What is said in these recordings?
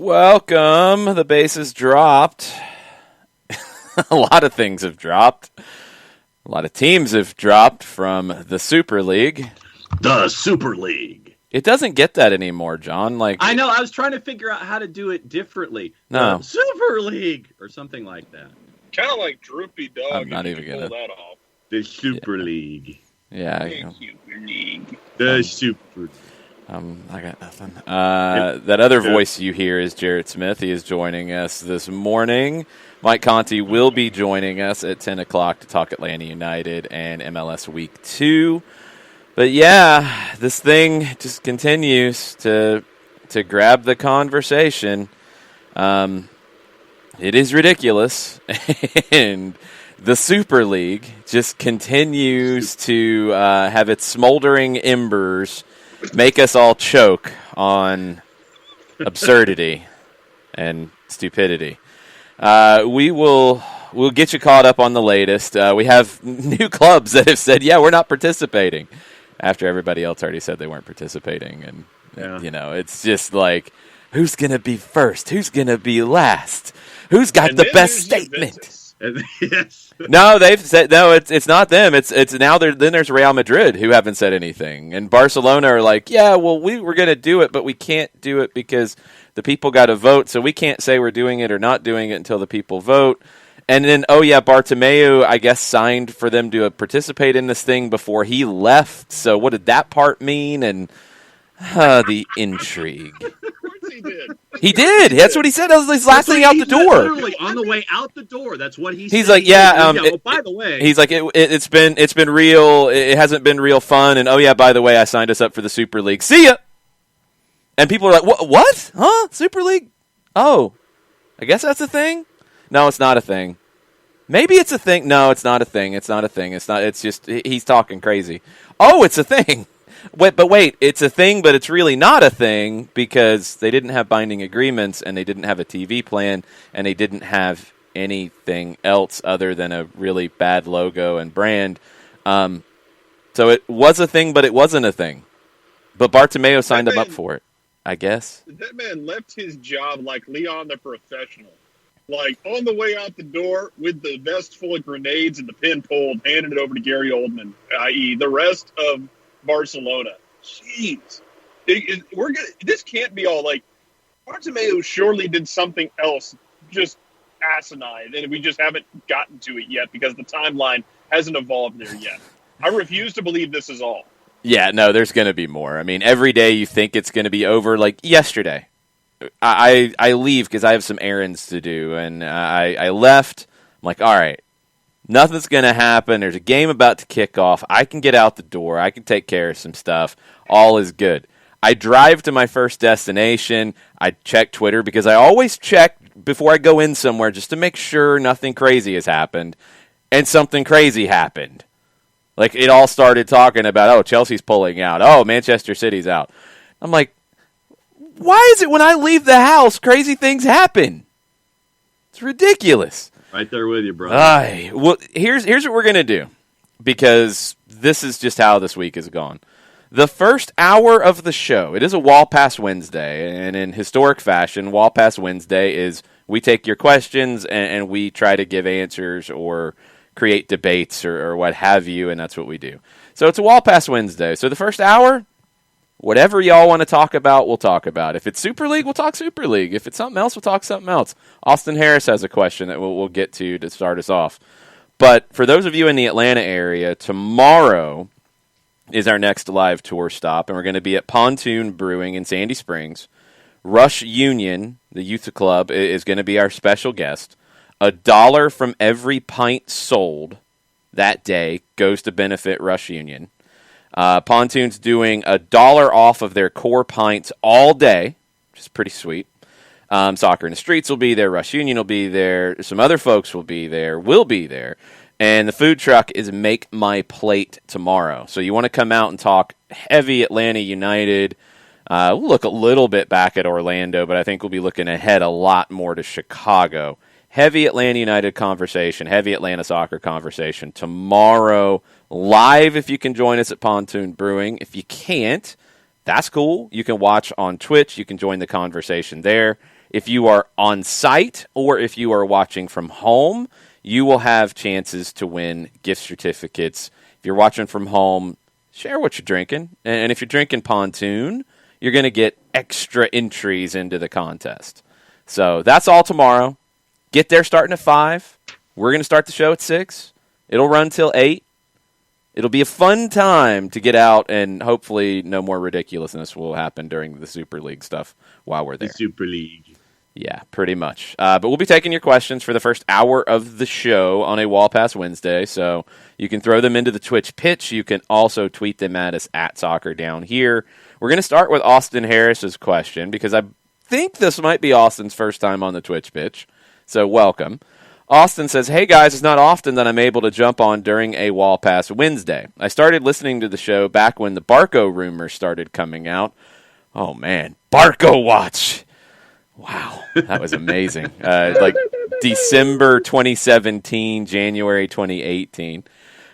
Welcome. The base is dropped. A lot of things have dropped. A lot of teams have dropped from the Super League. The Super League. It doesn't get that anymore, John. I know. I was trying to figure out how to do it differently. No. The Super League or something like that. Kind of like Droopy Dog. I'm not even gonna pull that off. The Super League. Yeah. Super League. The Super. I got nothing. That other voice you hear is Jarrett Smith. He is joining us this morning. Mike Conti will be joining us at 10 o'clock to talk Atlanta United and MLS Week 2. But yeah, this thing just continues to grab the conversation. It is ridiculous. And the Super League just continues to have its smoldering embers make us all choke on absurdity and stupidity. We'll get you caught up on the latest. We have new clubs that have said, yeah, we're not participating, after everybody else already said they weren't participating. And, it's just like, who's going to be first? Who's going to be last? Who's got the best statement? Yes. No, they've said no. It's not them. It's now. Then there's Real Madrid who haven't said anything, and Barcelona are like, yeah, well, we were going to do it, but we can't do it because the people got to vote, so we can't say we're doing it or not doing it until the people vote. And then, Bartomeu, I guess, signed for them to participate in this thing before he left. So what did that part mean? And the intrigue. He did. He did. That's what he said. That was his last thing out the door. Literally on the way out the door. That's what he said. He's like, yeah. By the way, he's like, it's been real. It hasn't been real fun. And by the way, I signed us up for the Super League. See ya. And people are like, what? Huh? Super League? Oh, I guess that's a thing. No, it's not a thing. Maybe it's a thing. No, it's not a thing. It's not a thing. It's not. It's just he's talking crazy. Oh, it's a thing. Wait, it's a thing, but it's really not a thing because they didn't have binding agreements and they didn't have a TV plan and they didn't have anything else other than a really bad logo and brand. So it was a thing, but it wasn't a thing. But Bartomeu signed him up for it, I guess. That man left his job like Leon the Professional. Like, on the way out the door with the vest full of grenades and the pin pulled, handing it over to Gary Oldman, i.e. the rest of Barcelona. Jeez. This can't be all like, Bartomeu surely did something else just asinine, and we just haven't gotten to it yet because the timeline hasn't evolved there yet. I refuse to believe this is all. Yeah, no, there's going to be more. I mean, every day you think it's going to be over. Like yesterday, I leave because I have some errands to do, and I left. I'm like, all right, nothing's going to happen. There's a game about to kick off. I can get out the door. I can take care of some stuff. All is good. I drive to my first destination. I check Twitter because I always check before I go in somewhere just to make sure nothing crazy has happened. And something crazy happened. Like, it all started talking about, Chelsea's pulling out. Manchester City's out. I'm like, why is it when I leave the house, crazy things happen? It's ridiculous. Right there with you, brother. Well, here's what we're going to do, because this is just how this week has gone. The first hour of the show, it is a Wall Pass Wednesday, and in historic fashion, Wall Pass Wednesday is we take your questions and we try to give answers or create debates or what have you, and that's what we do. So it's a Wall Pass Wednesday. So the first hour, whatever y'all want to talk about, we'll talk about. If it's Super League, we'll talk Super League. If it's something else, we'll talk something else. Austin Harris has a question that we'll get to start us off. But for those of you in the Atlanta area, tomorrow is our next live tour stop, and we're going to be at Pontoon Brewing in Sandy Springs. Rush Union, the youth club, is going to be our special guest. $1 from every pint sold that day goes to benefit Rush Union. Pontoon's doing $1 off of their core pints all day, which is pretty sweet. Soccer in the Streets will be there. Rush Union will be there. Some other folks will be there. We'll be there. And the food truck is Make My Plate tomorrow. So you want to come out and talk heavy Atlanta United. We'll look a little bit back at Orlando, but I think we'll be looking ahead a lot more to Chicago. Heavy Atlanta United conversation, heavy Atlanta soccer conversation tomorrow live if you can join us at Pontoon Brewing. If you can't, that's cool. You can watch on Twitch. You can join the conversation there. If you are on site or if you are watching from home, you will have chances to win gift certificates. If you're watching from home, share what you're drinking. And if you're drinking Pontoon, you're going to get extra entries into the contest. So that's all tomorrow. Get there starting at 5. We're going to start the show at 6. It'll run till 8. It'll be a fun time to get out, and hopefully no more ridiculousness will happen during the Super League stuff while we're there. The Super League. Yeah, pretty much. But we'll be taking your questions for the first hour of the show on a Wall Pass Wednesday, so you can throw them into the Twitch pitch. You can also tweet them at us at Soccer Down Here. We're going to start with Austin Harris's question, because I think this might be Austin's first time on the Twitch pitch, so welcome. Austin says, hey guys, it's not often that I'm able to jump on during a Wall Pass Wednesday. I started listening to the show back when the Barco rumors started coming out. Oh man, Barco Watch. Wow, that was amazing. Like December 2017, January 2018.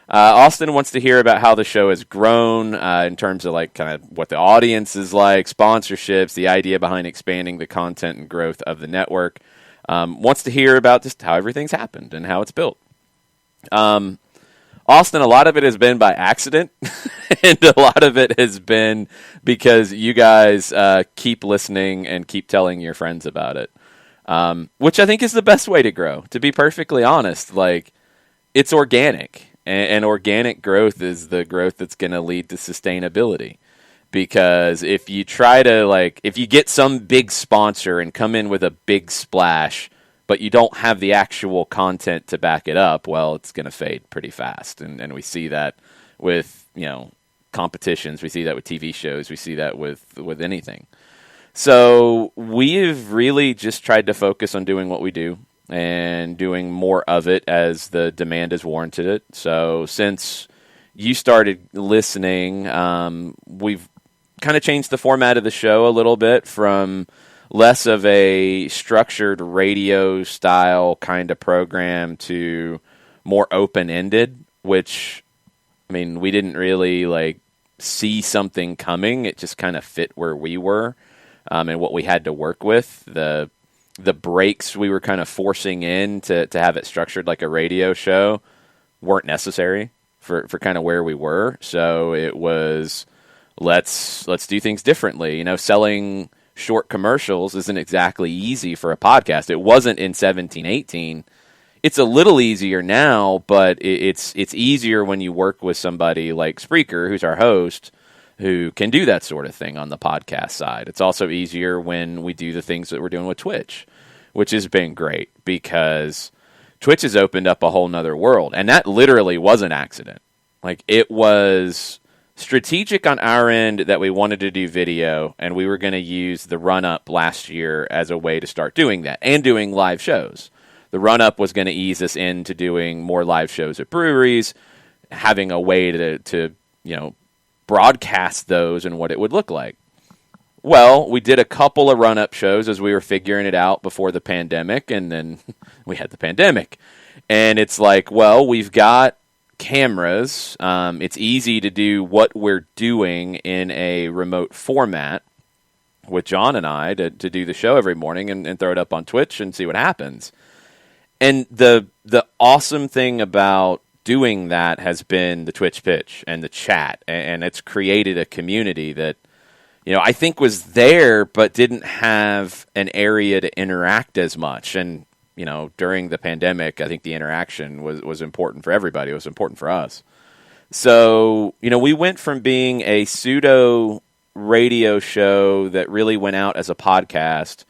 Austin wants to hear about how the show has grown in terms of like kind of what the audience is like, sponsorships, the idea behind expanding the content and growth of the network. Wants to hear about just how everything's happened and how it's built. Austin, a lot of it has been by accident, and a lot of it has been because you guys keep listening and keep telling your friends about it, which I think is the best way to grow. To be perfectly honest, like it's organic, and organic growth is the growth that's going to lead to sustainability. Because if you try to, like, if you get some big sponsor and come in with a big splash, but you don't have the actual content to back it up, well, it's going to fade pretty fast. And we see that with, competitions. We see that with TV shows. We see that with anything. So we've really just tried to focus on doing what we do and doing more of it as the demand has warranted it. So since you started listening, we've kind of changed the format of the show a little bit from less of a structured radio style kind of program to more open-ended, which, I mean, we didn't really like see something coming. It just kind of fit where we were and what we had to work with. The breaks we were kind of forcing in to have it structured like a radio show weren't necessary for kind of where we were. So it was, let's do things differently. Selling short commercials isn't exactly easy for a podcast. It wasn't in 17, 18. It's a little easier now, but it's easier when you work with somebody like Spreaker, who's our host, who can do that sort of thing on the podcast side. It's also easier when we do the things that we're doing with Twitch, which has been great because Twitch has opened up a whole nother world. And that literally was an accident. Like, it was strategic on our end that we wanted to do video, and we were going to use the run-up last year as a way to start doing that and doing live shows. The run-up was going to ease us into doing more live shows at breweries, having a way to broadcast those and what it would look like. Well, we did a couple of run-up shows as we were figuring it out before the pandemic, and then we had the pandemic. And it's like, well, we've got cameras. It's easy to do what we're doing in a remote format with John and I to do the show every morning and throw it up on Twitch and see what happens. And the awesome thing about doing that has been the Twitch pitch and the chat, and it's created a community that, I think was there but didn't have an area to interact as much. And during the pandemic, I think the interaction was important for everybody. It was important for us. So, we went from being a pseudo radio show that really went out as a podcast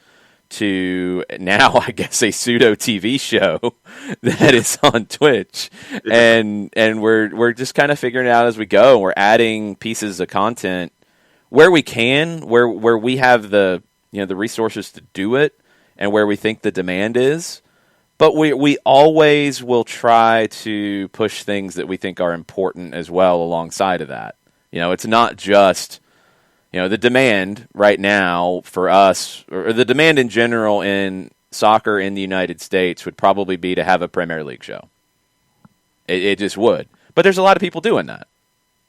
to now, I guess, a pseudo TV show that is on Twitch. And we're just kind of figuring it out as we go. We're adding pieces of content where we can, where we have the resources to do it, and where we think the demand is. But we always will try to push things that we think are important as well alongside of that. It's not just, the demand right now for us, or the demand in general in soccer in the United States would probably be to have a Premier League show. It just would. But there's a lot of people doing that.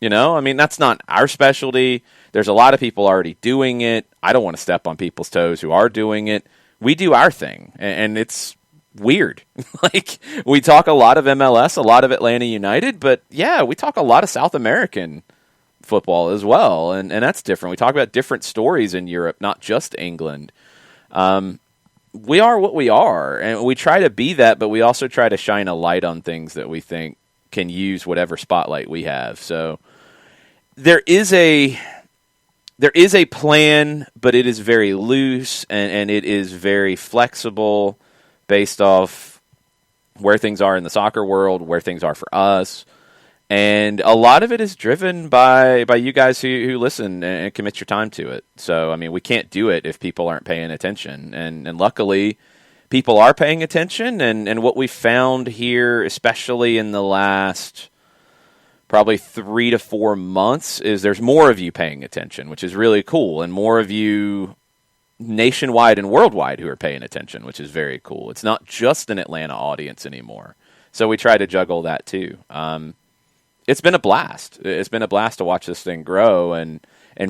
That's not our specialty. There's a lot of people already doing it. I don't want to step on people's toes who are doing it. we do our thing, and it's weird. Like, we talk a lot of MLS, a lot of Atlanta United, but yeah, we talk a lot of South American football as well, and that's different. We talk about different stories in Europe, not just England. We are what we are, and we try to be that, but we also try to shine a light on things that we think can use whatever spotlight we have. So there is a plan, but it is very loose, and it is very flexible based off where things are in the soccer world, where things are for us. And a lot of it is driven by you guys who listen and commit your time to it. So, I mean, we can't do it if people aren't paying attention. And luckily, people are paying attention. And what we found here, especially in the last probably 3 to 4 months, is there's more of you paying attention, which is really cool. And more of you nationwide and worldwide who are paying attention, which is very cool. It's not just an Atlanta audience anymore. So we try to juggle that too. It's been a blast. It's been a blast to watch this thing grow and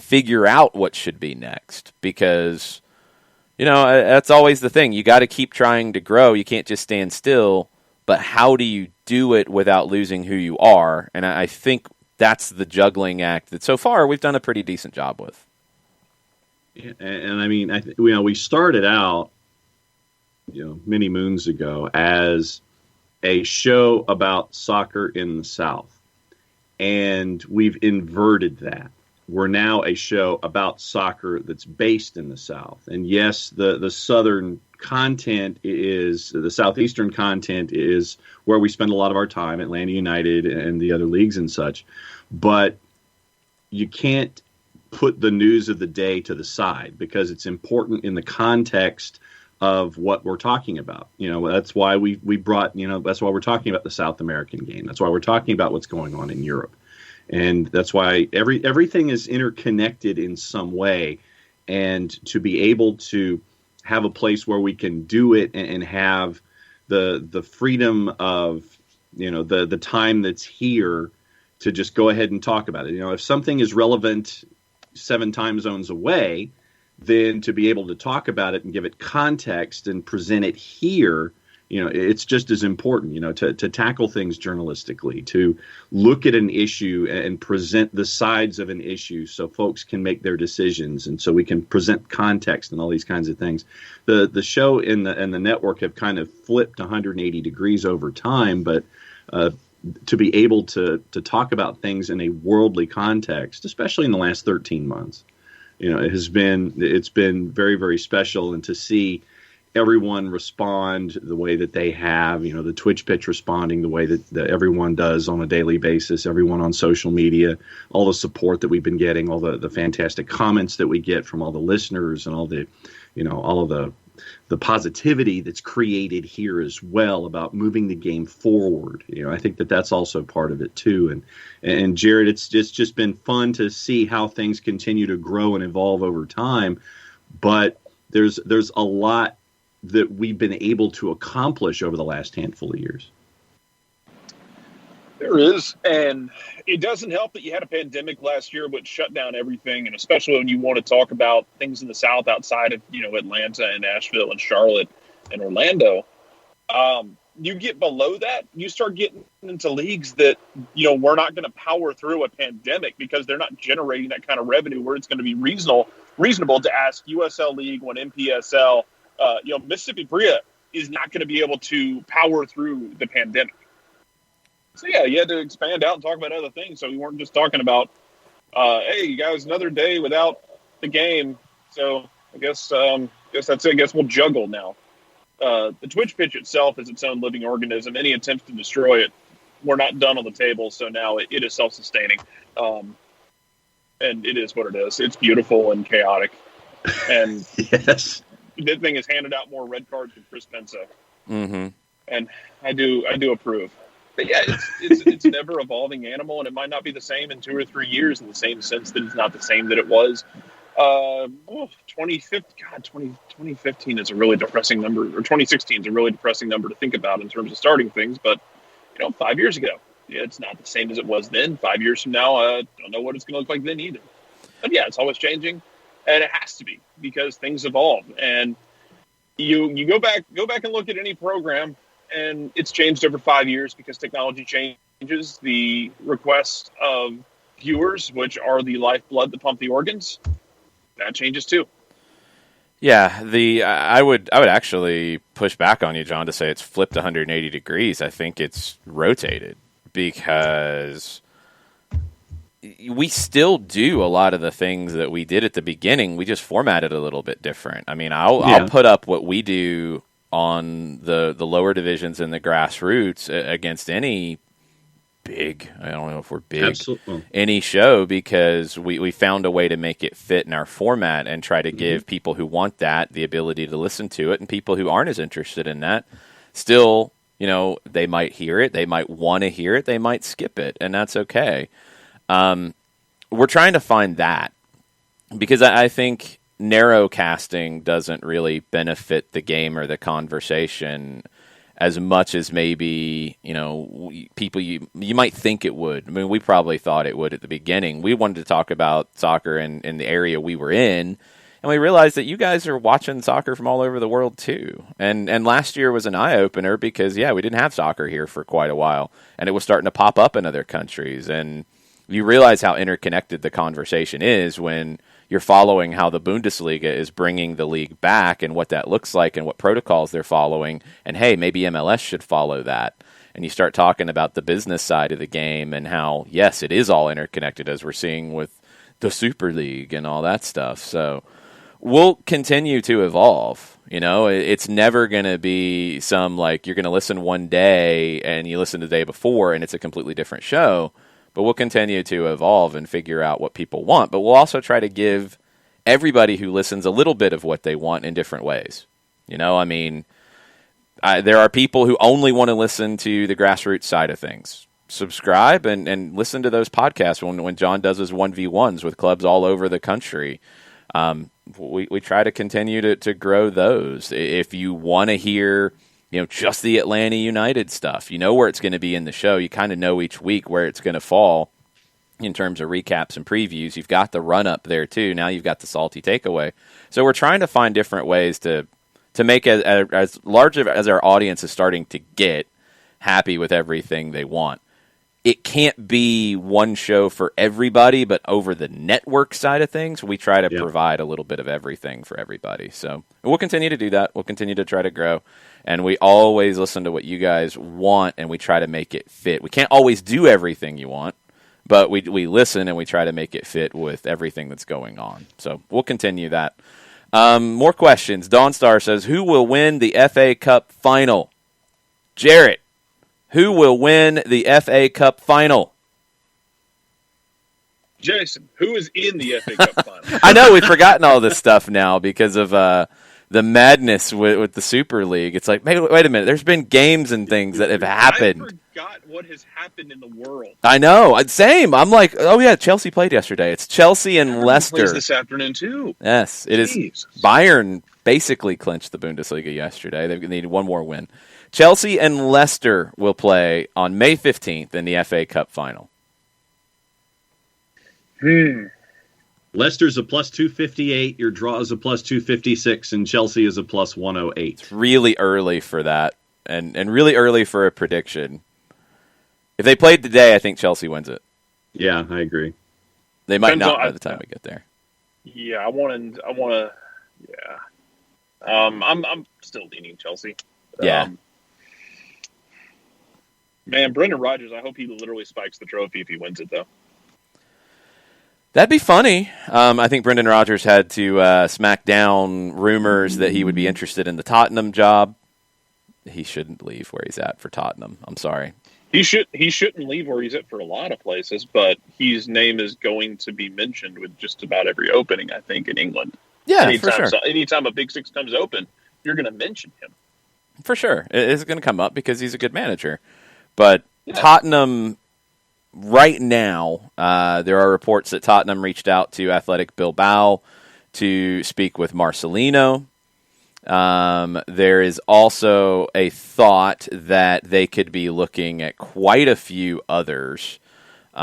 figure out what should be next, because, you know, that's always the thing. You got to keep trying to grow. You can't just stand still, but how do you do it without losing who you are? And I think that's the juggling act that so far we've done a pretty decent job with. Yeah, and I mean, we started out, many moons ago as a show about soccer in the South. And we've inverted that. We're now a show about soccer that's based in the South. And yes, the Southern content the Southeastern content is where we spend a lot of our time, Atlanta United and the other leagues and such. But you can't put the news of the day to the side, because it's important in the context of what we're talking about. That's why we brought, that's why we're talking about the South American game. That's why we're talking about what's going on in Europe. And that's why everything is interconnected in some way. And to be able to have a place where we can do it and have the freedom of, the time that's here to just go ahead and talk about it. If something is relevant 7 time zones away, then to be able to talk about it and give it context and present it here, it's just as important, to tackle things journalistically, to look at an issue and present the sides of an issue so folks can make their decisions, and so we can present context and all these kinds of things. The show and the network have kind of flipped 180 degrees over time, but to be able to talk about things in a worldly context, especially in the last 13 months, it's been very, very special. And to see everyone respond the way that they have, the Twitch pitch responding the way that everyone does on a daily basis, everyone on social media, all the support that we've been getting, all the fantastic comments that we get from all the listeners, and all the, all of the positivity that's created here as well about moving the game forward. I think that's also part of it too. And Jared, it's just been fun to see how things continue to grow and evolve over time. But there's a lot that we've been able to accomplish over the last handful of years. There is, and it doesn't help that you had a pandemic last year which shut down everything, and especially when you want to talk about things in the South outside of, Atlanta and Nashville and Charlotte and Orlando. You get below that, you start getting into leagues that, we're not going to power through a pandemic because they're not generating that kind of revenue where it's going to be reasonable to ask USL League One, MPSL, Mississippi Bria is not going to be able to power through the pandemic. So, yeah, you had to expand out and talk about other things. So we weren't just talking about, hey, you guys, another day without the game. So I guess that's it. I guess we'll juggle now. The Twitch pitch itself is its own living organism. Any attempts to destroy it, we're not done on the table. So now it is self-sustaining. And it is what it is. It's beautiful and chaotic. And yes, the thing has handed out more red cards than Chris Pensa. Mm-hmm. And I do approve. But yeah, it's an ever evolving animal, and it might not be the same in 2 or 3 years in the same sense that it's not the same that it was. 2015 is a really depressing number, or 2016 is a really depressing number to think about in terms of starting things. But 5 years ago, it's not the same as it was then. 5 years from now, I don't know what it's going to look like then either. But yeah, it's always changing, and it has to be because things evolve. And you go back and look at any program, and it's changed over 5 years because technology changes. The request of viewers, which are the lifeblood that pump the organs, that changes too. Yeah, I would actually push back on you, John, to say it's flipped 180 degrees. I think it's rotated because we still do a lot of the things that we did at the beginning. We just formatted a little bit different. I mean, I'll put up what we do on the lower divisions and the grassroots against any big, I don't know if we're big, Absolutely. Any show, because we found a way to make it fit in our format and try to give people who want that the ability to listen to it, and people who aren't as interested in that still, they might hear it, they might want to hear it, they might skip it, and that's okay. We're trying to find that because I think narrow casting doesn't really benefit the game or the conversation as much as maybe, people you might think it would. I mean, we probably thought it would at the beginning. We wanted to talk about soccer in the area we were in, and we realized that you guys are watching soccer from all over the world too. And last year was an eye-opener because, we didn't have soccer here for quite a while, and it was starting to pop up in other countries. And you realize how interconnected the conversation is when you're following how the Bundesliga is bringing the league back and what that looks like and what protocols they're following. And, hey, maybe MLS should follow that. And you start talking about the business side of the game and how, yes, it is all interconnected as we're seeing with the Super League and all that stuff. So we'll continue to evolve. It's never going to be some like you're going to listen one day and you listen the day before and it's a completely different show. But we'll continue to evolve and figure out what people want. But we'll also try to give everybody who listens a little bit of what they want in different ways. There are people who only want to listen to the grassroots side of things. Subscribe and listen to those podcasts when John does his 1v1s with clubs all over the country. We try to continue to grow those. If you want to hear just the Atlanta United stuff. Where it's going to be in the show. You kind of know each week where it's going to fall in terms of recaps and previews. You've got the run-up there, too. Now you've got the salty takeaway. So we're trying to find different ways to make as large as our audience is starting to get happy with everything they want. It can't be one show for everybody, but over the network side of things, we try to provide a little bit of everything for everybody. So we'll continue to do that. We'll continue to try to grow. And we always listen to what you guys want, and we try to make it fit. We can't always do everything you want, but we listen, and we try to make it fit with everything that's going on. So we'll continue that. More questions. Dawn Star says, who will win the FA Cup final? Jarrett, who will win the FA Cup final? Jason, who is in the FA Cup final? I know, we've forgotten all this stuff now because of the madness with the Super League. It's like, wait a minute. There's been games and things that have happened. I forgot what has happened in the world. I know. Same. I'm like, oh, yeah, Chelsea played yesterday. It's Chelsea and Leicester. Plays this afternoon, too. Yes, it is. Bayern basically clinched the Bundesliga yesterday. They need one more win. Chelsea and Leicester will play on May 15th in the FA Cup final. Leicester's a plus 258, your draw is a plus 256, and Chelsea is a plus 108. It's really early for that, and really early for a prediction. If they played today, I think Chelsea wins it. Yeah, I agree. They might not by the time we get there. Yeah, I want to. Yeah, I'm still leaning Chelsea. Yeah. Man, Brendan Rodgers, I hope he literally spikes the trophy if he wins it, though. That'd be funny. I think Brendan Rodgers had to smack down rumors that he would be interested in the Tottenham job. He shouldn't leave where he's at for Tottenham. I'm sorry. He shouldn't leave where he's at for a lot of places, but his name is going to be mentioned with just about every opening, I think, in England. Yeah, for sure. Anytime a Big Six comes open, you're going to mention him. For sure. It's going to come up because he's a good manager. But Tottenham, right now, there are reports that Tottenham reached out to Athletic Bilbao to speak with Marcelino. There is also a thought that they could be looking at quite a few others. Who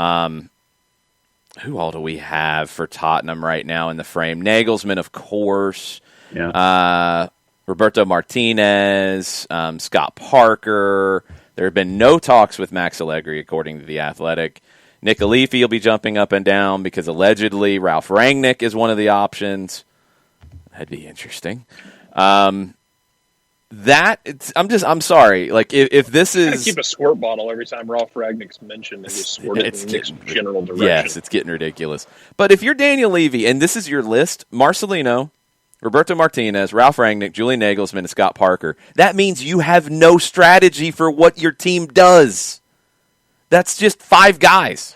all do we have for Tottenham right now in the frame? Nagelsmann, of course. Yeah. Roberto Martinez, Scott Parker. There have been no talks with Max Allegri, according to The Athletic. Nick Alifi will be jumping up and down because allegedly Ralph Rangnick is one of the options. That'd be interesting. I'm sorry. Like if this is keep a squirt bottle every time Ralph Ragnick's mentioned and just squirt it in Nick's general direction. Yes, it's getting ridiculous. But if you're Daniel Levy and this is your list, Marcelino, Roberto Martinez, Ralph Rangnick, Julian Nagelsmann, and Scott Parker, that means you have no strategy for what your team does. That's just 5 guys.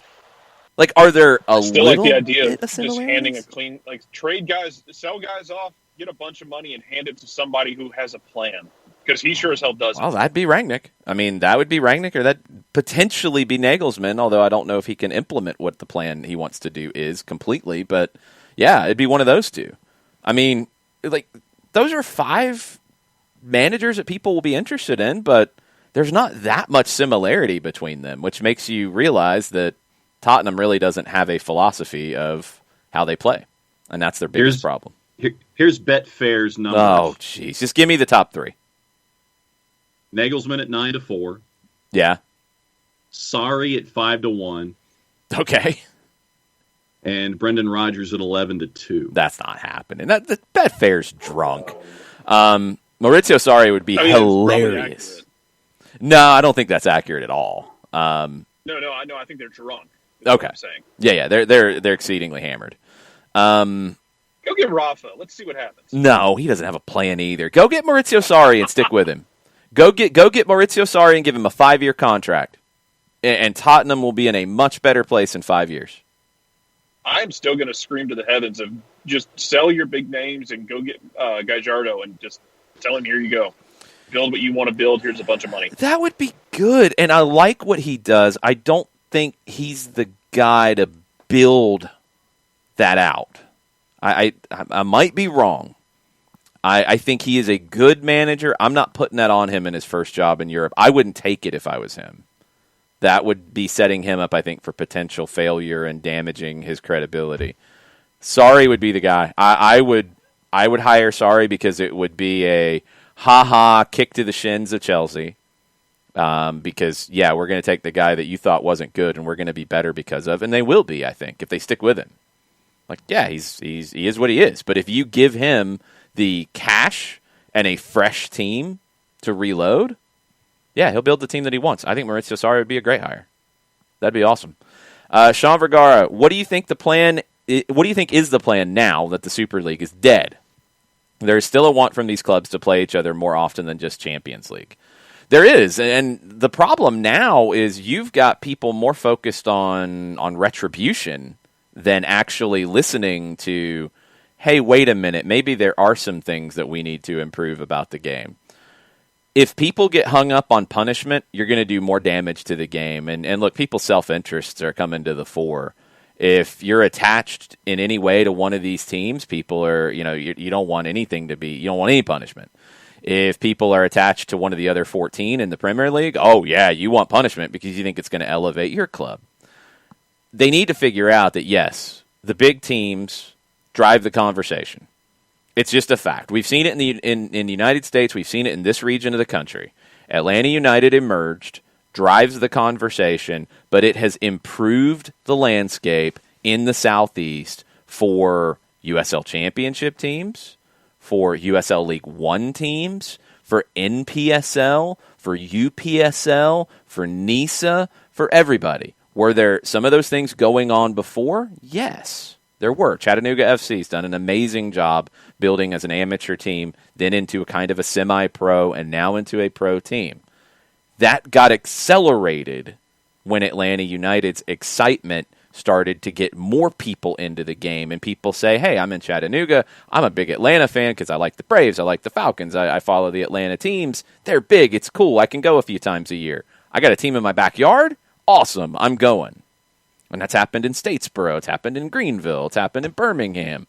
Like, are there a still little like the idea of just handing a clean, like trade guys, sell guys off, get a bunch of money, and hand it to somebody who has a plan? Because he sure as hell doesn't. Well, that'd be Rangnick. I mean, that would be Rangnick, or that'd potentially be Nagelsmann, although I don't know if he can implement what the plan he wants to do is completely. But, yeah, it'd be one of those two. I mean, like, those are 5 managers that people will be interested in, but there's not that much similarity between them, which makes you realize that Tottenham really doesn't have a philosophy of how they play, and that's their biggest problem. Here's Betfair's numbers. Oh, jeez. Just give me the top 3. Nagelsmann at 9-4. Yeah. Sarri at 5-1. Okay. And Brendan Rodgers at 11-2. That's not happening. That Betfair's drunk. Maurizio Sarri would be hilarious. No, I don't think that's accurate at all. No, I know. I think they're drunk. Okay. I'm saying. Yeah, they're exceedingly hammered. Go get Rafa. Let's see what happens. No, he doesn't have a plan either. Go get Maurizio Sarri and stick with him. Go get Maurizio Sarri and give him a 5-year contract, and Tottenham will be in a much better place in 5 years. I'm still going to scream to the heavens of just sell your big names and go get Gallardo and just tell him, here you go. Build what you want to build. Here's a bunch of money. That would be good, and I like what he does. I don't think he's the guy to build that out. I might be wrong. I think he is a good manager. I'm not putting that on him in his first job in Europe. I wouldn't take it if I was him. That would be setting him up, I think, for potential failure and damaging his credibility. Sarri would be the guy. I would hire Sarri because it would be a ha-ha kick to the shins of Chelsea. Because, yeah, we're going to take the guy that you thought wasn't good and we're going to be better because of, and they will be, I think, if they stick with him. Like, yeah, he is what he is. But if you give him the cash and a fresh team to reload, yeah, he'll build the team that he wants. I think Maurizio Sarri would be a great hire. That'd be awesome. Sean Vergara, what do you think the plan? What do you think is the plan now that the Super League is dead? There is still a want from these clubs to play each other more often than just Champions League. There is, and the problem now is you've got people more focused on retribution than actually listening to, hey, wait a minute, maybe there are some things that we need to improve about the game. If people get hung up on punishment, you're going to do more damage to the game. And look, people's self-interests are coming to the fore. If you're attached in any way to one of these teams, people are, you don't want anything to be, you don't want any punishment. If people are attached to one of the other 14 in the Premier League, oh yeah, you want punishment because you think it's going to elevate your club. They need to figure out that, yes, the big teams drive the conversation. It's just a fact. We've seen it in the United States. We've seen it in this region of the country. Atlanta United emerged, drives the conversation, but it has improved the landscape in the Southeast for USL Championship teams, for USL League One teams, for NPSL, for UPSL, for NISA, for everybody. Were there some of those things going on before? Yes, there were. Chattanooga FC's done an amazing job building as an amateur team, then into a kind of a semi-pro, and now into a pro team. That got accelerated when Atlanta United's excitement started to get more people into the game, and people say, hey, I'm in Chattanooga, I'm a big Atlanta fan because I like the Braves, I like the Falcons, I follow the Atlanta teams, they're big, it's cool, I can go a few times a year. I got a team in my backyard? Awesome, I'm going. And that's happened in Statesboro, it's happened in Greenville, it's happened in Birmingham.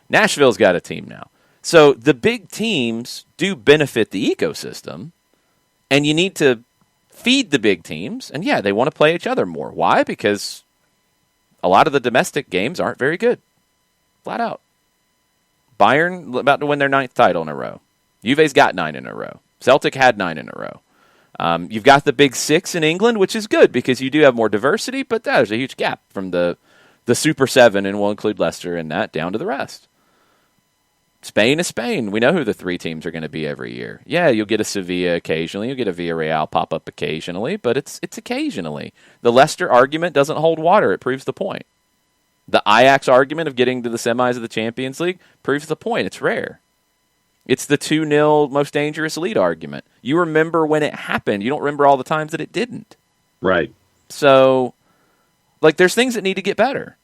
Nashville's got a team now. So the big teams do benefit the ecosystem, and you need to feed the big teams. And yeah, they want to play each other more. Why? Because a lot of the domestic games aren't very good. Flat out. Bayern about to win their 9th title in a row. Juve's got 9 in a row. Celtic had 9 in a row. You've got the Big Six in England, which is good because you do have more diversity, but there's a huge gap from the Super 7, and we'll include Leicester in that, down to the rest. Spain is Spain. We know who the 3 teams are going to be every year. Yeah, you'll get a Sevilla occasionally. You'll get a Villarreal pop up occasionally, but it's occasionally. The Leicester argument doesn't hold water. It proves the point. The Ajax argument of getting to the semis of the Champions League proves the point. It's rare. It's the 2-0 most dangerous lead argument. You remember when it happened. You don't remember all the times that it didn't. Right. So, there's things that need to get better.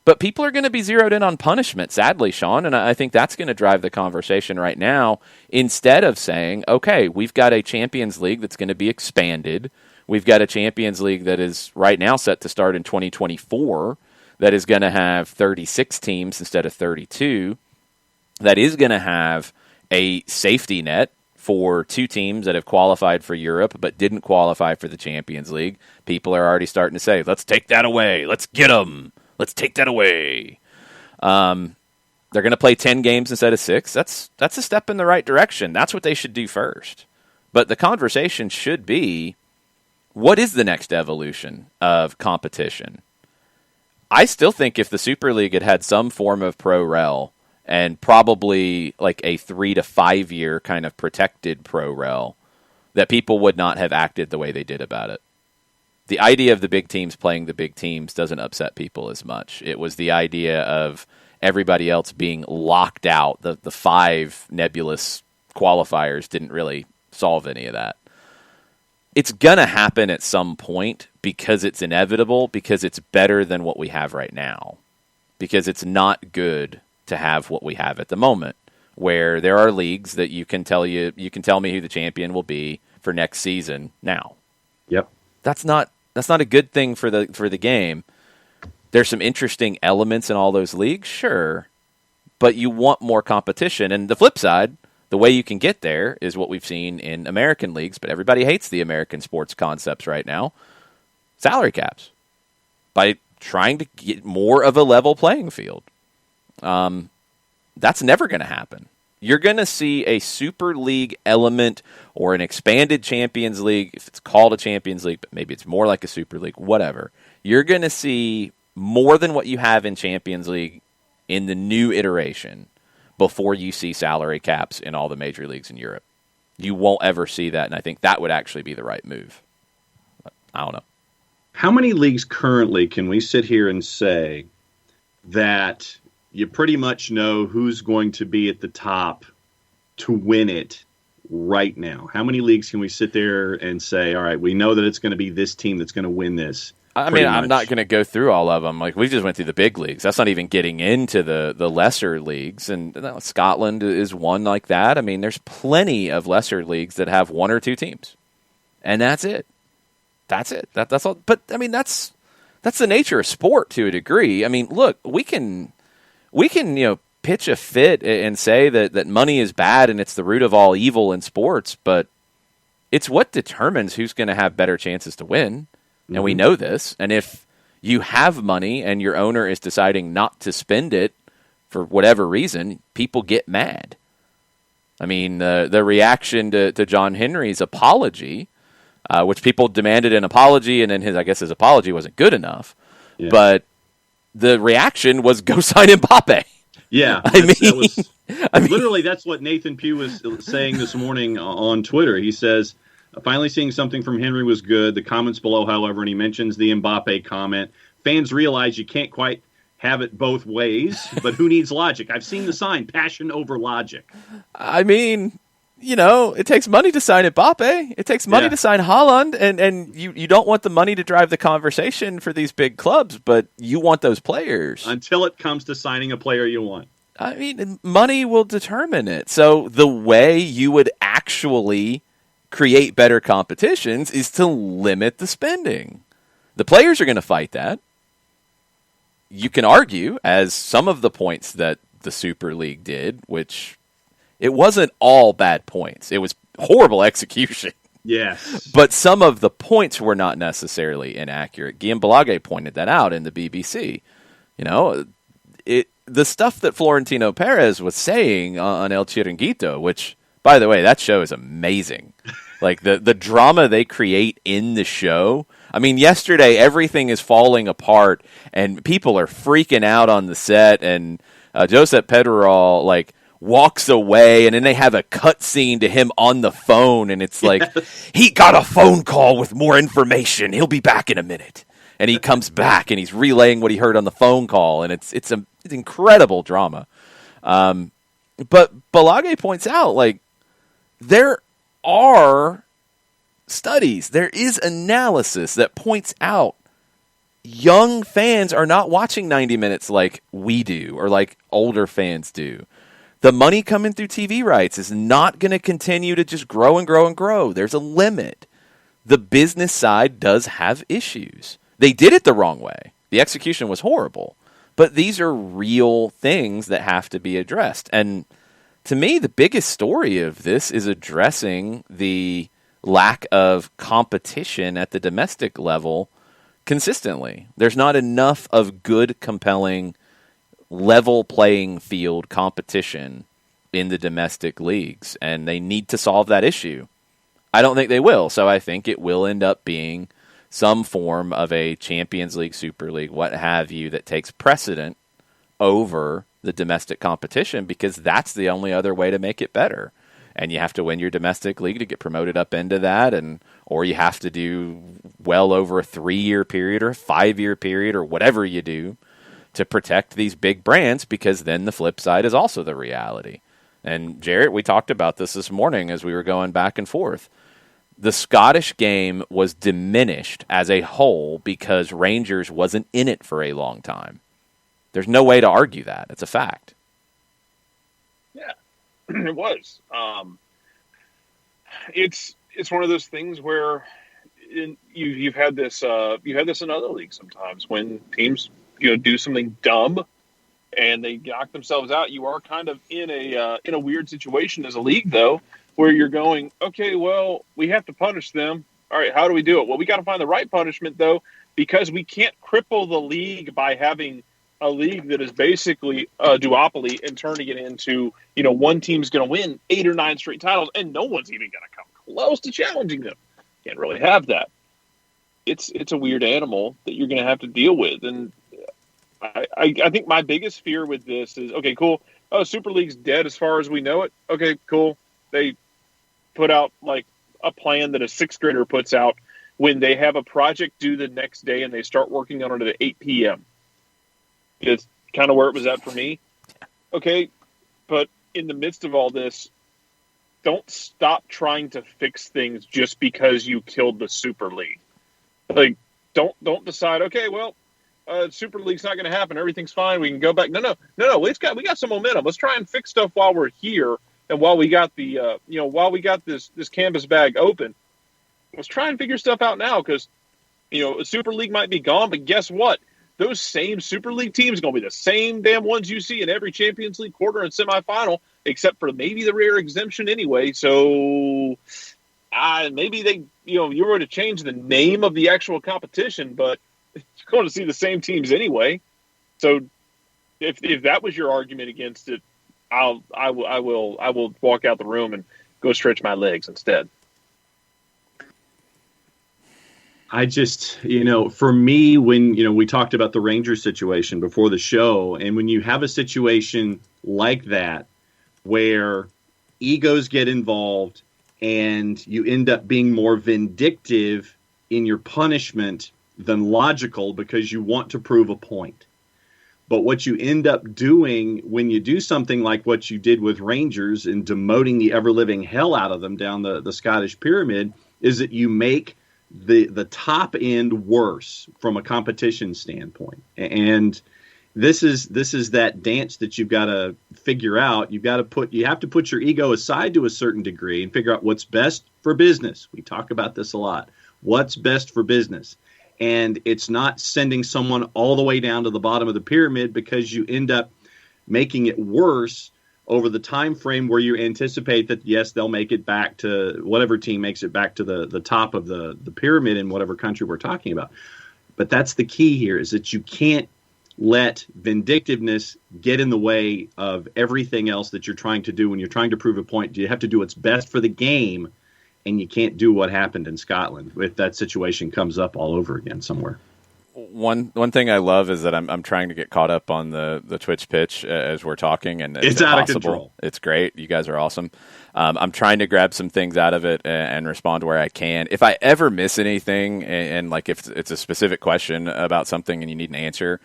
But people are going to be zeroed in on punishment, sadly, Sean, and I think that's going to drive the conversation right now, instead of saying, okay, we've got a Champions League that's going to be expanded. We've got a Champions League that is right now set to start in 2024, that is going to have 36 teams instead of 32, that is going to have a safety net for 2 teams that have qualified for Europe but didn't qualify for the Champions League. People are already starting to say, let's take that away. Let's get them. Let's take that away. They're going to play 10 games instead of 6. That's a step in the right direction. That's what they should do first. But the conversation should be, what is the next evolution of competition? I still think if the Super League had some form of pro-rel, and probably a 3 to 5 year kind of protected pro-rel, that people would not have acted the way they did about it. The idea of the big teams playing the big teams doesn't upset people as much. It was the idea of everybody else being locked out. The 5 nebulous qualifiers didn't really solve any of that. It's going to happen at some point because it's inevitable, because it's better than what we have right now. Because it's not good to have what we have at the moment, where there are leagues that you can tell me who the champion will be for next season now. Yep. That's not a good thing for the game. There's some interesting elements in all those leagues, sure, but you want more competition. And the flip side, the way you can get there is what we've seen in American leagues, but everybody hates the American sports concepts right now. Salary caps. By trying to get more of a level playing field. That's never going to happen. You're going to see a Super League element or an expanded Champions League, if it's called a Champions League, but maybe it's more like a Super League, whatever. You're going to see more than what you have in Champions League in the new iteration before you see salary caps in all the major leagues in Europe. You won't ever see that, and I think that would actually be the right move. I don't know. How many leagues currently can we sit here and say that you pretty much know who's going to be at the top to win it right now? How many leagues can we sit there and say, all right, we know that it's going to be this team that's going to win this? I mean, I'm not going to go through all of them. We just went through the big leagues. That's not even getting into the lesser leagues. And Scotland is one like that. I mean, there's plenty of lesser leagues that have 1 or 2 teams. And that's it. That's it. That's all. But, I mean, that's the nature of sport to a degree. I mean, look, we can pitch a fit and say that money is bad and it's the root of all evil in sports, but it's what determines who's going to have better chances to win. And we know this. And if you have money and your owner is deciding not to spend it for whatever reason, people get mad. I mean, the reaction to John Henry's apology, which people demanded an apology, and then his apology wasn't good enough. Yeah. But the reaction was go sign Mbappe. Yeah, I mean, literally that's what Nathan Pugh was saying this morning on Twitter. He says, finally seeing something from Henry was good. The comments below, however, and he mentions the Mbappe comment. Fans realize you can't quite have it both ways, but who needs logic? I've seen the sign, passion over logic. I mean, it takes money to sign Mbappe. It takes money to sign Haaland, and you don't want the money to drive the conversation for these big clubs, but you want those players. Until it comes to signing a player you want. I mean, money will determine it. So the way you would actually create better competitions is to limit the spending. The players are going to fight that. You can argue, as some of the points that the Super League did, which it wasn't all bad points. It was horrible execution. Yes. But some of the points were not necessarily inaccurate. Guillaume Balage pointed that out in the BBC. The stuff that Florentino Perez was saying on El Chiringuito, which, By the way, that show is amazing. Like the drama they create in the show. I mean, yesterday everything is falling apart and people are freaking out on the set, and Josep Pedrerol like walks away, and then they have a cut scene to him on the phone, and it's like he got a phone call with more information. He'll be back in a minute, and he comes back and he's relaying what he heard on the phone call, and it's incredible drama. But Balage points out, like, there are studies, there is analysis that points out young fans are not watching 90 minutes like we do or like older fans do. The money coming through TV rights is not going to continue to just grow and grow and grow. There's a limit. The business side does have issues. They did it the wrong way. The execution was horrible. But these are real things that have to be addressed. And to me, the biggest story of this is addressing the lack of competition at the domestic level consistently. There's not enough of good, compelling, level playing field competition in the domestic leagues, and they need to solve that issue. I don't think they will, so I think it will end up being some form of a Champions League, Super League, what have you, that takes precedent over the domestic competition, because that's the only other way to make it better. And you have to win your domestic league to get promoted up into that, or you have to do well over a 3-year period or a 5-year period or whatever you do to protect these big brands, because then the flip side is also the reality. And Jarrett, we talked about this morning as we were going back and forth. The Scottish game was diminished as a whole because Rangers wasn't in it for a long time. There's no way to argue that. It's a fact. Yeah, it was. It's one of those things where you've had this in other leagues sometimes when teams do something dumb and they knock themselves out. You are kind of in a weird situation as a league, though, where you're going, okay, well, we have to punish them. All right, how do we do it? Well, we got to find the right punishment, though, because we can't cripple the league by having a league that is basically a duopoly and turning it into, one team's going to win 8 or 9 straight titles, and no one's even going to come close to challenging them. Can't really have that. It's a weird animal that you're going to have to deal with. And I think my biggest fear with this is, okay, cool. Oh, Super League's dead as far as we know it. Okay, cool. They put out like a plan that a 6th grader puts out when they have a project due the next day and they start working on it at 8 p.m. It's kind of where it was at for me. Okay, but in the midst of all this, don't stop trying to fix things just because you killed the Super League. Like, don't decide, okay, well, Super League's not going to happen. Everything's fine. We can go back. No. We got some momentum. Let's try and fix stuff while we're here. And while we got this canvas bag open, let's try and figure stuff out now, because, a Super League might be gone, but guess what? Those same Super League teams are going to be the same damn ones you see in every Champions League quarter and semifinal, except for maybe the rare exemption anyway. So maybe they, you were to change the name of the actual competition, but you're going to see the same teams anyway. So if that was your argument against it, I will walk out the room and go stretch my legs instead. I just, for me, when, we talked about the Rangers situation before the show, and when you have a situation like that where egos get involved and you end up being more vindictive in your punishment than logical because you want to prove a point. But what you end up doing when you do something like what you did with Rangers and demoting the ever-living hell out of them down the Scottish pyramid is that you make the top end worse from a competition standpoint. And this is that dance that you've got to figure out. You have to put your ego aside to a certain degree and figure out what's best for business. We talk about this a lot. What's best for business? And it's not sending someone all the way down to the bottom of the pyramid, because you end up making it worse over the time frame where you anticipate that, yes, they'll make it back to whatever team makes it back to the top of the pyramid in whatever country we're talking about. But that's the key here, is that you can't let vindictiveness get in the way of everything else that you're trying to do when you're trying to prove a point. You have to do what's best for the game, and you can't do what happened in Scotland if that situation comes up all over again somewhere. One thing I love is that I'm trying to get caught up on the Twitch pitch as we're talking, and it's out of control. It's great. You guys are awesome. I'm trying to grab some things out of it and respond where I can. If I ever miss anything, and like if it's a specific question about something and you need an answer,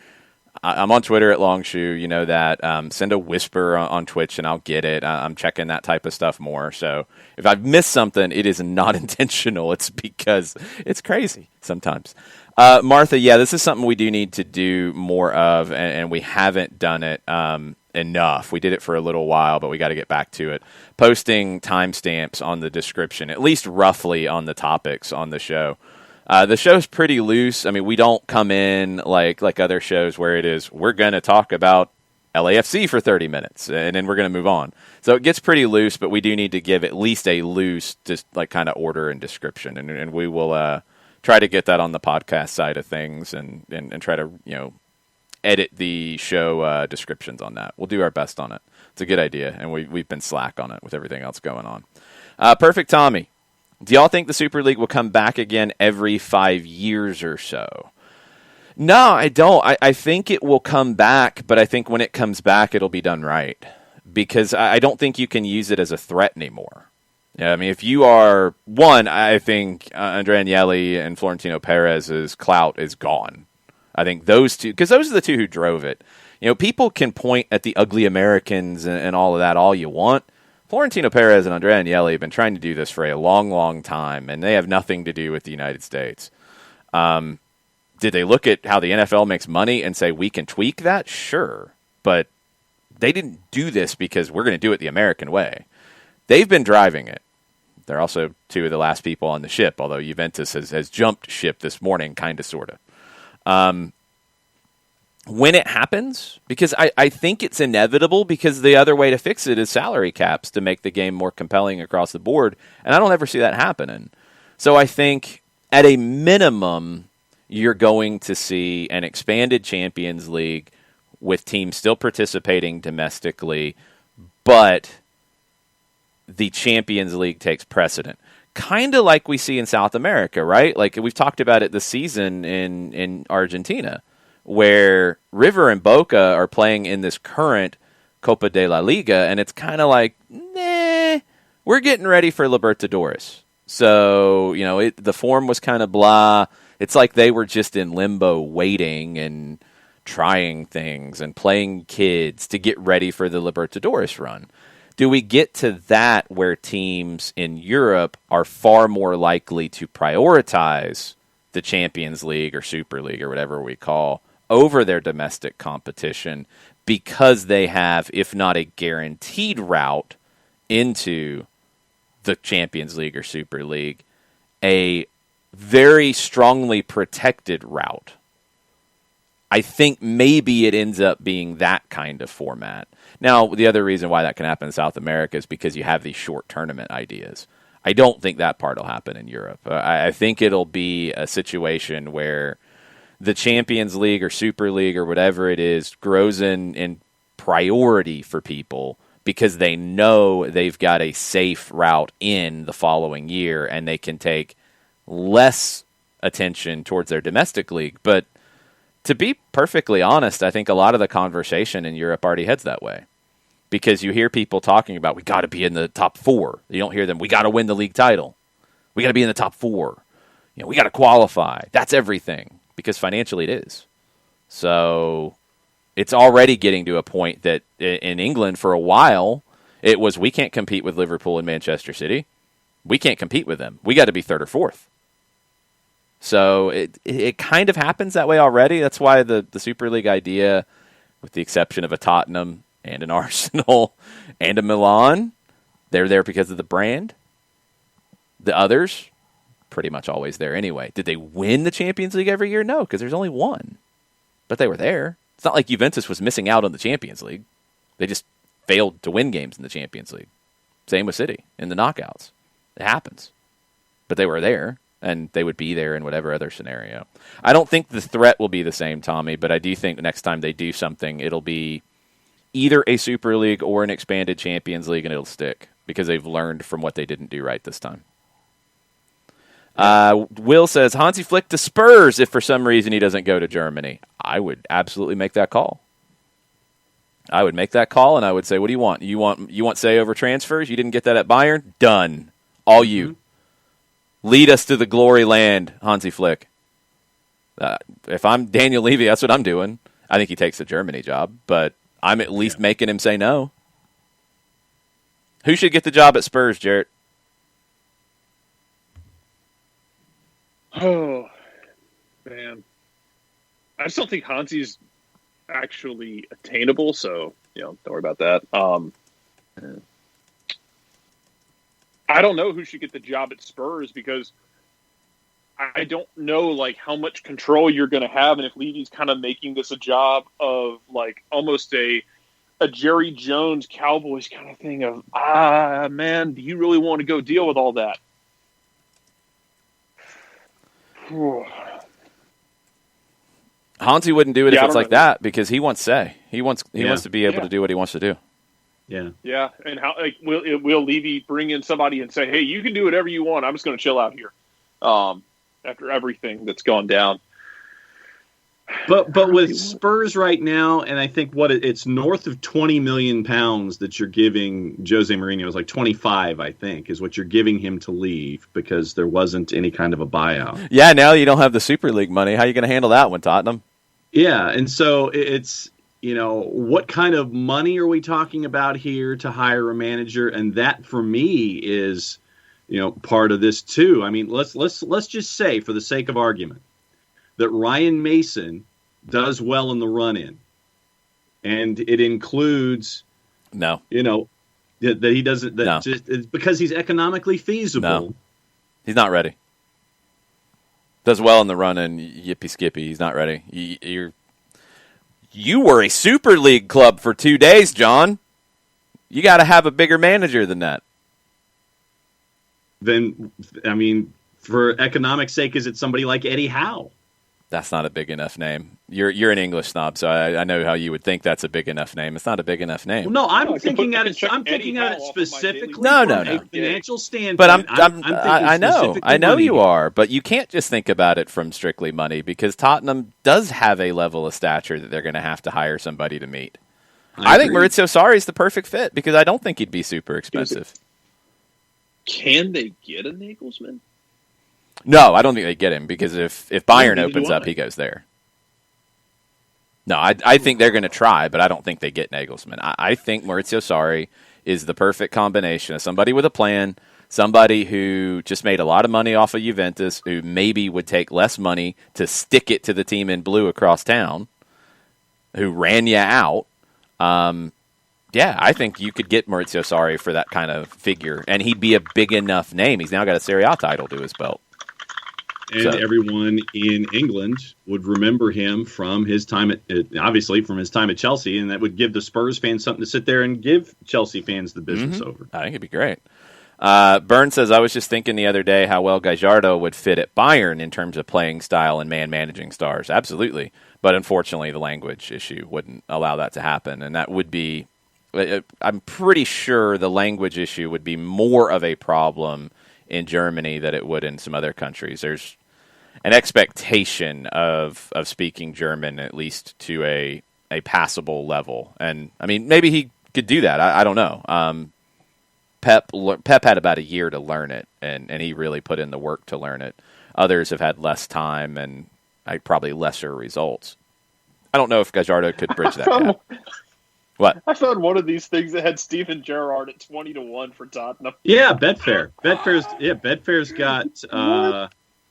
I'm on Twitter at Longshoe. You know that. Send a whisper on Twitch and I'll get it. I'm checking that type of stuff more. So if I've missed something, it is not intentional. It's because it's crazy sometimes. Martha, yeah, this is something we do need to do more of, and we haven't done it enough. We did it for a little while, but we got to get back to it. Posting timestamps on the description, at least roughly on the topics on the show. The show's pretty loose. I mean, we don't come in like other shows where it is, we're going to talk about LAFC for 30 minutes, and then we're going to move on. So it gets pretty loose, but we do need to give at least a loose, just like kind of order and description, and we will try to get that on the podcast side of things and try to, edit the show descriptions on that. We'll do our best on it. It's a good idea, and we've been slack on it with everything else going on. Perfect Tommy. Do y'all think the Super League will come back again every 5 years or so? No, I don't. I think it will come back, but I think when it comes back, it'll be done right. Because I don't think you can use it as a threat anymore. Yeah, I mean, if you are one, I think Andrea Agnelli and Florentino Perez's clout is gone. I think those two, because those are the two who drove it. People can point at the ugly Americans and all of that all you want. Florentino Perez and Andrea Agnelli have been trying to do this for a long, long time, and they have nothing to do with the United States. Did they look at how the NFL makes money and say, we can tweak that? Sure. But they didn't do this because we're going to do it the American way. They've been driving it. They're also two of the last people on the ship, although Juventus has jumped ship this morning, kind of, sort of. When it happens, because I think it's inevitable, because the other way to fix it is salary caps to make the game more compelling across the board, and I don't ever see that happening. So I think, at a minimum, you're going to see an expanded Champions League with teams still participating domestically, but the Champions League takes precedent. Kind of like we see in South America, right? Like we've talked about it this season in Argentina, where River and Boca are playing in this current Copa de la Liga, and it's kind of like, we're getting ready for Libertadores. So, the form was kind of blah. It's like they were just in limbo waiting and trying things and playing kids to get ready for the Libertadores run. Do we get to that where teams in Europe are far more likely to prioritize the Champions League or Super League or whatever we call over their domestic competition because they have, if not a guaranteed route into the Champions League or Super League, a very strongly protected route? I think maybe it ends up being that kind of format. Now, the other reason why that can happen in South America is because you have these short tournament ideas. I don't think that part will happen in Europe. I think it'll be a situation where the Champions League or Super League or whatever it is grows in priority for people because they know they've got a safe route in the following year and they can take less attention towards their domestic league. But to be perfectly honest, I think a lot of the conversation in Europe already heads that way. Because you hear people talking about, we got to be in the top four. You don't hear them, we got to win the league title. We got to be in the top four. We got to qualify. That's everything. Because financially it is. So it's already getting to a point that in England for a while, it was, we can't compete with Liverpool and Manchester City. We can't compete with them. We got to be third or fourth. So it kind of happens that way already. That's why the Super League idea, with the exception of a Tottenham and an Arsenal and a Milan, they're there because of the brand. The others, pretty much always there anyway. Did they win the Champions League every year? No, because there's only one. But they were there. It's not like Juventus was missing out on the Champions League. They just failed to win games in the Champions League. Same with City in the knockouts. It happens. But they were there. and they would be there in whatever other scenario. I don't think the threat will be the same, Tommy, but I do think next time they do something, it'll be either a Super League or an expanded Champions League, and it'll stick because they've learned from what they didn't do right this time. Will says, Hansi Flick to Spurs if for some reason he doesn't go to Germany. I would absolutely make that call. I would make that call, and I would say, what do you want? You want say over transfers? You didn't get that at Bayern? Done. All you. Lead us to the glory land, Hansi Flick. If I'm Daniel Levy, that's what I'm doing. I think he takes the Germany job, but I'm at least making him say no. Who should get the job at Spurs, Jarrett? Oh, man. I just don't think Hansi's actually attainable, so, don't worry about that. I don't know who should get the job at Spurs because I don't know, how much control you're going to have, and if Levy's kind of making this a job of, almost a Jerry Jones Cowboys kind of thing of, man, do you really want to go deal with all that? Hansi wouldn't do it if it's like that because he wants say. He wants to be able to do what he wants to do. Yeah. Yeah, and how will Levy bring in somebody and say, "Hey, you can do whatever you want. I'm just going to chill out here." After everything that's gone down. But with Spurs right now, and I think it's north of £20 million that you're giving Jose Mourinho. It's like 25, I think, is what you're giving him to leave because there wasn't any kind of a buyout. Yeah, now you don't have the Super League money. How are you going to handle that one, Tottenham? Yeah, and so it's, what kind of money are we talking about here to hire a manager? And that, for me, is, part of this too. I mean, let's just say, for the sake of argument, that Ryan Mason does well in the run-in, and it includes that he doesn't. Just it's because he's economically feasible. No, he's not ready. Does well in the run-in, yippee skippy. He's not ready. You were a Super League club for 2 days, John. You got to have a bigger manager than that. Then, I mean, for economic sake, is it somebody like Eddie Howe? That's not a big enough name. You're an English snob, so I know how you would think that's a big enough name. It's not a big enough name. Well, no, I'm thinking at it specifically no, from a financial standpoint. But I know you are, but you can't just think about it from strictly money because Tottenham does have a level of stature that they're going to have to hire somebody to meet. I think Maurizio Sarri is the perfect fit because I don't think he'd be super expensive. Can they get a Nagelsmann? No, I don't think they get him because if Bayern opens up, he goes there. No, I think they're going to try, but I don't think they get Nagelsmann. I think Maurizio Sarri is the perfect combination of somebody with a plan, somebody who just made a lot of money off of Juventus, who maybe would take less money to stick it to the team in blue across town, who ran you out. I think you could get Maurizio Sarri for that kind of figure, and he'd be a big enough name. He's now got a Serie A title to his belt. And everyone in England would remember him from his time at Chelsea, and that would give the Spurs fans something to sit there and give Chelsea fans the business over. I think it'd be great. Byrne says, I was just thinking the other day how well Gallardo would fit at Bayern in terms of playing style and man-managing stars. Absolutely. But unfortunately, the language issue wouldn't allow that to happen, and that would be, I'm pretty sure the language issue would be more of a problem in Germany than it would in some other countries. There's an expectation of speaking German, at least to a passable level. And, I mean, maybe he could do that. I don't know. Pep had about a year to learn it, and he really put in the work to learn it. Others have had less time and probably lesser results. I don't know if Gallardo could bridge that gap. What? I found one of these things that had Steven Gerrard at 20-1 for Tottenham. Yeah, Betfair. Betfair's got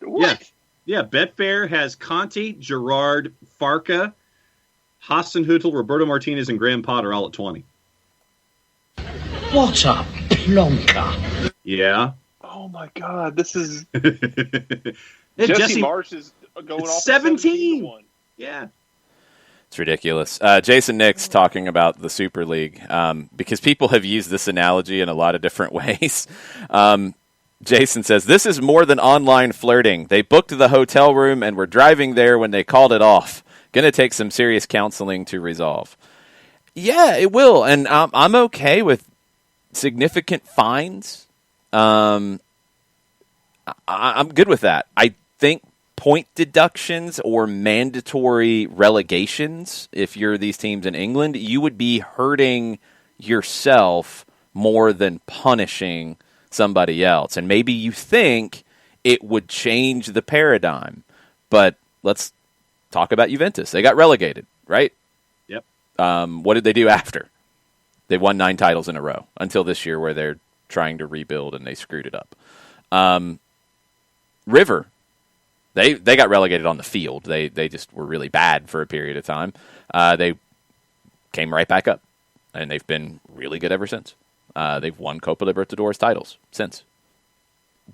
What? Yeah, Betfair has Conte, Gerrard, Farka, Hasenhüttl, Roberto Martinez, and Graham Potter all at 20. What a plonker. Yeah. Oh my God, this is Yeah, Jesse Marsh is going off 17. Yeah. It's ridiculous. Jason Nix talking about the Super League because people have used this analogy in a lot of different ways. Jason says, this is more than online flirting. They booked the hotel room and were driving there when they called it off. Going to take some serious counseling to resolve. Yeah, it will. And I'm okay with significant fines. I'm good with that. I think point deductions or mandatory relegations, if you're these teams in England, you would be hurting yourself more than punishing somebody else. And maybe you think it would change the paradigm. But let's talk about Juventus. They got relegated, right? Yep. What did they do after? They won 9 titles in a row until this year where they're trying to rebuild and they screwed it up. River, they got relegated on the field. They just were really bad for a period of time. They came right back up, and they've been really good ever since. They've won Copa Libertadores titles since.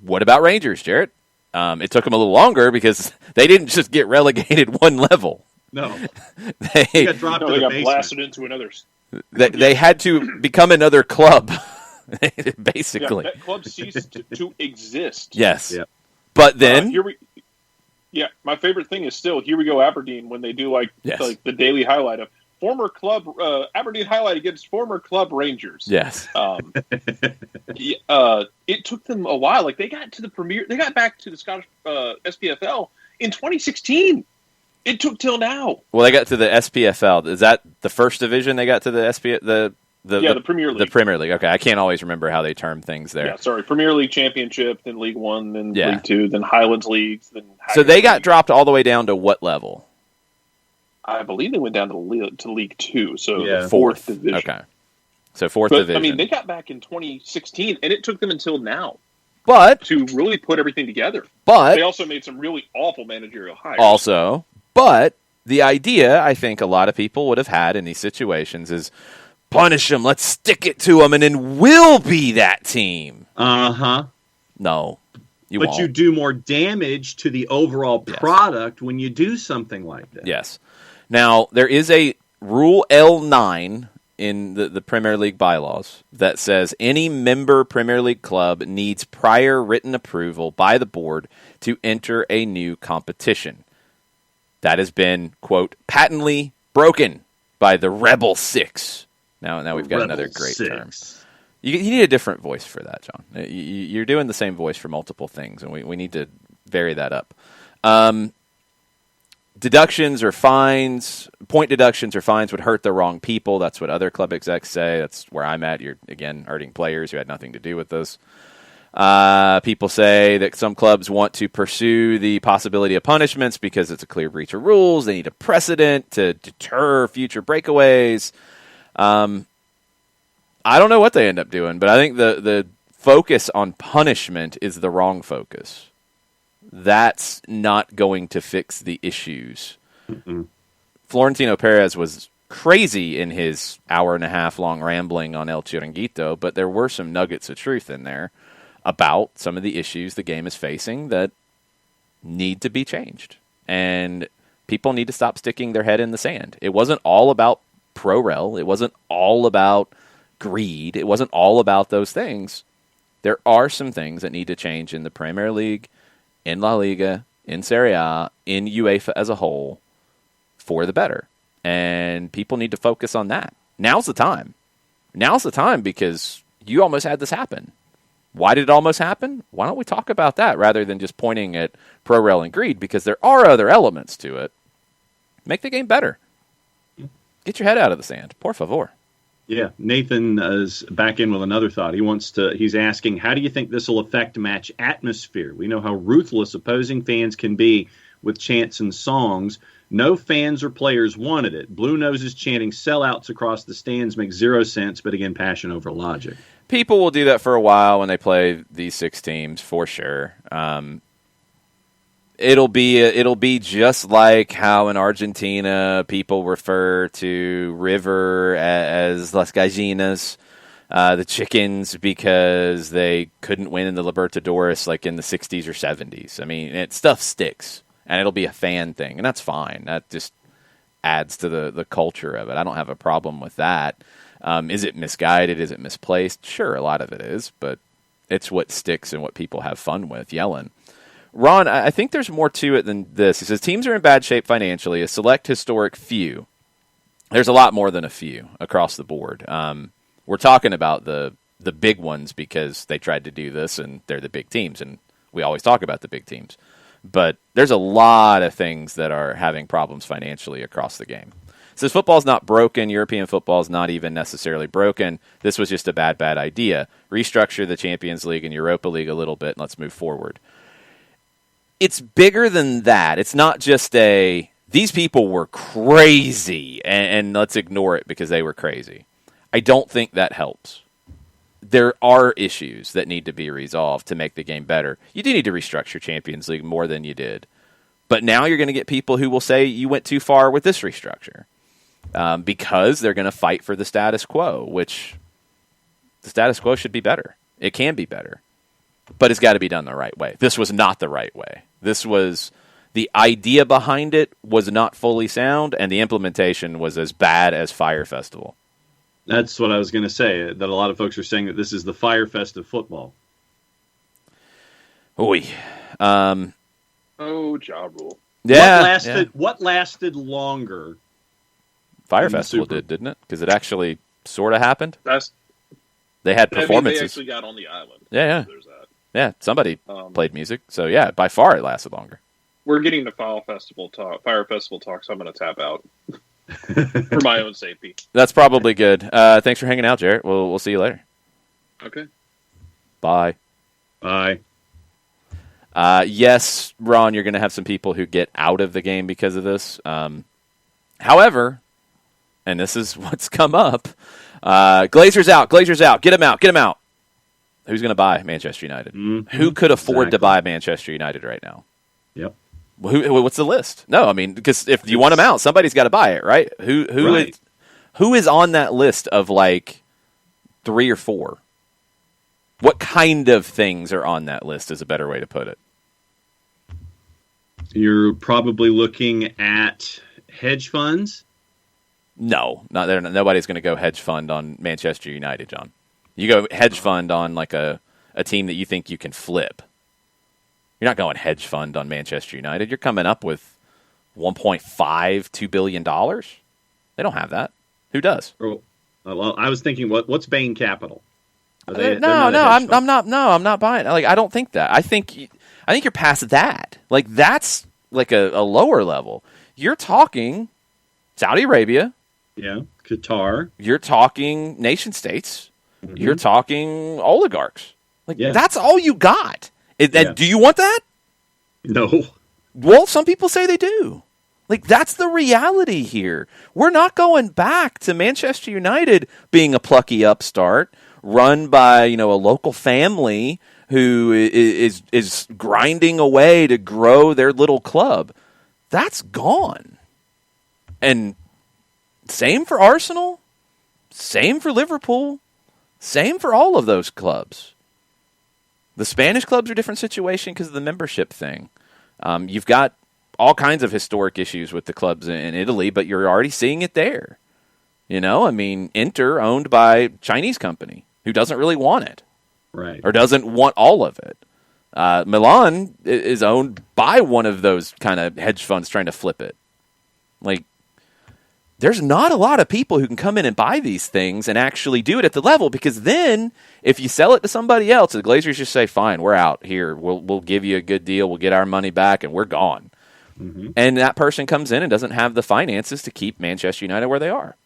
What about Rangers, Jarrett? It took them a little longer because they didn't just get relegated one level. No. They got blasted into another. They had to become another club, basically. Yeah, that club ceased to exist. Yes. Yep. But then... my favorite thing is still, here we go Aberdeen, when they do like the daily highlight of former club, Aberdeen highlight against former club Rangers. Yes. It took them a while. Like they got back to the Scottish SPFL in 2016. It took till now. Well, they got to the SPFL. Is that the first division they got to the the Premier League. The Premier League. Okay, I can't always remember how they term things there. Yeah, sorry. Premier League Championship, then League One, then League Two, then Highlands Leagues, then. So they got dropped all the way down to what level? I believe they went down to League Two, so the fourth division. Okay, so fourth division. I mean, they got back in 2016, and it took them until now, to really put everything together. But they also made some really awful managerial hires. But the idea I think a lot of people would have had in these situations is punish them, let's stick it to them, and then we'll be that team. No. But you do more damage to the overall product when you do something like that. Yes. Now, there is a Rule L9 in the Premier League bylaws that says any member Premier League club needs prior written approval by the board to enter a new competition. That has been, quote, patently broken by the Rebel Six. Now we've got another great term. You need a different voice for that, John. You're doing the same voice for multiple things, and we need to vary that up. Deductions or fines, point deductions or fines would hurt the wrong people. That's what other club execs say. That's where I'm at. You're, again, hurting players who had nothing to do with this. People say that some clubs want to pursue the possibility of punishments because it's a clear breach of rules. They need a precedent to deter future breakaways. I don't know what they end up doing, but I think the focus on punishment is the wrong focus. That's not going to fix the issues. Florentino Perez was crazy in his hour-and-a-half-long rambling on El Chiringuito, but there were some nuggets of truth in there about some of the issues the game is facing that need to be changed. And people need to stop sticking their head in the sand. It wasn't all about pro-rel. It wasn't all about greed. It wasn't all about those things. There are some things that need to change in the Premier League, in La Liga, in Serie A, in UEFA as a whole for the better. And people need to focus on that. Now's the time. Now's the time because you almost had this happen. Why did it almost happen? Why don't we talk about that rather than just pointing at pro-rel and greed, because there are other elements to it. Make the game better. Get your head out of the sand. Por favor. Yeah, Nathan is back in with another thought. He's asking, how do you think this will affect match atmosphere? We know how ruthless opposing fans can be with chants and songs. No fans or players wanted it. Blue Noses chanting sellouts across the stands makes zero sense, but again, passion over logic. People will do that for a while when they play these 6 teams, for sure. It'll be just like how in Argentina people refer to River as Las Gallinas, the chickens, because they couldn't win in the Libertadores like in the 60s or 70s. I mean, stuff sticks, and it'll be a fan thing, and that's fine. That just adds to the culture of it. I don't have a problem with that. Is it misguided? Is it misplaced? Sure, a lot of it is, but It's what sticks and what people have fun with, yelling. Ron, I think there's more to it than this. He says, teams are in bad shape financially, a select historic few. There's a lot more than a few across the board. We're talking about the big ones because they tried to do this, and they're the big teams, and we always talk about the big teams. But there's a lot of things that are having problems financially across the game. It says football's not broken. European football's not even necessarily broken. This was just a bad idea. Restructure the Champions League and Europa League a little bit, and let's move forward. It's bigger than that. It's not just these people were crazy, and let's ignore it because they were crazy. I don't think that helps. There are issues that need to be resolved to make the game better. You do need to restructure Champions League more than you did. But now you're going to get people who will say you went too far with this restructure because they're going to fight for the status quo, which the status quo should be better. It can be better. But it's got to be done the right way. This was not the right way. The idea behind it was not fully sound, and the implementation was as bad as Fire Festival. That's what I was going to say, that a lot of folks are saying that this is the Fire Fest of football. Oh, Ja Rule. Yeah. What lasted longer? Fire Festival didn't it? Because it actually sort of happened. They had performances. They actually got on the island. Yeah. There's that. Yeah, somebody played music. So, yeah, by far it lasted longer. We're getting to Fire Festival talk, so I'm going to tap out for my own safety. That's probably good. Thanks for hanging out, Jarrett. We'll see you later. Okay. Bye. Bye. Yes, Ron, you're going to have some people who get out of the game because of this. However, and this is what's come up, Glazers out. Get them out. Who's going to buy Manchester United? Mm-hmm. Who could afford to buy Manchester United right now? Yep. What's the list? No, I mean, because if you want them out, somebody's got to buy it, right? Who is on that list of like 3 or 4? What kind of things are on that list is a better way to put it. You're probably looking at hedge funds. No, not there. Nobody's going to go hedge fund on Manchester United, John. You go hedge fund on like a team that you think you can flip. You're not going hedge fund on Manchester United. You're coming up with $1.52 billion. They don't have that. Who does? Well, I was thinking, what's Bain Capital? I'm not buying. Like, I don't think that. I think you're past that. Like, that's like a lower level. You're talking Saudi Arabia. Yeah, Qatar. You're talking nation states. Mm-hmm. You're talking oligarchs. Like, that's all you got. Do you want that? No. Well, some people say they do. Like, that's the reality here. We're not going back to Manchester United being a plucky upstart run by, a local family who is grinding away to grow their little club. That's gone. And same for Arsenal, same for Liverpool, same for all of those clubs. The Spanish clubs are a different situation because of the membership thing. You've got all kinds of historic issues with the clubs in Italy, but you're already seeing it there. Inter owned by a Chinese company who doesn't really want it. Right. Or doesn't want all of it. Milan is owned by one of those kind of hedge funds trying to flip it. Like, there's not a lot of people who can come in and buy these things and actually do it at the level, because then if you sell it to somebody else, the Glazers just say, fine, we're out here. We'll give you a good deal. We'll get our money back and we're gone. Mm-hmm. And that person comes in and doesn't have the finances to keep Manchester United where they are.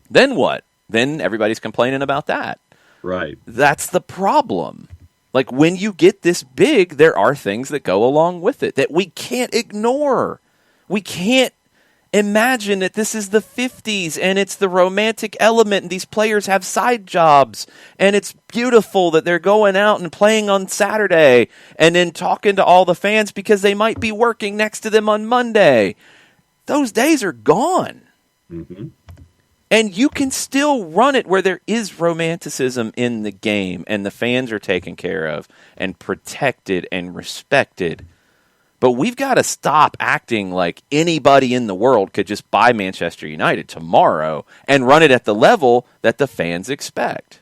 Then what? Then everybody's complaining about that. Right. That's the problem. Like, when you get this big, there are things that go along with it that we can't ignore. We can't imagine that this is the 50s and it's the romantic element and these players have side jobs and it's beautiful that they're going out and playing on Saturday and then talking to all the fans because they might be working next to them on Monday. Those days are gone. Mm-hmm. And you can still run it where there is romanticism in the game and the fans are taken care of and protected and respected. But we've got to stop acting like anybody in the world could just buy Manchester United tomorrow and run it at the level that the fans expect.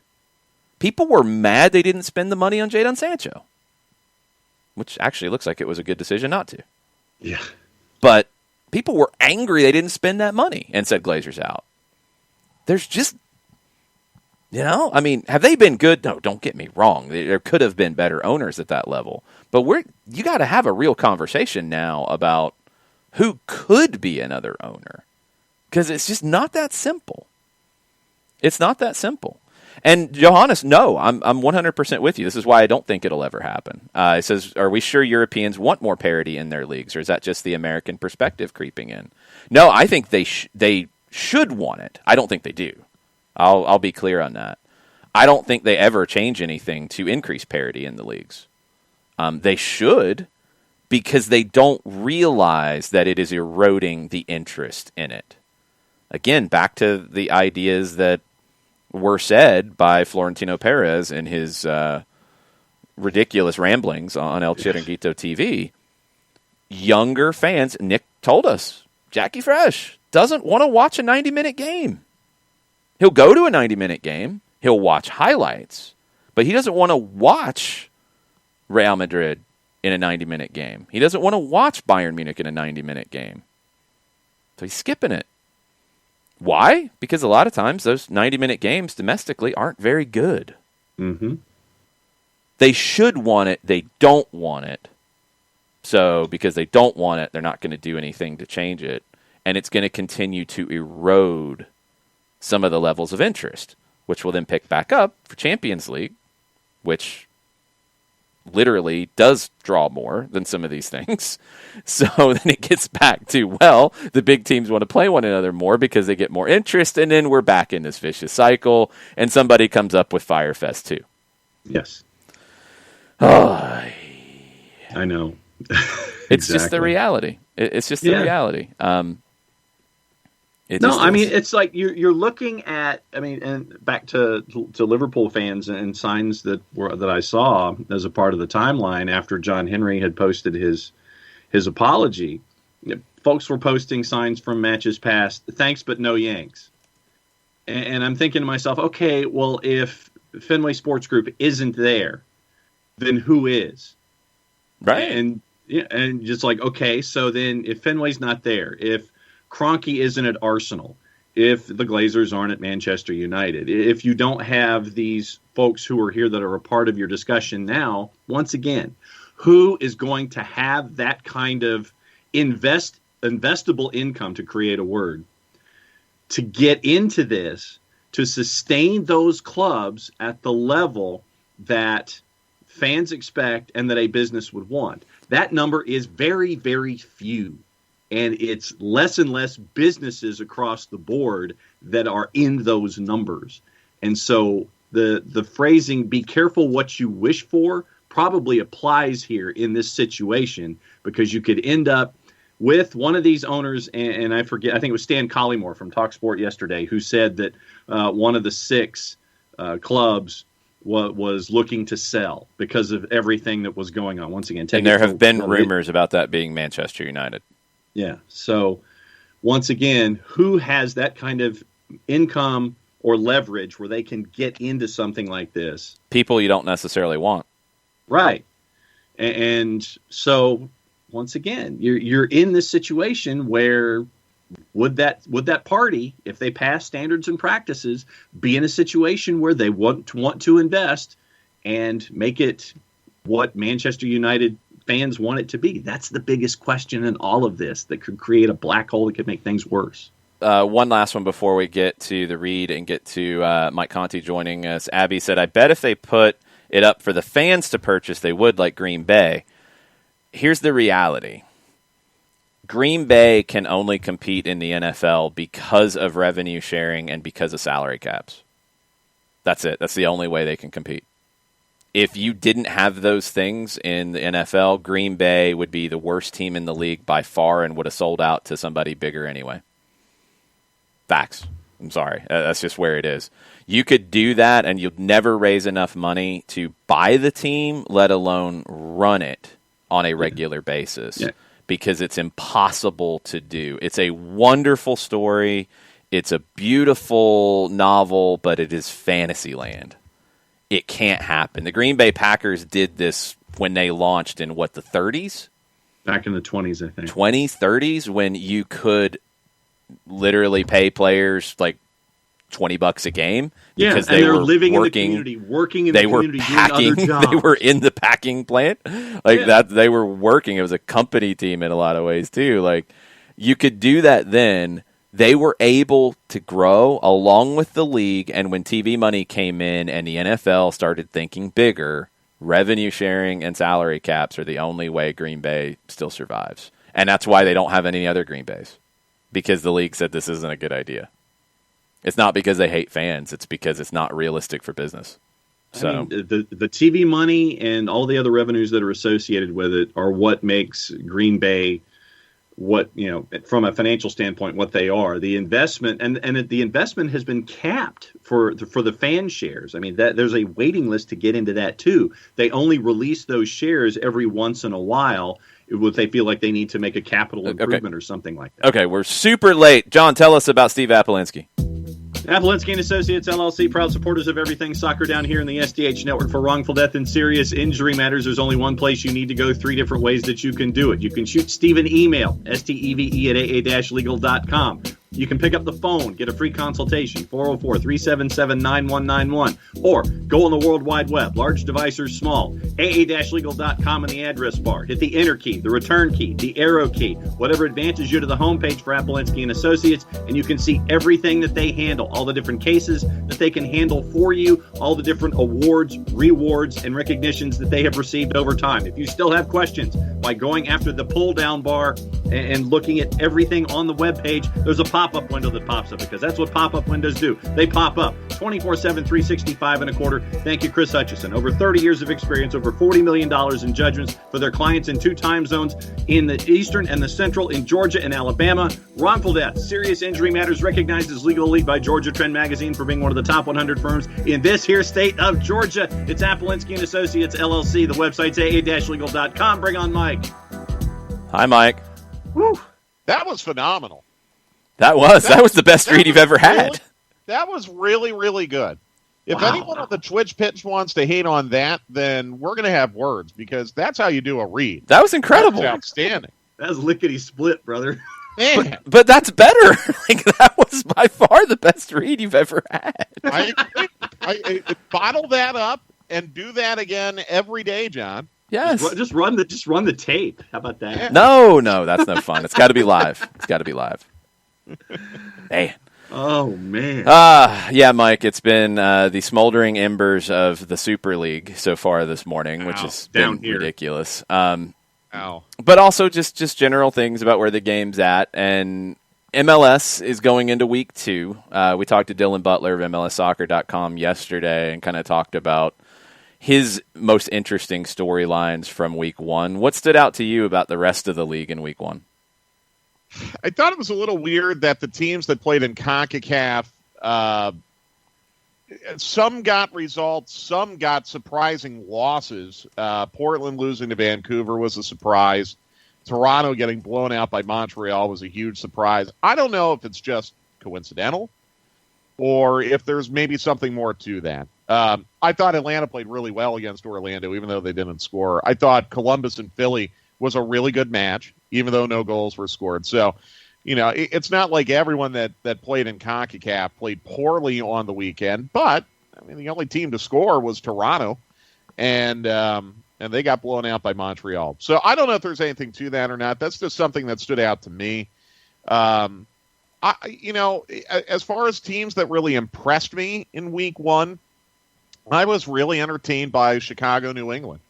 People were mad they didn't spend the money on Jadon Sancho, which actually looks like it was a good decision not to. Yeah. But people were angry they didn't spend that money and said Glazer's out. There's just, I mean, have they been good? No, don't get me wrong. There could have been better owners at that level. But you got to have a real conversation now about who could be another owner. Because it's just not that simple. It's not that simple. And Johannes, no, I'm 100% with you. This is why I don't think it'll ever happen. It says, are we sure Europeans want more parity in their leagues, or is that just the American perspective creeping in? No, I think they should want it. I don't think they do. I'll be clear on that. I don't think they ever change anything to increase parity in the leagues. They should, because they don't realize that it is eroding the interest in it. Again, back to the ideas that were said by Florentino Perez in his ridiculous ramblings on El Chiringuito TV. Younger fans, Nick told us, Jackie Fresh doesn't want to watch a 90-minute game. He'll go to a 90-minute game. He'll watch highlights. But he doesn't want to watch Real Madrid in a 90-minute game. He doesn't want to watch Bayern Munich in a 90-minute game. So he's skipping it. Why? Because a lot of times those 90-minute games domestically aren't very good. Mm-hmm. They should want it. They don't want it. So because they don't want it, they're not going to do anything to change it. And it's going to continue to erode some of the levels of interest, which will then pick back up for Champions League, which literally does draw more than some of these things. So then it gets back to, well, the big teams want to play one another more because they get more interest, and then we're back in this vicious cycle, and somebody comes up with Firefest 2. Yes. Oh, I know. It's just the reality. It's just the reality. It's like you're looking at. I mean, and back to Liverpool fans and signs that I saw as a part of the timeline after John Henry had posted his apology. Folks were posting signs from matches past. Thanks, but no Yanks. And I'm thinking to myself, okay, well, if Fenway Sports Group isn't there, then who is? Right. And just like, okay, so then if Fenway's not there, if Kroenke isn't at Arsenal, if the Glazers aren't at Manchester United, if you don't have these folks who are here that are a part of your discussion now, once again, who is going to have that kind of investable income, to create a word, to get into this, to sustain those clubs at the level that fans expect and that a business would want? That number is very, very few. And it's less and less businesses across the board that are in those numbers. And so the phrasing, be careful what you wish for, probably applies here in this situation, because you could end up with one of these owners, and I forget, I think it was Stan Collymore from TalkSport yesterday, who said that one of the 6 clubs was looking to sell because of everything that was going on. Once again, and there have been rumors about that being Manchester United. Yeah. So once again, who has that kind of income or leverage where they can get into something like this? People you don't necessarily want. Right. And so once again, you're in this situation where would that party, if they pass standards and practices, be in a situation where they want to invest and make it what Manchester United fans want it to be? That's the biggest question in all of this that could create a black hole that could make things worse. One last one before we get to the read and get to Mike Conti joining us. Abby said, I bet if they put it up for the fans to purchase, they would, like Green Bay. Here's the reality. Green Bay can only compete in the NFL because of revenue sharing and because of salary caps. That's it. That's the only way they can compete. If you didn't have those things in the NFL, Green Bay would be the worst team in the league by far and would have sold out to somebody bigger anyway. Facts. I'm sorry. That's just where it is. You could do that and you'd never raise enough money to buy the team, let alone run it on a regular basis, because it's impossible to do. It's a wonderful story. It's a beautiful novel, but it is fantasy land. it can't happen. The Green Bay Packers did this when they launched in, the 30s? Back in the 20s, I think. 20s, 30s, when you could literally pay players like $20 a game because they were living working, in the community, working in the community, packing, doing other jobs. They were in the packing plant. That they were working. It was a company team in a lot of ways too. Like, you could do that then. They were able to grow along with the league, and when TV money came in and the NFL started thinking bigger, revenue sharing and salary caps are the only way Green Bay still survives. And that's why they don't have any other Green Bays, because the league said this isn't a good idea. It's not because they hate fans. It's because it's not realistic for business. So I mean, the TV money and all the other revenues that are associated with it are what makes Green Bay what, from a financial standpoint, what they are. The investment and the investment has been capped for the fan shares. I mean, there's a waiting list to get into that too. They only release those shares every once in a while if they feel like they need to make a capital improvement or something like that. Okay, we're super late. John, tell us about Steve Apolinsky. Apolinsky & Associates, LLC, proud supporters of everything soccer down here in the SDH network. For wrongful death and serious injury matters, there's only one place you need to go, 3 different ways that you can do it. You can shoot Steve an email, steve@aa-legal.com. You can pick up the phone, get a free consultation, 404-377-9191. Or go on the World Wide Web, large device or small, aa-legal.com in the address bar. Hit the enter key, the return key, the arrow key, whatever advances you to the homepage for Apolinsky & Associates, and you can see everything that they handle, all the different cases that they can handle for you, all the different awards, rewards, and recognitions that they have received over time. If you still have questions, by going after the pull-down bar and looking at everything on the webpage, there's a pop-up window that pops up, because that's what pop-up windows do. They pop up 24/7, 365 and a quarter. Thank you, Chris Hutchison. Over 30 years of experience, over $40 million in judgments for their clients in 2 time zones, in the Eastern and the Central, in Georgia and Alabama. Wrongful death, serious injury matters, recognized as Legal Elite by Georgia Trend Magazine for being one of the top 100 firms in this here state of Georgia. It's Apolinsky & Associates, LLC. The website's aa-legal.com. Bring on Mike. Hi, Mike. Woo. That was phenomenal. That was the best read you've ever had. That was really, really good. If anyone on the Twitch pitch wants to hate on that, then we're going to have words, because that's how you do a read. That was incredible. That was outstanding. That was lickety split, brother. Man. But that's better. That was by far the best read you've ever had. I bottle that up and do that again every day, John. Yes. Just run the tape. How about that? Yeah. No, that's no fun. It's got to be live. Man. Oh, man. Yeah, Mike, it's been the smoldering embers of the Super League so far this morning, which has been ridiculous. But also just general things about where the game's at. And MLS is going into week 2. We talked to Dylan Butler of MLSsoccer.com yesterday and kind of talked about his most interesting storylines from week 1. What stood out to you about the rest of the league in week 1? I thought it was a little weird that the teams that played in CONCACAF, some got results, some got surprising losses. Portland losing to Vancouver was a surprise. Toronto getting blown out by Montreal was a huge surprise. I don't know if it's just coincidental or if there's maybe something more to that. I thought Atlanta played really well against Orlando, even though they didn't score. I thought Columbus and Philly was a really good match, even though no goals were scored. So, it's not like everyone that played in CONCACAF played poorly on the weekend. But, the only team to score was Toronto, and they got blown out by Montreal. So I don't know if there's anything to that or not. That's just something that stood out to me. As far as teams that really impressed me in week 1, I was really entertained by Chicago, New England.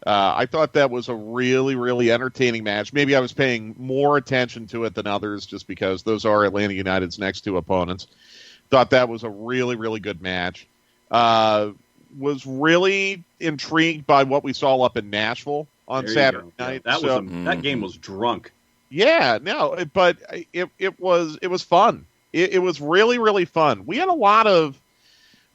I thought that was a really, really entertaining match. Maybe I was paying more attention to it than others just because those are Atlanta United's next 2 opponents. Thought that was a really, really good match. Was really intrigued by what we saw up in Nashville on Saturday night. That game was drunk. Yeah, no, but it was fun. It was really, really fun. We had a lot of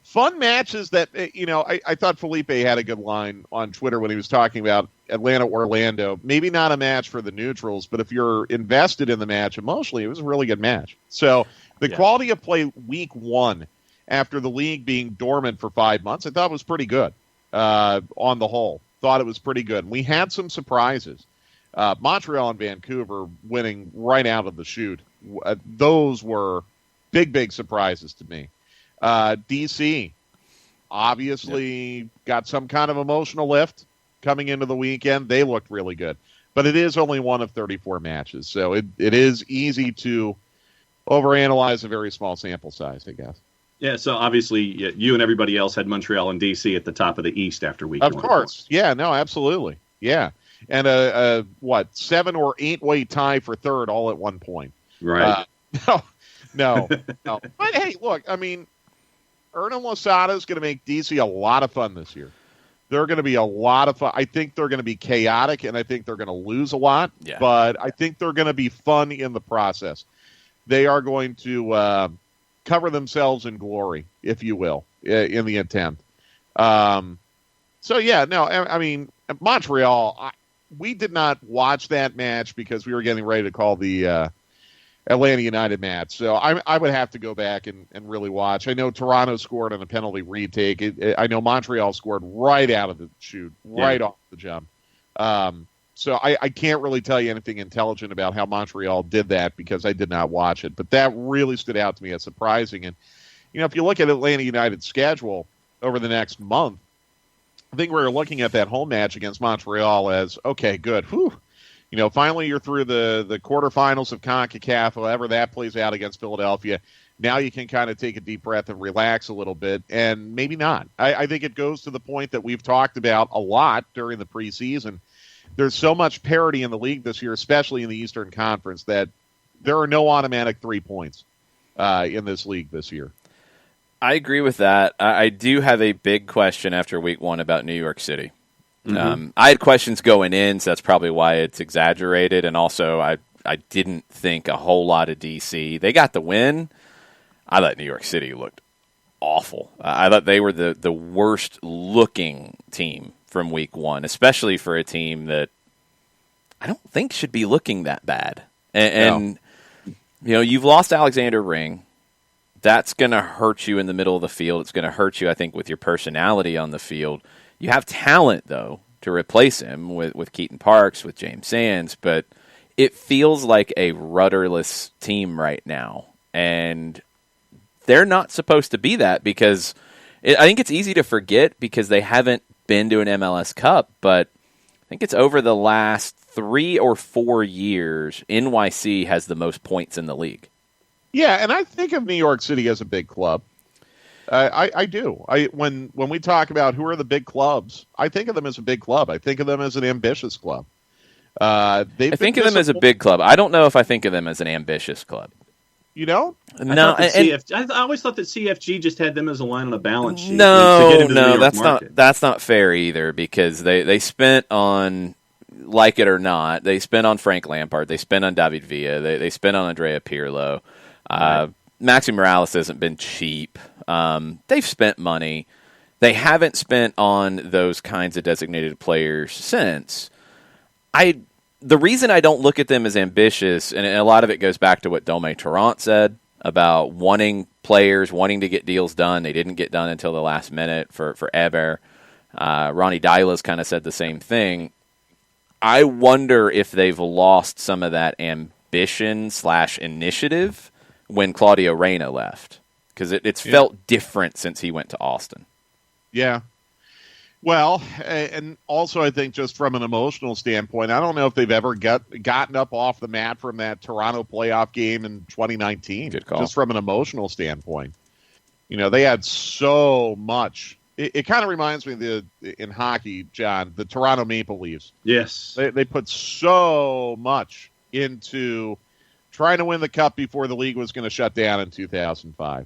fun matches that, I thought Felipe had a good line on Twitter when he was talking about Atlanta-Orlando. Maybe not a match for the neutrals, but if you're invested in the match emotionally, it was a really good match. So the quality of play week 1 after the league being dormant for 5 months, I thought was pretty good on the whole. Thought it was pretty good. We had some surprises. Montreal and Vancouver winning right out of the chute. Those were big, big surprises to me. DC obviously got some kind of emotional lift coming into the weekend. They looked really good. But it is only one of 34 matches, so it is easy to overanalyze a very small sample size, I guess. Yeah, so obviously you and everybody else had Montreal and DC at the top of the East after week one. Of course. Yeah, no, absolutely. Yeah. And a 7 or 8 way tie for third all at one point. Right. No. But hey, look, I mean, Ernie Losada is going to make DC a lot of fun this year. They're going to be a lot of fun. I think they're going to be chaotic, and I think they're going to lose a lot. Yeah. But I think they're going to be fun in the process. They are going to cover themselves in glory, if you will, in the attempt. I mean, Montreal, we did not watch that match because we were getting ready to call the Atlanta United match. So I would have to go back and really watch. I know Toronto scored on a penalty retake. I know Montreal scored right out of the chute, right off the jump. So I can't really tell you anything intelligent about how Montreal did that because I did not watch it. But that really stood out to me as surprising. And, if you look at Atlanta United's schedule over the next month, I think we're looking at that home match against Montreal as, okay, good. Whew. Finally you're through the quarterfinals of CONCACAF, however that plays out against Philadelphia. Now you can kind of take a deep breath and relax a little bit, and maybe not. I think it goes to the point that we've talked about a lot during the preseason. There's so much parity in the league this year, especially in the Eastern Conference, that there are no automatic 3 points in this league this year. I agree with that. I do have a big question after week one about New York City. Mm-hmm. I had questions going in, so that's probably why it's exaggerated. And also, I didn't think a whole lot of DC. They got the win. I thought New York City looked awful. I thought they were the worst-looking team from week one, especially for a team that I don't think should be looking that bad. And you've lost Alexander Ring. That's going to hurt you in the middle of the field. It's going to hurt you, I think, with your personality on the field. You have talent, though, to replace him with Keaton Parks, with James Sands, but it feels like a rudderless team right now. And they're not supposed to be that because I think it's easy to forget because they haven't been to an MLS Cup, but I think it's over the last 3 or 4 years, NYC has the most points in the league. Yeah, and I think of New York City as a big club. I do. When we talk about who are the big clubs, I think of them as a big club. I think of them as an ambitious club. I think of them as a big club. I don't know if I think of them as an ambitious club. You know? No, I always thought that CFG just had them as a line on a balance sheet. No, that's not fair either because they spent on, like it or not, they spent on Frank Lampard, they spent on David Villa, they spent on Andrea Pirlo. Right. Maxi Morales hasn't been cheap. They've spent money. They haven't spent on those kinds of designated players since. The reason I don't look at them as ambitious, and a lot of it goes back to what Dome Tarrant said about wanting players, wanting to get deals done. They didn't get done until the last minute for Eber. Ronnie Dylas kind of said the same thing. I wonder if they've lost some of that ambition/initiative when Claudio Reyna left. Because it's felt different since he went to Austin. Yeah. Well, and also I think just from an emotional standpoint, I don't know if they've ever gotten up off the mat from that Toronto playoff game in 2019. Good call. Just from an emotional standpoint. They had so much. It kind of reminds me in hockey, John, the Toronto Maple Leafs. Yes. They put so much into trying to win the cup before the league was going to shut down in 2005.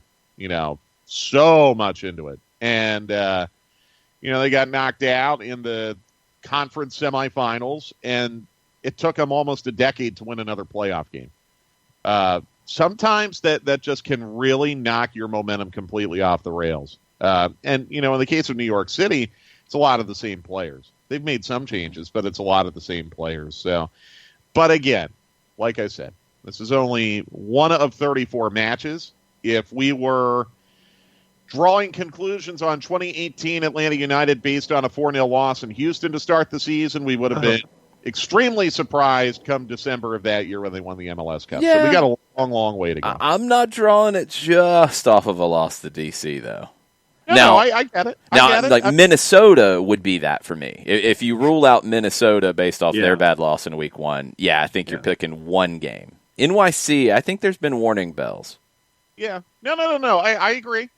So much into it. And, they got knocked out in the conference semifinals, and it took them almost a decade to win another playoff game. Sometimes that just can really knock your momentum completely off the rails. And, in the case of New York City, it's a lot of the same players. They've made some changes, but it's a lot of the same players. So, but again, like I said, this is only one of 34 matches. If we were Drawing conclusions on 2018 Atlanta United based on a 4-0 loss in Houston to start the season, we would have been extremely surprised come December of that year when they won the MLS Cup. Yeah. So we got a long, long way to go. I'm not drawing it just off of a loss to DC, though. No, I get it. Minnesota would be that for me. If you rule out Minnesota based off their bad loss in week 1, I think you're picking one game. NYC, I think there's been warning bells. Yeah. No. I agree.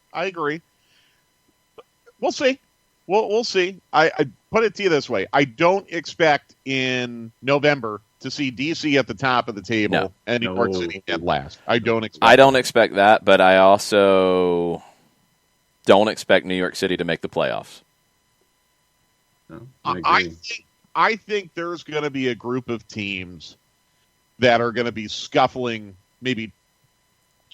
We'll see. We'll see. I put it to you this way. I don't expect in November to see DC at the top of the table and New York City at last. I don't expect that, but I also don't expect New York City to make the playoffs. No, I think there's going to be a group of teams that are going to be scuffling maybe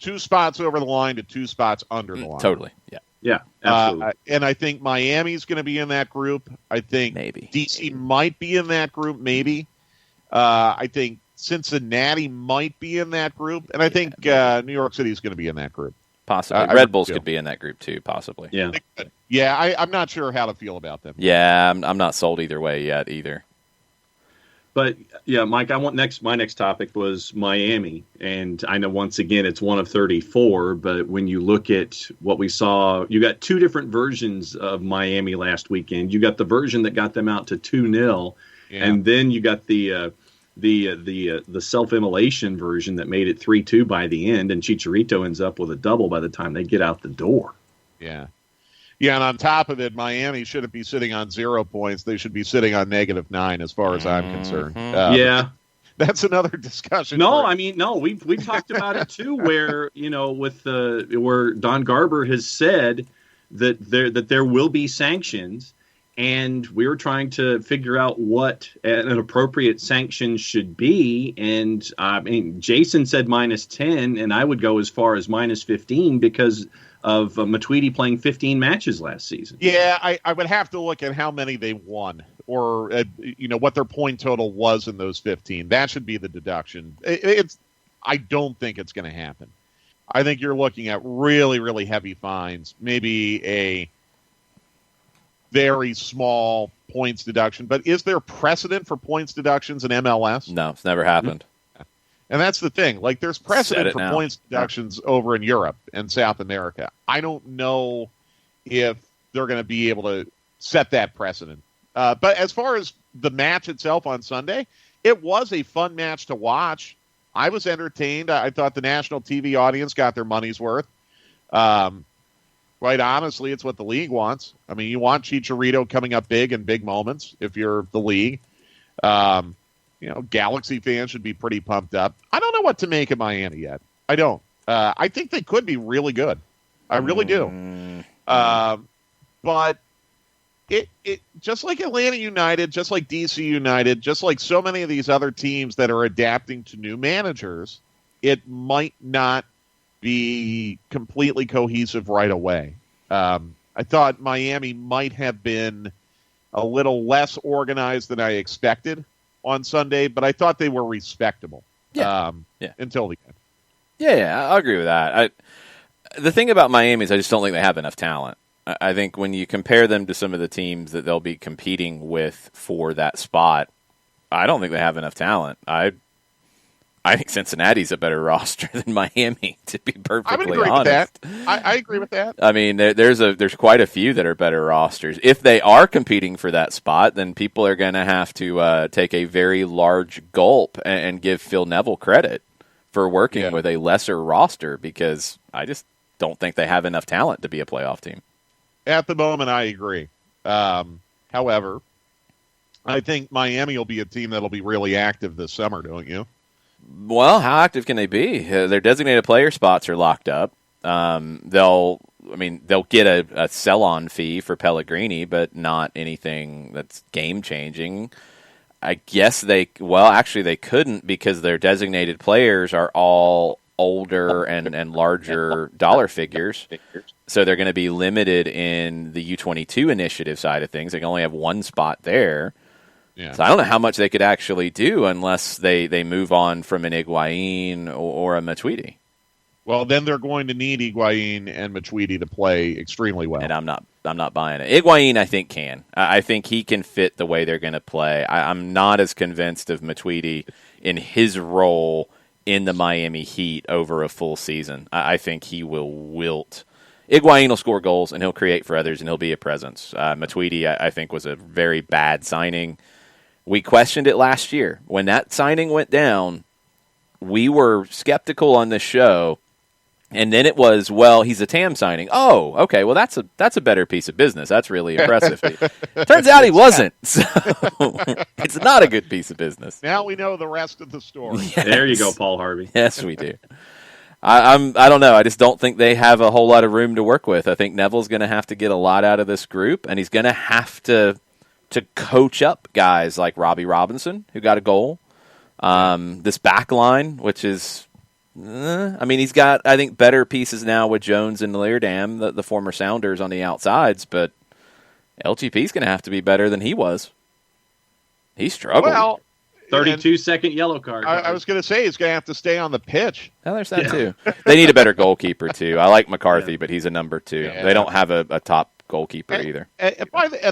2 spots over the line to 2 spots under the line. Totally, yeah. Yeah, absolutely. And I think Miami's going to be in that group. I think maybe DC might be in that group, maybe. I think Cincinnati might be in that group. And I think New York City is going to be in that group. Possibly. Red Bulls could be in that group, too, possibly. Yeah. Yeah, I'm not sure how to feel about them. Yeah, I'm not sold either way yet, either. But, Mike, my next topic was Miami. And I know, once again, it's one of 34. But when you look at what we saw, you got 2 different versions of Miami last weekend. You got the version that got them out to 2-0. Yeah. And then you got the self-immolation version that made it 3-2 by the end. And Chicharito ends up with a double by the time they get out the door. Yeah. Yeah, and on top of it, Miami shouldn't be sitting on 0 points. They should be sitting on -9 as far as I'm concerned. That's another discussion. We've talked about it too, where, where Don Garber has said that there will be sanctions, and we were trying to figure out what an appropriate sanction should be. And Jason said -10, and I would go as far as -15 because of Matuidi playing 15 matches last season. Yeah, I would have to look at how many they won or, what their point total was in those 15. That should be the deduction. I don't think it's going to happen. I think you're looking at really, really heavy fines, maybe a very small points deduction. But is there precedent for points deductions in MLS? No, it's never happened. And that's the thing. Like, there's precedent for points deductions over in Europe and South America. I don't know if they're going to be able to set that precedent. But as far as the match itself on Sunday, it was a fun match to watch. I was entertained. I thought the national TV audience got their money's worth. Quite honestly, it's what the league wants. I mean, you want Chicharito coming up big in big moments if you're the league. Galaxy fans should be pretty pumped up. I don't know what to make of Miami yet. I don't. I think they could be really good. I really do. But it just like Atlanta United, just like DC United, just like so many of these other teams that are adapting to new managers, it might not be completely cohesive right away. I thought Miami might have been a little less organized than I expected on Sunday, but I thought they were respectable until the end. Yeah, I agree with that. The thing about Miami is I just don't think they have enough talent. I think when you compare them to some of the teams that they'll be competing with for that spot, I don't think they have enough talent. I think Cincinnati's a better roster than Miami, to be perfectly honest. With that. I agree with that. I mean, there's quite a few that are better rosters. If they are competing for that spot, then people are going to have to take a very large gulp and give Phil Neville credit for working with a lesser roster, because I just don't think they have enough talent to be a playoff team. At the moment, I agree. However, I think Miami will be a team that'll be really active this summer, don't you? Well, how active can they be? Their designated player spots are locked up. They'll get a sell-on fee for Pellegrini, but not anything that's game-changing. I guess they couldn't, because their designated players are all older and larger dollar figures. So they're going to be limited in the U22 initiative side of things. They can only have one spot there. Yeah. So I don't know how much they could actually do unless they move on from an Higuain or a Matuidi. Well, then they're going to need Higuain and Matuidi to play extremely well. And I'm not buying it. Higuain, I think, can. I think he can fit the way they're going to play. I'm not as convinced of Matuidi in his role in the Miami Heat over a full season. I think he will wilt. Higuain will score goals, and he'll create for others, and he'll be a presence. Matuidi, I think, was a very bad signing. We questioned it last year. When that signing went down, we were skeptical on this show. And then it was, well, he's a TAM signing. Oh, okay. Well, that's a better piece of business. That's really impressive. Turns out he wasn't. So it's not a good piece of business. Now we know the rest of the story. Yes. There you go, Paul Harvey. Yes, we do. I don't know. I just don't think they have a whole lot of room to work with. I think Neville's going to have to get a lot out of this group, and he's going to have to coach up guys like Robbie Robinson, who got a goal. This back line, which is. He's got, I think, better pieces now with Jones and Leardam, the former Sounders on the outsides, but LGP's going to have to be better than he was. He struggled. Well, 32-second yellow card. I was going to say he's going to have to stay on the pitch. Oh, there's that, too. They need a better goalkeeper, too. I like McCarthy, but he's a number 2. Yeah. They don't have a top goalkeeper either. And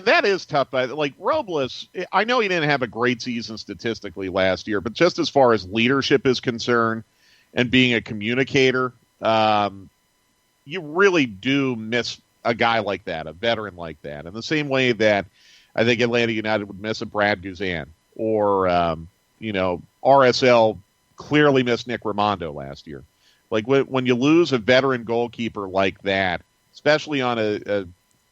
that is tough. Like Robles, I know he didn't have a great season statistically last year, but just as far as leadership is concerned, and being a communicator, you really do miss a guy like that, a veteran like that. In the same way that I think Atlanta United would miss a Brad Guzan, or RSL clearly missed Nick Raimondo last year. Like when you lose a veteran goalkeeper like that, especially on a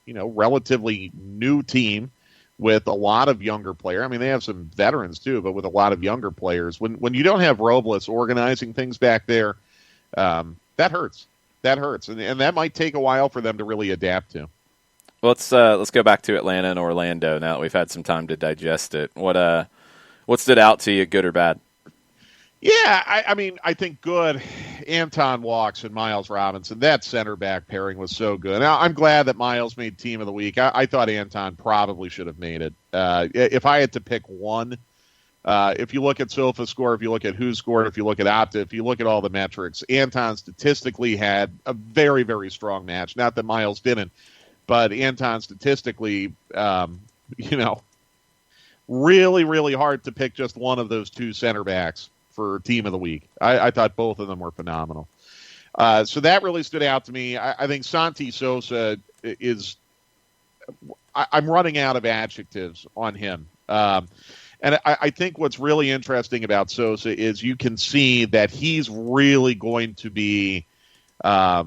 relatively new team with a lot of younger players. I mean, they have some veterans too, but with a lot of younger players. When you don't have Robles organizing things back there, that hurts. That hurts, and that might take a while for them to really adapt to. Let's go back to Atlanta and Orlando now that we've had some time to digest it. What stood out to you, good or bad? Yeah, I think good. Anton Walks and Miles Robinson. That center back pairing was so good. Now, I'm glad that Miles made Team of the Week. I thought Anton probably should have made it. If I had to pick one, if you look at SofaScore, if you look at who scored, if you look at Opta, if you look at all the metrics, Anton statistically had a very, very strong match. Not that Miles didn't, but Anton statistically, really, really hard to pick just one of those two center backs for Team of the Week. I thought both of them were phenomenal. So that really stood out to me. I think Santi Sosa is I'm running out of adjectives on him. And I think what's really interesting about Sosa is you can see that he's really going to be a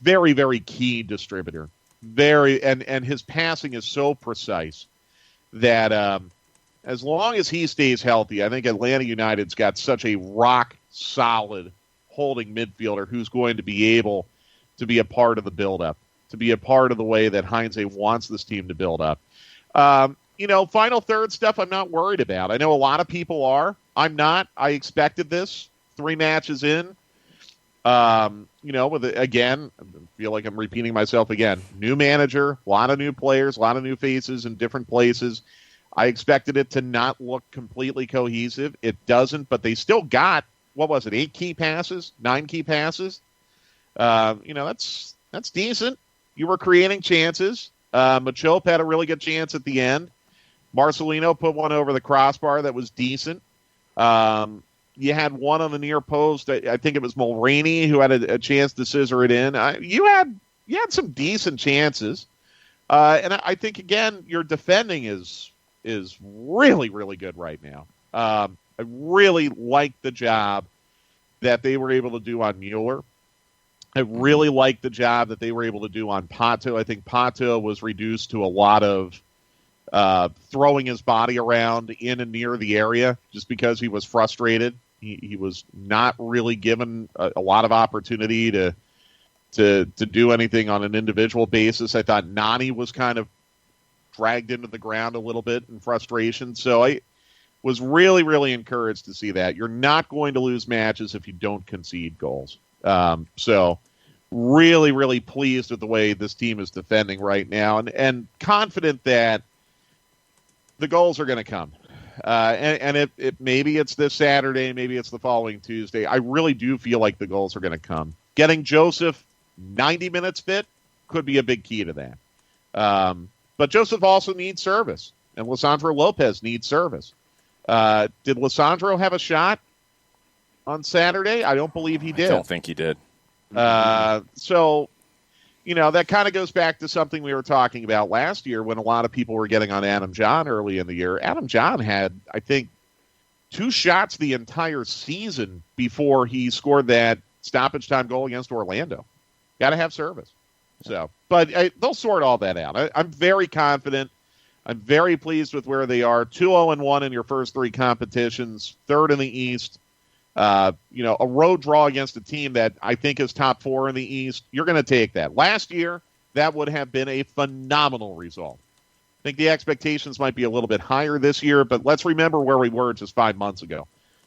very, very key distributor. And his passing is so precise that as long as he stays healthy, I think Atlanta United's got such a rock-solid holding midfielder who's going to be able to be a part of the build-up, to be a part of the way that Heinze wants this team to build up. Final third stuff I'm not worried about. I know a lot of people are. I'm not. I expected this 3 matches in. Again, I feel like I'm repeating myself again. New manager, a lot of new players, a lot of new faces in different places. I expected it to not look completely cohesive. It doesn't, but they still got, 8 key passes, 9 key passes? That's decent. You were creating chances. Machop had a really good chance at the end. Marcelino put one over the crossbar that was decent. You had one on the near post. I think it was Mulroney who had a chance to scissor it in. You had some decent chances. And I think, again, your defending is really, really good right now. I really like the job that they were able to do on Mueller. I really like the job that they were able to do on Pato. I think Pato was reduced to a lot of throwing his body around in and near the area just because he was frustrated. He was not really given a lot of opportunity to do anything on an individual basis. I thought Nani was kind of dragged into the ground a little bit in frustration. So I was really, really encouraged to see that. You're not going to lose matches if you don't concede goals. So really, really pleased with the way this team is defending right now and confident that the goals are going to come. And maybe it's this Saturday, maybe it's the following Tuesday. I really do feel like the goals are going to come. Getting Joseph 90 minutes fit could be a big key to that. But Joseph also needs service, and Lisandro Lopez needs service. Did Lisandro have a shot on Saturday? I don't believe he did. I don't think he did. So, that kind of goes back to something we were talking about last year when a lot of people were getting on Adam John early in the year. Adam John had, I think, 2 shots the entire season before he scored that stoppage time goal against Orlando. Got to have service. So, but they'll sort all that out. I'm very confident. I'm very pleased with where they are. 2-0-1 in your first 3 competitions, 3rd in the East. A road draw against a team that I think is top 4 in the East. You're going to take that. Last year, that would have been a phenomenal result. I think the expectations might be a little bit higher this year, but let's remember where we were just 5 months ago.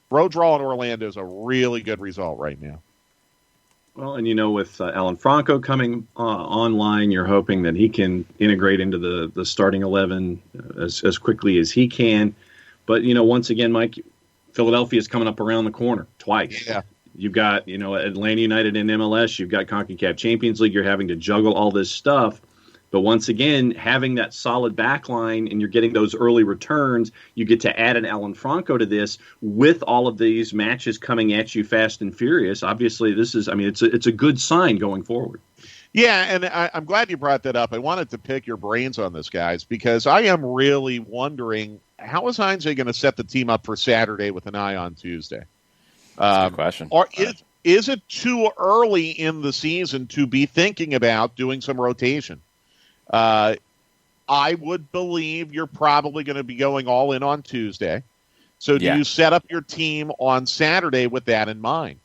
Road draw in Orlando is a really good result right now. Well, and with Alan Franco coming online, you're hoping that he can integrate into the starting 11 as quickly as he can. But, once again, Mike, Philadelphia is coming up around the corner twice. Yeah. You've got, Atlanta United in MLS. You've got CONCACAF Champions League. You're having to juggle all this stuff. But once again, having that solid back line and you're getting those early returns, you get to add an Alan Franco to this with all of these matches coming at you fast and furious. Obviously, it's a good sign going forward. Yeah, and I'm glad you brought that up. I wanted to pick your brains on this, guys, because I am really wondering, how is Heinze going to set the team up for Saturday with an eye on Tuesday? Good question. Or is it too early in the season to be thinking about doing some rotation? I would believe you're probably going to be going all in on Tuesday. So do you set up your team on Saturday with that in mind?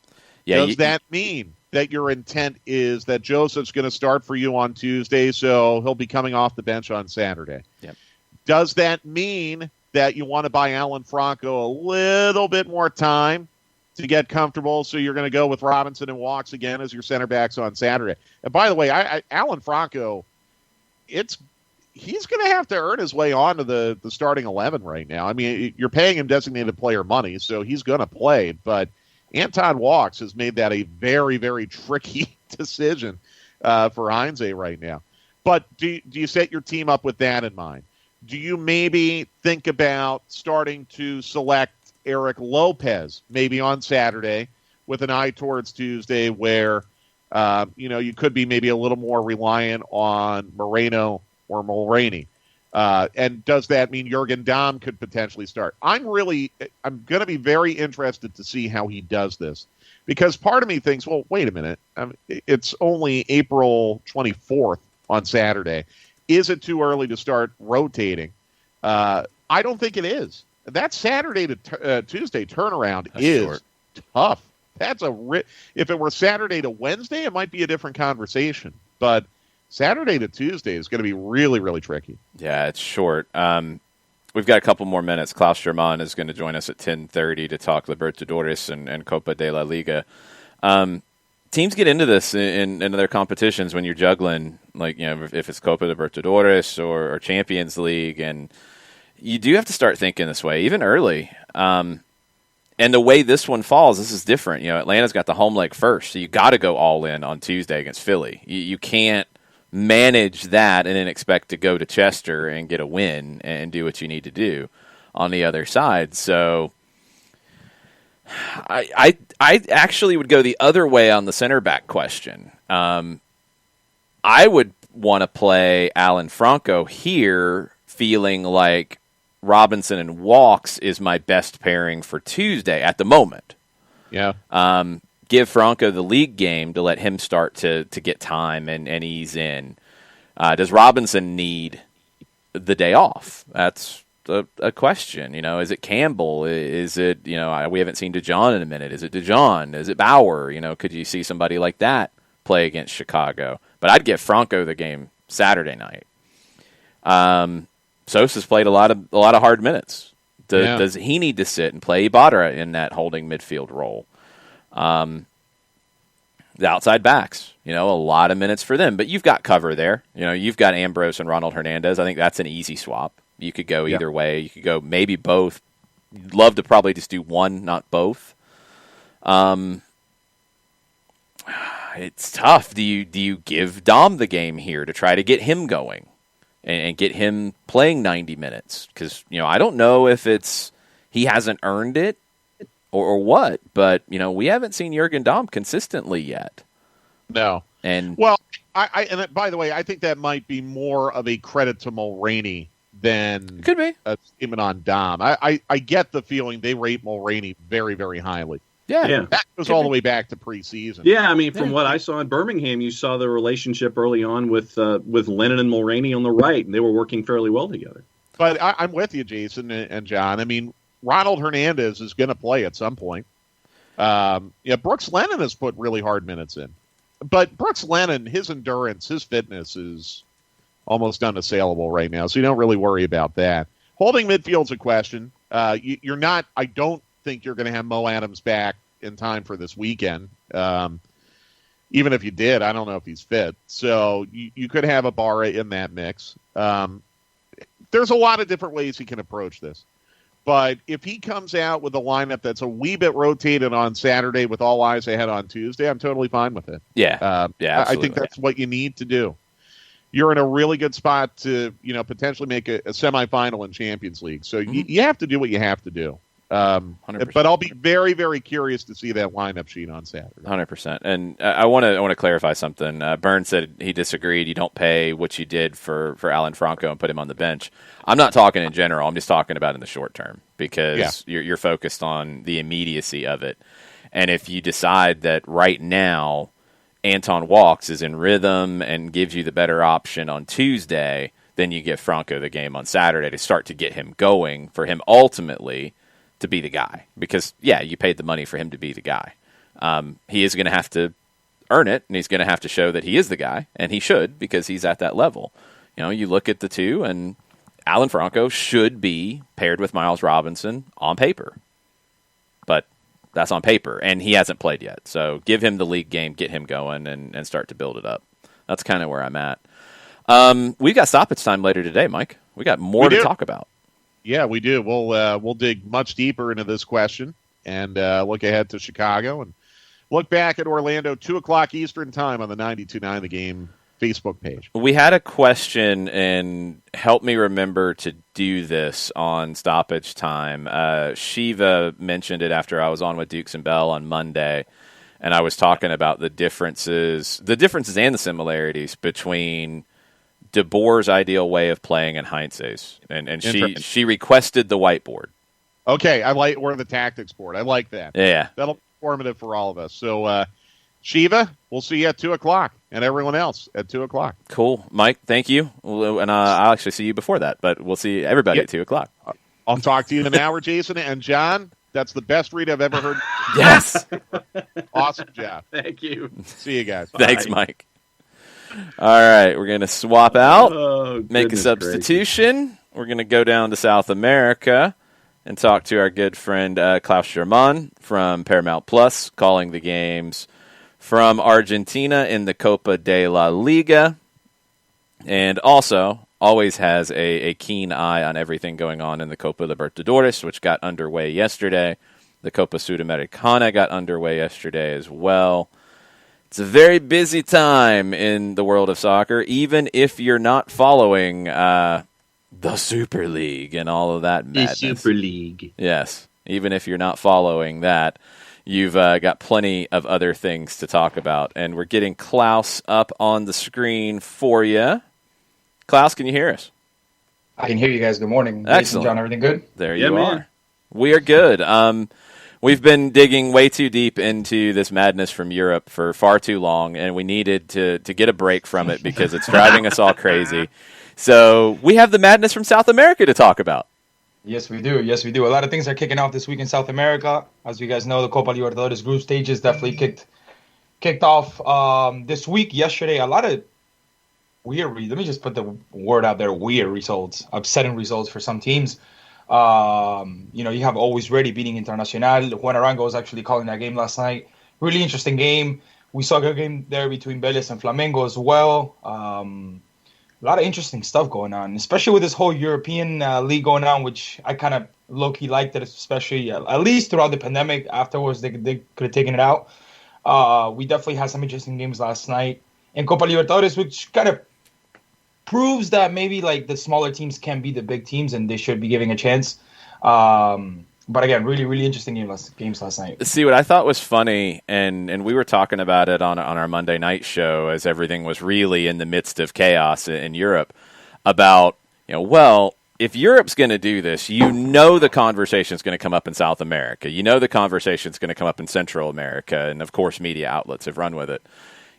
Yeah, Does that mean that your intent is that Joseph's going to start for you on Tuesday, so he'll be coming off the bench on Saturday? Yep. Does that mean that you want to buy Alan Franco a little bit more time to get comfortable, so you're going to go with Robinson and Walks again as your center backs on Saturday? And by the way, Alan Franco, he's going to have to earn his way onto the starting 11 right now. I mean, you're paying him designated player money, so he's going to play. But Anton Walks has made that a very, very tricky decision for Heinze right now. But do you set your team up with that in mind? Do you maybe think about starting to select Eric Lopez maybe on Saturday with an eye towards Tuesday where you could be maybe a little more reliant on Moreno or Mulroney. And does that mean Jurgen Damm could potentially start? I'm going to be very interested to see how he does this, because part of me thinks, well, wait a minute. It's only April 24th on Saturday. Is it too early to start rotating? I don't think it is. That Saturday to Tuesday turnaround is short. Tough. If it were Saturday to Wednesday, it might be a different conversation. But Saturday to Tuesday is going to be really, really tricky. Yeah, it's short. We've got a couple more minutes. Klaus Schermann is going to join us at 10:30 to talk Libertadores and Copa de la Liga. Teams get into this in their competitions when you're juggling, if it's Copa Libertadores or Champions League, and you do have to start thinking this way, even early. And the way this one falls, this is different. Atlanta's got the home leg first, so you got to go all in on Tuesday against Philly. You can't manage that and then expect to go to Chester and get a win and do what you need to do on the other side. So I actually would go the other way on the center back question. I would want to play Alan Franco here, feeling like Robinson and Walks is my best pairing for Tuesday at the moment. Yeah. Give Franco the league game to let him start to get time and ease in. Does Robinson need the day off? That's a question. Is it Campbell? Is it, we haven't seen DeJohn in a minute. Is it DeJohn? Is it Bauer? Could you see somebody like that play against Chicago? But I'd give Franco the game Saturday night. Sosa's played a lot of hard minutes. Does he need to sit and play Ibarra in that holding midfield role? The outside backs, a lot of minutes for them, but you've got cover there. You've got Ambrose and Ronald Hernandez. I think that's an easy swap. You could go either way. You could go maybe both. You'd love to probably just do one, not both. it's tough. Do you give Dom the game here to try to get him going and get him playing 90 minutes? Because, I don't know if it's he hasn't earned it or what, but, we haven't seen Jurgen Damm consistently yet. No. And well, and by the way, I think that might be more of a credit to Mulroney than could be a statement on Dom. I get the feeling they rate Mulroney very, very highly. Yeah. That goes all the way back to preseason. Yeah, I mean, from what I saw in Birmingham, you saw the relationship early on with Lennon and Mulroney on the right, and they were working fairly well together. But I'm with you, Jason and John. I mean, Ronald Hernandez is going to play at some point. Brooks Lennon has put really hard minutes in. But Brooks Lennon, his endurance, his fitness is almost unassailable right now, so you don't really worry about that. Holding midfield's a question. You're not. I don't think you're going to have Mo Adams back in time for this weekend. Even if you did, I don't know if he's fit. So you could have Ibarra in that mix. There's a lot of different ways he can approach this. But if he comes out with a lineup that's a wee bit rotated on Saturday with all eyes ahead on Tuesday, I'm totally fine with it. Yeah. I think that's what you need to do. You're in a really good spot to, potentially make a semifinal in Champions League. So you have to do what you have to do. 100%. But I'll be very, very curious to see that lineup sheet on Saturday. 100%. And I want to clarify something. Byrne said he disagreed. You don't pay what you did for Alan Franco and put him on the bench. I'm not talking in general. I'm just talking about in the short term because you're focused on the immediacy of it. And if you decide that right now Anton Walks is in rhythm and gives you the better option on Tuesday, then you give Franco the game on Saturday to start to get him going for him ultimately to be the guy. Because, you paid the money for him to be the guy. He is going to have to earn it, and he's going to have to show that he is the guy, and he should because he's at that level. You look at the two, and Alan Franco should be paired with Miles Robinson on paper. But that's on paper, and he hasn't played yet. So give him the league game, get him going, and start to build it up. That's kind of where I'm at. We've got stoppage time later today, Mike. We got more to talk about. Yeah, we do. We'll dig much deeper into this question and look ahead to Chicago and look back at Orlando, 2 o'clock Eastern time on the 92.9 The Game Facebook page. We had a question, and help me remember to do this on stoppage time. Shiva mentioned it after I was on with Dukes and Bell on Monday, and I was talking about the differences and the similarities between De Boer's ideal way of playing and Heinze's. And she requested the whiteboard. Okay, or the tactics board. I like that. Yeah. That'll be informative for all of us. So, Shiva, we'll see you at 2 o'clock, and everyone else at 2 o'clock. Cool. Mike, thank you. And I'll actually see you before that, but we'll see everybody at 2 o'clock. I'll talk to you in an hour, Jason. And John, that's the best read I've ever heard. Yes. Awesome job. Thank you. See you guys. Thanks, Mike. All right, we're going to swap out, make a substitution. Gracious. We're going to go down to South America and talk to our good friend Klaus Schermann from Paramount Plus, calling the games from Argentina in the Copa de la Liga, and also always has a keen eye on everything going on in the Copa Libertadores, which got underway yesterday. The Copa Sudamericana got underway yesterday as well. It's a very busy time in the world of soccer, even if you're not following the Super League and all of that madness. The Super League. Yes. Even if you're not following that, you've got plenty of other things to talk about. And we're getting Klaus up on the screen for you. Klaus, can you hear us? I can hear you guys. Good morning. Excellent. Jason, John, everything good? There you are. We are good. We've been digging way too deep into this madness from Europe for far too long, and we needed to get a break from it because it's driving us all crazy. So we have the madness from South America to talk about. Yes, we do. Yes, we do. A lot of things are kicking off this week in South America. As you guys know, the Copa Libertadores group stages definitely kicked off this week. Yesterday, a lot of weird, let me just put the word out there, weird results, upsetting results for some teams. You have Always Ready beating Internacional. Juan Arango was actually calling that game last night. Really interesting game. We saw a good game there between Vélez and Flamengo as well. A lot of interesting stuff going on, especially with this whole European league going on, which I kind of low-key liked it, especially at least throughout the pandemic. Afterwards, they could have taken it out. We definitely had some interesting games last night. And Copa Libertadores, which kind of proves that maybe like the smaller teams can be the big teams and they should be giving a chance. But again, really, really interesting games last night. See, what I thought was funny, and we were talking about it on our Monday night show as everything was really in the midst of chaos in Europe, about, well, if Europe's going to do this, the conversation is going to come up in South America. The conversation is going to come up in Central America, and of course media outlets have run with it.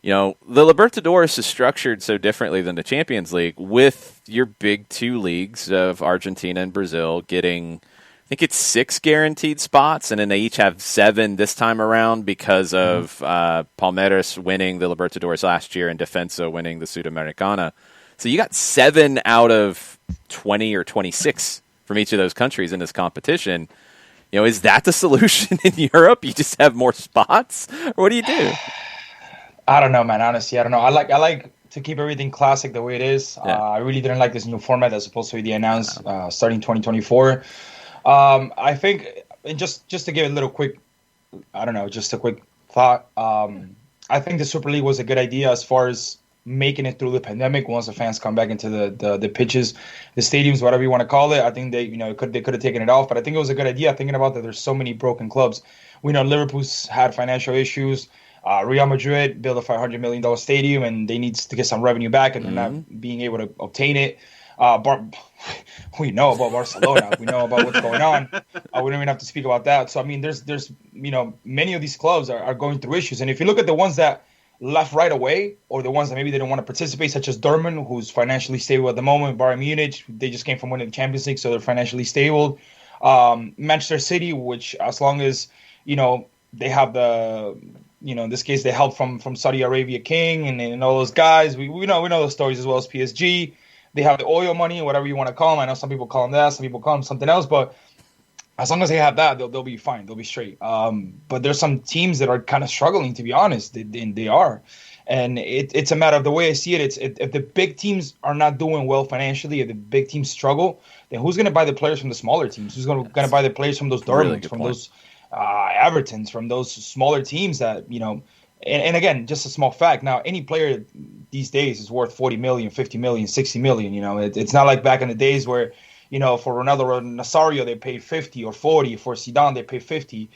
The Libertadores is structured so differently than the Champions League, with your big two leagues of Argentina and Brazil getting, I think it's 6 guaranteed spots, and then they each have 7 this time around because of Palmeiras winning the Libertadores last year and Defensa winning the Sudamericana. So you got 7 out of 20 or 26 from each of those countries in this competition. Is that the solution in Europe? You just have more spots? Or what do you do? I don't know, man. Honestly, I don't know. I like to keep everything classic the way it is. Yeah. I really didn't like this new format that's supposed to be announced starting 2024. I think, and just to give a little quick, just a quick thought. I think the Super League was a good idea as far as making it through the pandemic. Once the fans come back into the pitches, the stadiums, whatever you want to call it, I think they could have taken it off. But I think it was a good idea. Thinking about that, there's so many broken clubs. We know Liverpool's had financial issues. Real Madrid built a $500 million stadium, and they need to get some revenue back, and they're not being able to obtain it. We know about Barcelona. We know about what's going on. We don't even have to speak about that. So I mean, there's many of these clubs are going through issues, and if you look at the ones that left right away, or the ones that maybe they don't want to participate, such as Dortmund, who's financially stable at the moment, Bayern Munich, they just came from winning the Champions League, so they're financially stable. Manchester City, which as long as they have the in this case, they help from Saudi Arabia King and all those guys. We know those stories, as well as PSG. They have the oil money, whatever you want to call them. I know some people call them that, some people call them something else, but as long as they have that, they'll be fine. They'll be straight. But there's some teams that are kind of struggling, to be honest. They are. And it's a matter of the way I see it. If the big teams are not doing well financially, if the big teams struggle, then who's going to buy the players from the smaller teams? Who's going to buy the players from those Dortmunds, from those Evertons, from those smaller teams that, and again, just a small fact. Now, any player these days is worth 40 million, 50 million, 60 million. It's not like back in the days where, for Ronaldo or Nazario, they pay 50 or 40. For Zidane, they pay 50.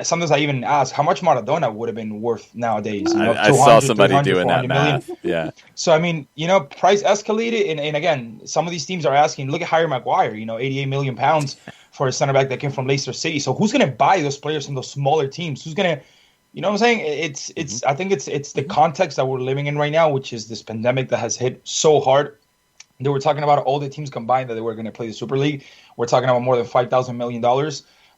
Sometimes I even ask how much Maradona would have been worth nowadays. I saw somebody doing that math. Yeah. So, I mean, price escalated. And again, some of these teams are asking, look at Harry Maguire, 88 million pounds for a center back that came from Leicester City. So who's going to buy those players from those smaller teams? Who's going to, what I'm saying? I think it's the context that we're living in right now, which is this pandemic that has hit so hard. They were talking about all the teams combined that they were going to play the Super League. We're talking about more than $5,000 million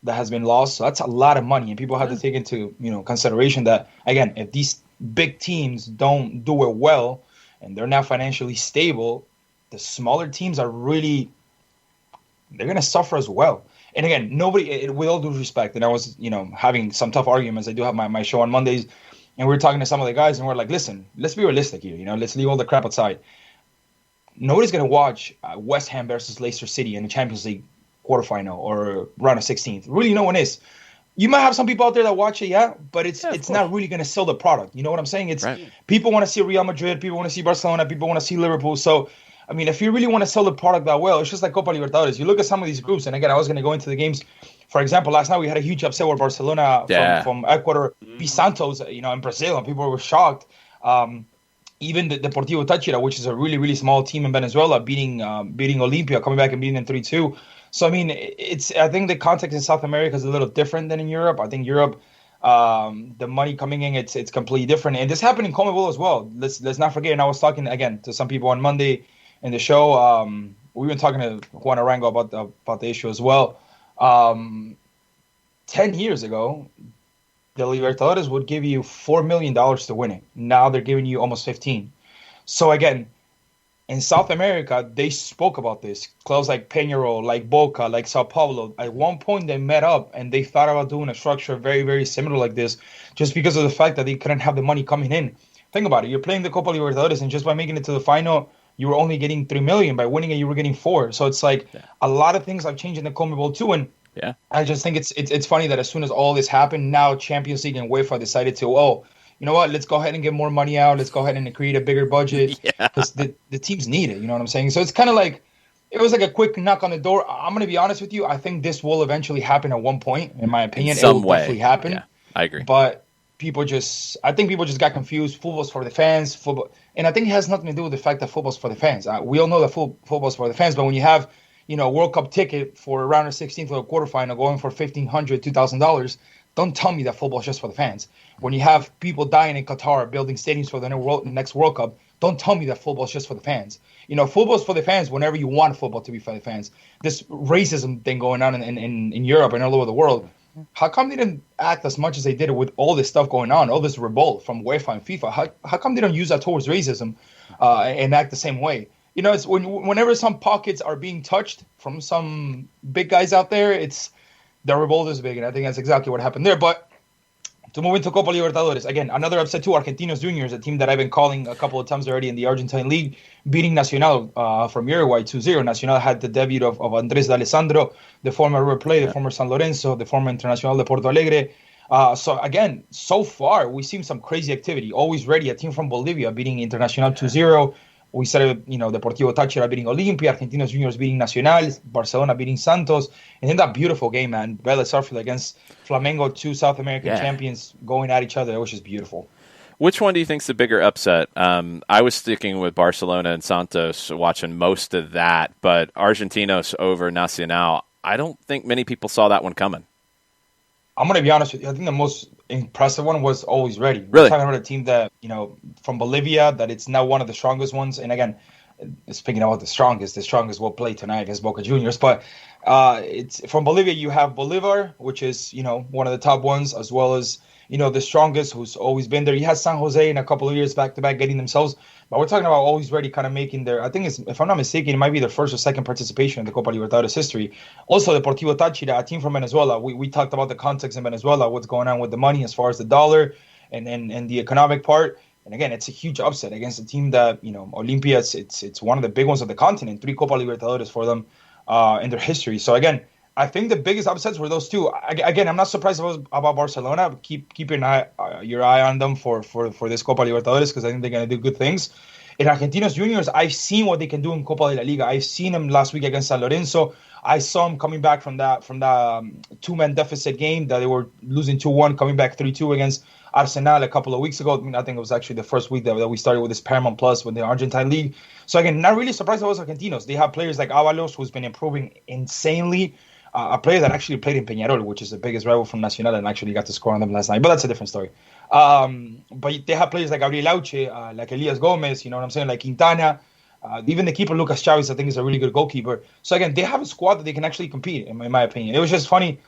that has been lost. So that's a lot of money. And people have to take into consideration that, again, if these big teams don't do it well and they're not financially stable, the smaller teams are really, they're going to suffer as well. And again, nobody, with all due respect, and I was, having some tough arguments. I do have my show on Mondays, and we were talking to some of the guys, and we're like, listen, let's be realistic here. Let's leave all the crap outside. Nobody's going to watch West Ham versus Leicester City in the Champions League quarterfinal or round of 16th. Really, no one is. You might have some people out there that watch it, but it's not really going to sell the product. You know what I'm saying? It's right. People want to see Real Madrid, people want to see Barcelona, people want to see Liverpool. So, I mean, if you really want to sell the product that well, it's just like Copa Libertadores. You look at some of these groups, and again, I was going to go into the games. For example, last night we had a huge upset with Barcelona from Ecuador beat Santos, in Brazil, and people were shocked. Even the Deportivo Táchira, which is a really, really small team in Venezuela, beating Olimpia, coming back and beating them 3-2. So, I mean, I think the context in South America is a little different than in Europe. I think Europe, the money coming in, it's completely different. And this happened in CONMEBOL as well. Let's not forget, and I was talking, again, to some people on Monday in the show. We've been talking to Juan Arango about the issue as well. 10 years ago, the Libertadores would give you $4 million to win it. Now they're giving you almost 15. So again, in South America, they spoke about this. Clubs like Peñarol, like Boca, like Sao Paulo, at one point they met up and they thought about doing a structure very, very similar like this, just because of the fact that they couldn't have the money coming in. Think about it. You're playing the Copa Libertadores, and just by making it to the final, you were only getting $3 million. By winning it, you were getting $4 million. So it's like a lot of things have changed in the CONMEBOL too. And Yeah. I just think it's funny that as soon as all this happened, now Champions League and UEFA decided to, you know what, let's go ahead and get more money out. Let's go ahead and create a bigger budget Yeah. because the teams need it. You know what I'm saying? So it's kind of like, it was like a quick knock on the door. I'm going to be honest with you. I think this will eventually happen at one point, in my opinion. In some it will way. definitely happen. Yeah, I agree. But I think people just got confused. Football's for the fans. Football, and I think it has nothing to do with the fact that football's for the fans. We all know that football's for the fans, but when you have, a World Cup ticket for a round of 16 for a quarterfinal going for $1,500, $2,000, don't tell me that football's just for the fans. When you have people dying in Qatar building stadiums for the next World Cup, don't tell me that football's just for the fans. Football's for the fans whenever you want football to be for the fans. This racism thing going on in Europe and all over the world, how come they didn't act as much as they did with all this stuff going on, all this revolt from UEFA and FIFA? How come they don't use that towards racism and act the same way? It's whenever some pockets are being touched from some big guys out there, it's the revolt is big, and I think that's exactly what happened there. But to move into Copa Libertadores, again, another upset too. Argentinos Juniors, a team that I've been calling a couple of times already in the Argentine League, beating Nacional from Uruguay 2-0. Nacional had the debut of Andrés D'Alessandro, the former River Plate, the former San Lorenzo, the former Internacional de Porto Alegre. So again, so far, we've seen some crazy activity. Always Ready, a team from Bolivia, beating Internacional 2-0. We said, Deportivo Táchira beating Olimpia, Argentinos Juniors beating Nacional, Barcelona beating Santos. And then that beautiful game, man, Vélez Sarsfield against Flamengo, two South American champions going at each other. It was just beautiful. Which one do you think's the bigger upset? I was sticking with Barcelona and Santos, watching most of that, but Argentinos over Nacional, I don't think many people saw that one coming. I'm going to be honest with you. I think the most impressive one was Always Ready. Really? We're talking about a team that, from Bolivia, that it's now one of the strongest ones. And again, speaking about the strongest will play tonight against Boca Juniors. But it's from Bolivia, you have Bolivar, which is, one of the top ones, as well as, the strongest, who's always been there. You had San Jose in a couple of years back-to-back getting themselves. But we're talking about Always Ready kind of making their, I think, if I'm not mistaken, it might be their first or second participation in the Copa Libertadores history. Also, Deportivo Táchira, a team from Venezuela. We talked about the context in Venezuela, what's going on with the money as far as the dollar and the economic part. And again, it's a huge upset against a team that, Olimpia, it's one of the big ones of the continent, 3 Copa Libertadores for them in their history. So again, I think the biggest upsets were those two. Again, I'm not surprised about Barcelona. Keep your eye on them for this Copa Libertadores, because I think they're going to do good things. In Argentinos Juniors, I've seen what they can do in Copa de la Liga. I've seen them last week against San Lorenzo. I saw them coming back from that two-man deficit game that they were losing 2-1, coming back 3-2 against Arsenal a couple of weeks ago. I think it was actually the first week that we started with this Paramount Plus with the Argentine League. So again, not really surprised about Argentinos. They have players like Avalos, who's been improving insanely. A player that actually played in Peñarol, which is the biggest rival from Nacional, and actually got to score on them last night. But that's a different story. But they have players like Gabriel Auche, like Elias Gomez, like Quintana. Even the keeper, Lucas Chavez, I think is a really good goalkeeper. So again, they have a squad that they can actually compete, in my opinion. It was just funny.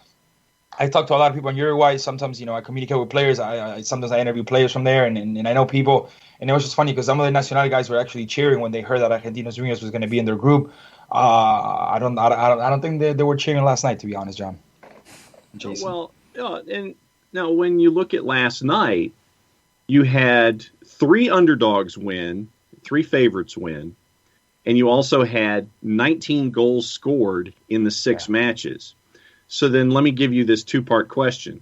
I talk to a lot of people in Uruguay. Sometimes, I communicate with players. Sometimes I interview players from there, and I know people. And it was just funny because some of the Nacional guys were actually cheering when they heard that Argentinos Juniors was going to be in their group. I don't think they were cheering last night, to be honest, John. Jason. Well, and now when you look at last night, you had 3 underdogs win, 3 favorites win, and you also had 19 goals scored in the 6 matches. So then let me give you this 2-part question.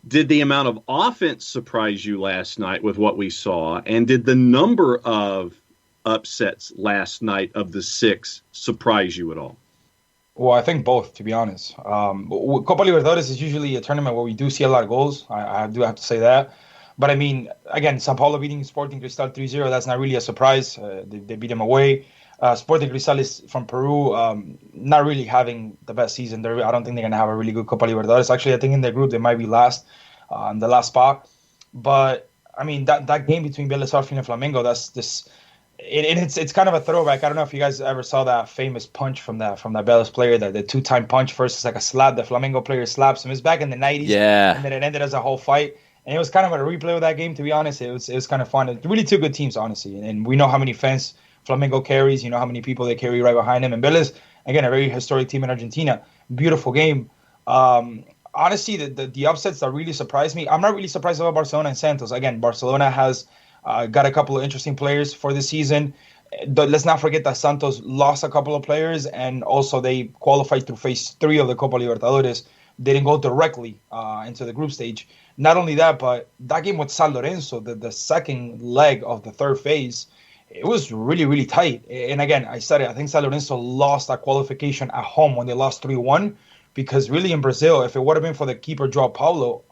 Did the amount of offense surprise you last night with what we saw, and did the number of upsets last night of the 6 surprise you at all? Well, I think both, to be honest. Copa Libertadores is usually a tournament where we do see a lot of goals. I do have to say that. But I mean, again, Sao Paulo beating Sporting Cristal 3-0, that's not really a surprise. They beat them away. Sporting Cristal is from Peru, not really having the best season. I don't think they're going to have a really good Copa Libertadores. Actually, I think in their group they might be last, in the last spot. But, I mean, that game between Vélez Sarsfield and Flamengo, that's this... It's kind of a throwback. I don't know if you guys ever saw that famous punch from that Vélez player, the 2-time punch. First, it's like a slap. The Flamengo player slaps him. It's back in the 90s. Yeah. And then it ended as a whole fight. And it was kind of a replay of that game, to be honest. It was kind of fun. It's really 2 good teams, honestly. And we know how many fans Flamengo carries. How many people they carry right behind him. And Vélez, again, a very historic team in Argentina. Beautiful game. Honestly, the upsets that really surprised me, I'm not really surprised about Barcelona and Santos. Again, Barcelona has got a couple of interesting players for this season. let's not forget that Santos lost a couple of players, and also they qualified through phase 3 of the Copa Libertadores. They didn't go directly into the group stage. Not only that, but that game with San Lorenzo, the second leg of the third phase, it was really, really tight. And again, I said it, I think San Lorenzo lost that qualification at home when they lost 3-1, because really in Brazil, if it would have been for the keeper, João Paulo,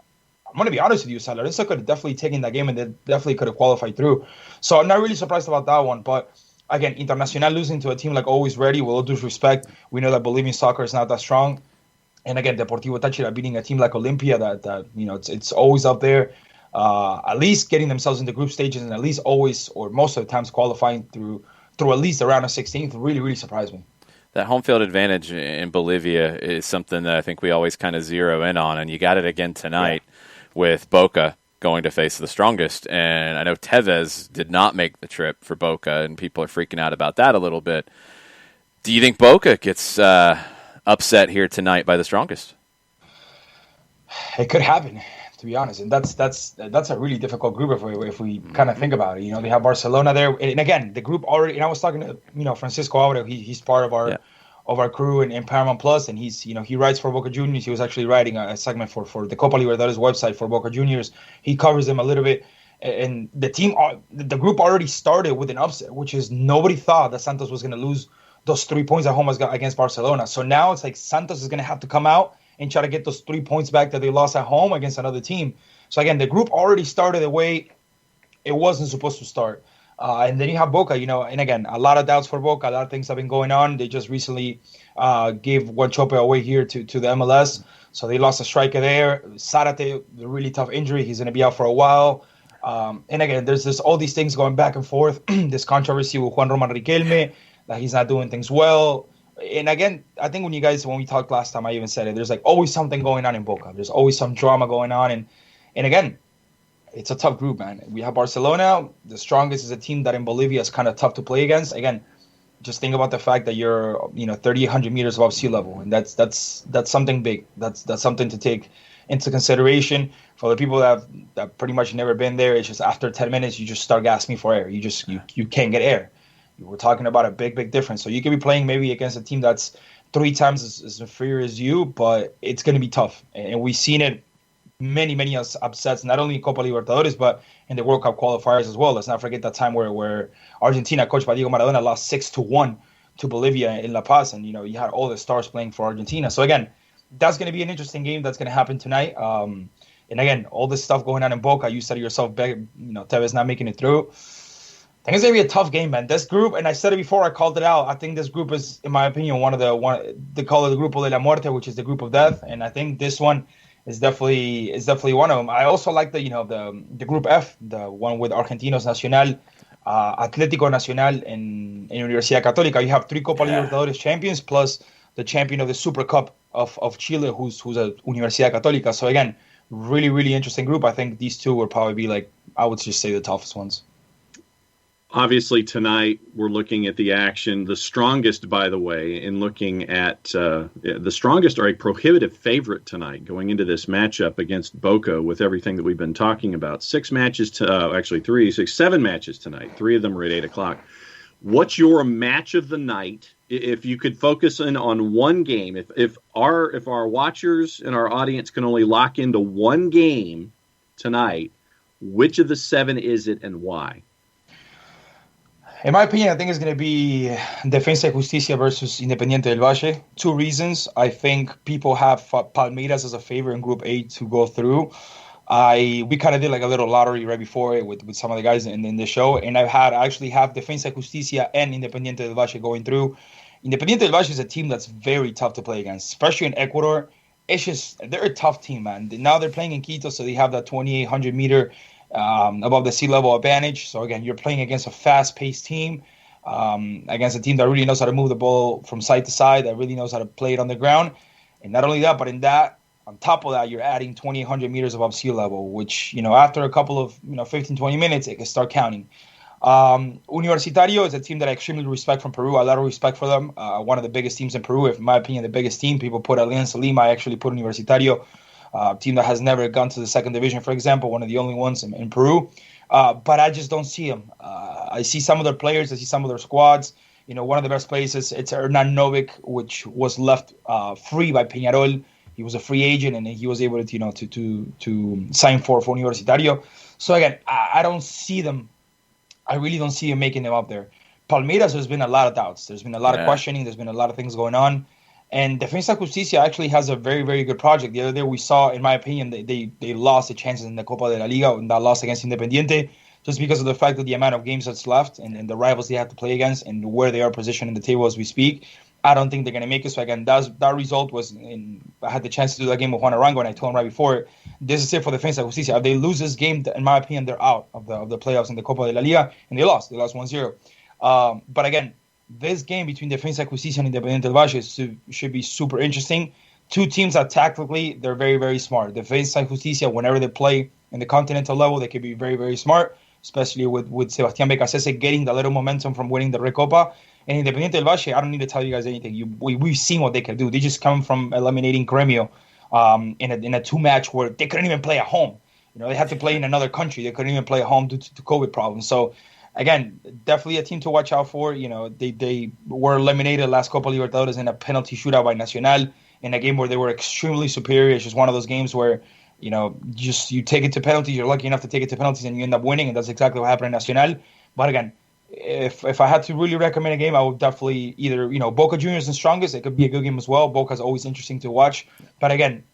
I'm going to be honest with you, San Lorenzo could have definitely taken that game and they definitely could have qualified through. So I'm not really surprised about that one. But again, Internacional losing to a team like Always Ready, with all due respect, we know that Bolivian soccer is not that strong. And again, Deportivo Táchira beating a team like Olimpia that it's always up there, at least getting themselves into group stages and at least always or most of the times qualifying through at least the round of 16th really, really surprised me. That home field advantage in Bolivia is something that I think we always kind of zero in on, and you got it again tonight with Boca going to face the strongest. And I know Tevez did not make the trip for Boca, and people are freaking out about that a little bit. Do you think Boca gets upset here tonight by the strongest? It could happen, to be honest, and that's a really difficult group if we kind of think about it. They have Barcelona there, and again, the group already. And I was talking to Francisco Abreu. He's part of our crew in Paramount Plus, and he's he writes for Boca Juniors. He was actually writing a segment for the Copa Libertadores website for Boca Juniors. He covers them a little bit, and the group already started with an upset, which is nobody thought that Santos was going to lose those 3 points at home against Barcelona. So now it's like Santos is going to have to come out and try to get those 3 points back that they lost at home against another team. So again, the group already started the way it wasn't supposed to start. And then you have Boca, and again, a lot of doubts for Boca. A lot of things have been going on. They just recently gave Guanchope away here to the MLS. So they lost a striker there. Zarate, a really tough injury. He's going to be out for a while. And again, there's all these things going back and forth. This controversy with Juan Roman Riquelme, that he's not doing things well. And again, I think when we talked last time, I even said it, there's like always something going on in Boca. There's always some drama going on. And again, it's a tough group, man. We have Barcelona. The strongest is a team that in Bolivia is kind of tough to play against. Again, just think about the fact that you're 3,800 meters above sea level. And that's something big. That's something to take into consideration. For the people that pretty much never been there, it's just after 10 minutes, you just start gasping for air. You can't get air. We're talking about a big, big difference. So you could be playing maybe against a team that's 3 times as inferior as you, but it's going to be tough. And we've seen it many, many upsets, not only in Copa Libertadores, but in the World Cup qualifiers as well. Let's not forget that time where Argentina, coached by Diego Maradona, lost 6-1 to Bolivia in La Paz. And, you had all the stars playing for Argentina. So, again, that's going to be an interesting game that's going to happen tonight. And, again, all this stuff going on in Boca, you said it yourself, Tevez not making it through. I think it's going to be a tough game, man. This group, and I said it before, I called it out. I think this group is, in my opinion, they call it the Grupo de la Muerte, which is the group of death. And I think this one is definitely one of them. I also like the Group F, the one with Argentinos Nacional, Atlético Nacional, and Universidad Católica. You have 3 Copa Libertadores champions plus the champion of the Super Cup of Chile, who's a Universidad Católica. So again, really, really interesting group. I think these two would probably be I would just say the toughest ones. Obviously, tonight we're looking at the action. The strongest, by the way, in looking at the strongest are a prohibitive favorite tonight going into this matchup against Boca with everything that we've been talking about. 7 matches tonight. 3 of them are at 8 o'clock. What's your match of the night? If you could focus in on one game, if our watchers and our audience can only lock into one game tonight, which of the 7 is it and why? In my opinion, I think it's going to be Defensa y Justicia versus Independiente del Valle. 2 reasons. I think people have Palmeiras as a favorite in Group A to go through. We kind of did a little lottery right before it with some of the guys in the show, and I actually have Defensa y Justicia and Independiente del Valle going through. Independiente del Valle is a team that's very tough to play against, especially in Ecuador. They're a tough team, man. Now they're playing in Quito, so they have that 2,800 meter above the sea level advantage. So again, you're playing against a fast-paced team, against a team that really knows how to move the ball from side to side, that really knows how to play it on the ground. And not only that, but on top of that, you're adding 2,800 meters above sea level, which, after a couple of 15, 20 minutes, it can start counting. Universitario is a team that I extremely respect from Peru. A lot of respect for them. One of the biggest teams in Peru, in my opinion, the biggest team. People put Alianza Lima. I actually put Universitario. Team that has never gone to the second division, for example, one of the only ones in Peru. But I just don't see them. I see some of their players. I see some of their squads. One of the best players it's Hernan Novik, which was left free by Peñarol. He was a free agent, and he was able to sign for Universitario. So again, I don't see them. I really don't see them making them up there. Palmeiras, there's been a lot of doubts. There's been a lot of questioning. There's been a lot of things going on. And Defensa Justicia actually has a very, very good project. The other day we saw, in my opinion, they lost the chances in the Copa de la Liga, and that loss against Independiente, just because of the fact that the amount of games that's left and the rivals they have to play against and where they are positioned in the table as we speak. I don't think they're going to make it. So again, that result was I had the chance to do that game with Juan Arango, and I told him right before, this is it for Defensa Justicia. If they lose this game, in my opinion, they're out of the playoffs in the Copa de la Liga, and they lost. They lost 1-0. But again, this game between Defensa Justicia and Independiente del Valle should be super interesting. Two teams that tactically, they're very, very smart. Defensa Justicia, whenever they play in the continental level, they can be very, very smart, especially with Sebastián Becasese getting the little momentum from winning the Recopa. And Independiente del Valle, I don't need to tell you guys anything. We've seen what they can do. They just come from eliminating Gremio in a two-match where they couldn't even play at home. They had to play in another country. They couldn't even play at home due to COVID problems. So, again, definitely a team to watch out for. They were eliminated last Copa Libertadores in a penalty shootout by Nacional in a game where they were extremely superior. It's just one of those games where, you take it to penalties. You're lucky enough to take it to penalties and you end up winning, and that's exactly what happened in Nacional. But again, if I had to really recommend a game, I would definitely either, Boca Juniors and Strongest. It could be a good game as well. Boca's always interesting to watch. But again,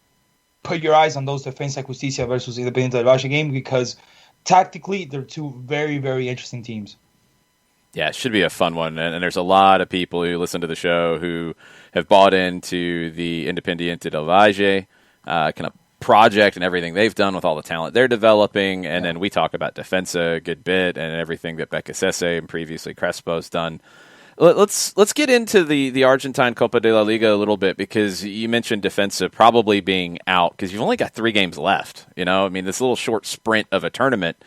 put your eyes on those Defensa Justicia versus Independiente del Valle game, because tactically, they're two very, very interesting teams. Yeah, it should be a fun one. And there's a lot of people who listen to the show who have bought into the Independiente del Valle kind of project and everything they've done with all the talent they're developing. And then we talk about Defensa a good bit and everything that Becasese and previously Crespo's done. Let's get into the Argentine Copa de la Liga a little bit, because you mentioned Defensa probably being out because you've only got 3 games left. This little short sprint of a tournament.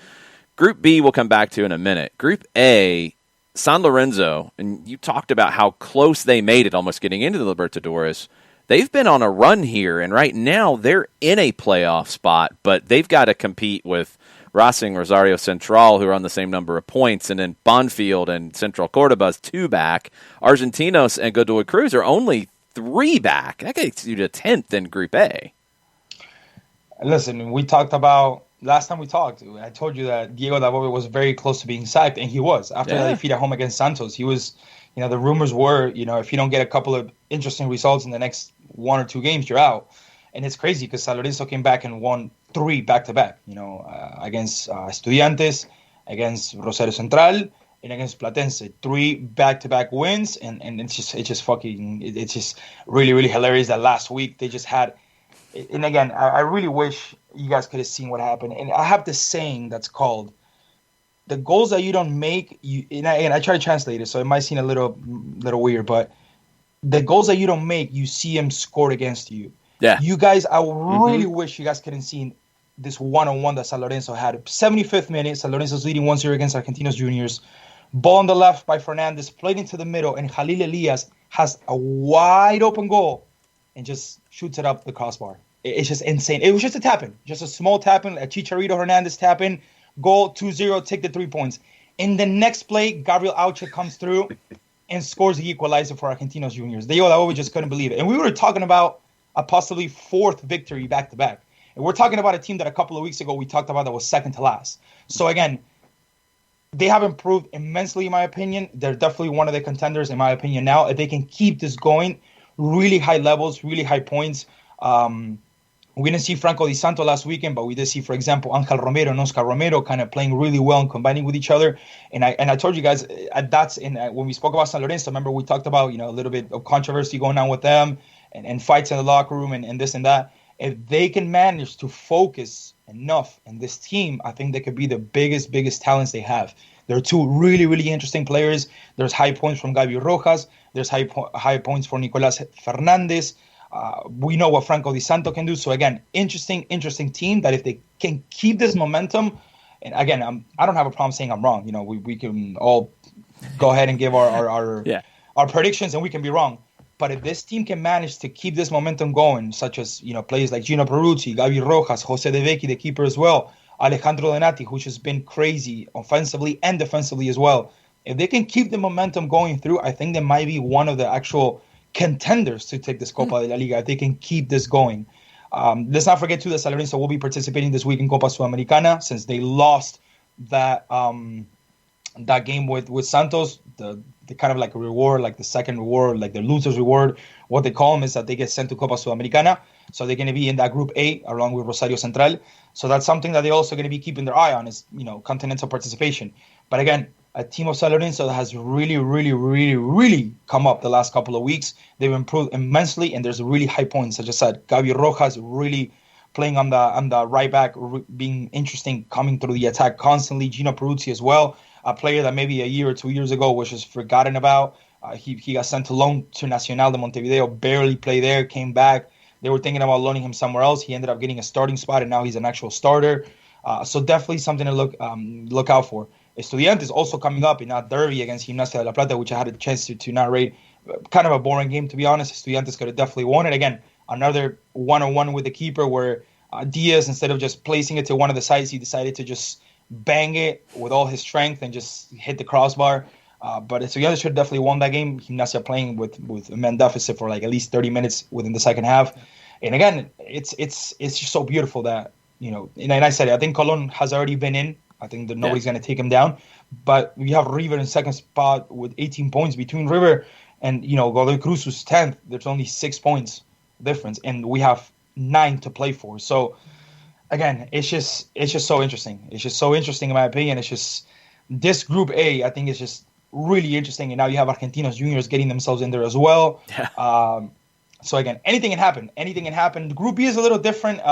Group B we'll come back to in a minute. Group A, San Lorenzo, and you talked about how close they made it almost getting into the Libertadores. They've been on a run here, and right now they're in a playoff spot, but they've got to compete with Racing, Rosario Central, who are on the same number of points, and then Banfield and Central Cordoba's 2 back. Argentinos and Godoy Cruz are only 3 back. That gets you to 10th in Group A. Listen, we talked about, last time we talked, I told you that Diego Dabove was very close to being sacked, and he was. After that defeat at home against Santos, he was, the rumors were, if you don't get a couple of interesting results in the next 1 or 2 games, you're out. And it's crazy because San Lorenzo came back and won 3 back-to-back, against Estudiantes, against Rosario Central, and against Platense. 3 back-to-back wins, and it's just really, really hilarious that last week they just had. And again, I really wish you guys could have seen what happened. And I have this saying that's called, the goals that you don't make, I try to translate it, so it might seem a little weird, but the goals that you don't make, you see them scored against you. Yeah. You guys, I really wish you guys could have seen this one-on-one that San Lorenzo had. 75th minute, San Lorenzo's leading 1-0 against Argentinos Juniors. Ball on the left by Fernandez, played into the middle, and Jalil Elias has a wide-open goal and just shoots it up the crossbar. It's just insane. It was just a tap-in, just a small tap-in, a Chicharito Hernandez tap-in, goal, 2-0, take the 3 points. In the next play, Gabriel Auche comes through and scores the equalizer for Argentinos Juniors. We just couldn't believe it. And we were talking about a possibly 4th victory back-to-back. And we're talking about a team that a couple of weeks ago we talked about that was second to last. So again, they have improved immensely, in my opinion. They're definitely one of the contenders, in my opinion, now. If they can keep this going, really high levels, really high points. We didn't see Franco Di Santo last weekend, but we did see, for example, Angel Romero and Oscar Romero kind of playing really well and combining with each other. And I told you guys, when we spoke about San Lorenzo, remember we talked about a little bit of controversy going on with them and fights in the locker room and this and that. If they can manage to focus enough in this team, I think they could be the biggest talents they have. There are 2 really, really interesting players. There's high points from Gaby Rojas. There's high points for Nicolás Fernández. We know what Franco Di Santo can do. So again, interesting team that if they can keep this momentum, and again, I don't have a problem saying I'm wrong. We can all go ahead and give our predictions, and we can be wrong. But if this team can manage to keep this momentum going, such as players like Gino Peruzzi, Gaby Rojas, Jose De Vecchi, the keeper as well, Alejandro Donati, who's just been crazy offensively and defensively as well. If they can keep the momentum going through, I think they might be one of the actual contenders to take this Copa de la Liga if they can keep this going. Let's not forget, too, that San Lorenzo will be participating this week in Copa Sudamericana since they lost that that game with Santos. The kind of like a reward, like the second reward, like the loser's reward, what they call them is that they get sent to Copa Sudamericana. So they're going to be in that Group A along with Rosario Central. So that's something that they're also going to be keeping their eye on is, continental participation. But again, a team of San Lorenzo that has really, really, really, really come up the last couple of weeks. They've improved immensely, and there's really high points. As I just said, Gabi Rojas really playing on the right back, being interesting, coming through the attack constantly. Gino Peruzzi as well, a player that maybe a year or 2 years ago was just forgotten about. He got sent to loan to Nacional de Montevideo, barely played there, came back. They were thinking about loaning him somewhere else. He ended up getting a starting spot, and now he's an actual starter. So definitely something to look out for. Estudiantes also coming up in a derby against Gimnasia de la Plata, which I had a chance to narrate. Kind of a boring game, to be honest. Estudiantes could have definitely won it. Again, another one-on-one with the keeper where Diaz, instead of just placing it to one of the sides, he decided to just bang it with all his strength and just hit the crossbar. But Estudiantes should have definitely won that game. Gimnasia playing with a man deficit for like at least 30 minutes within the second half. And again, it's just so beautiful that, and I said it, I think Colón has already been in. I think that nobody's going to take him down. But we have River in second spot with 18 points. Between River and, Godoy Cruz, who's 10th, there's only 6 points difference. And we have 9 to play for. So, again, it's just so interesting. It's just so interesting, in my opinion. It's just this Group A, I think, is just really interesting. And now you have Argentinos Juniors getting themselves in there as well. Yeah. So, again, anything can happen. Anything can happen. Group B is a little different.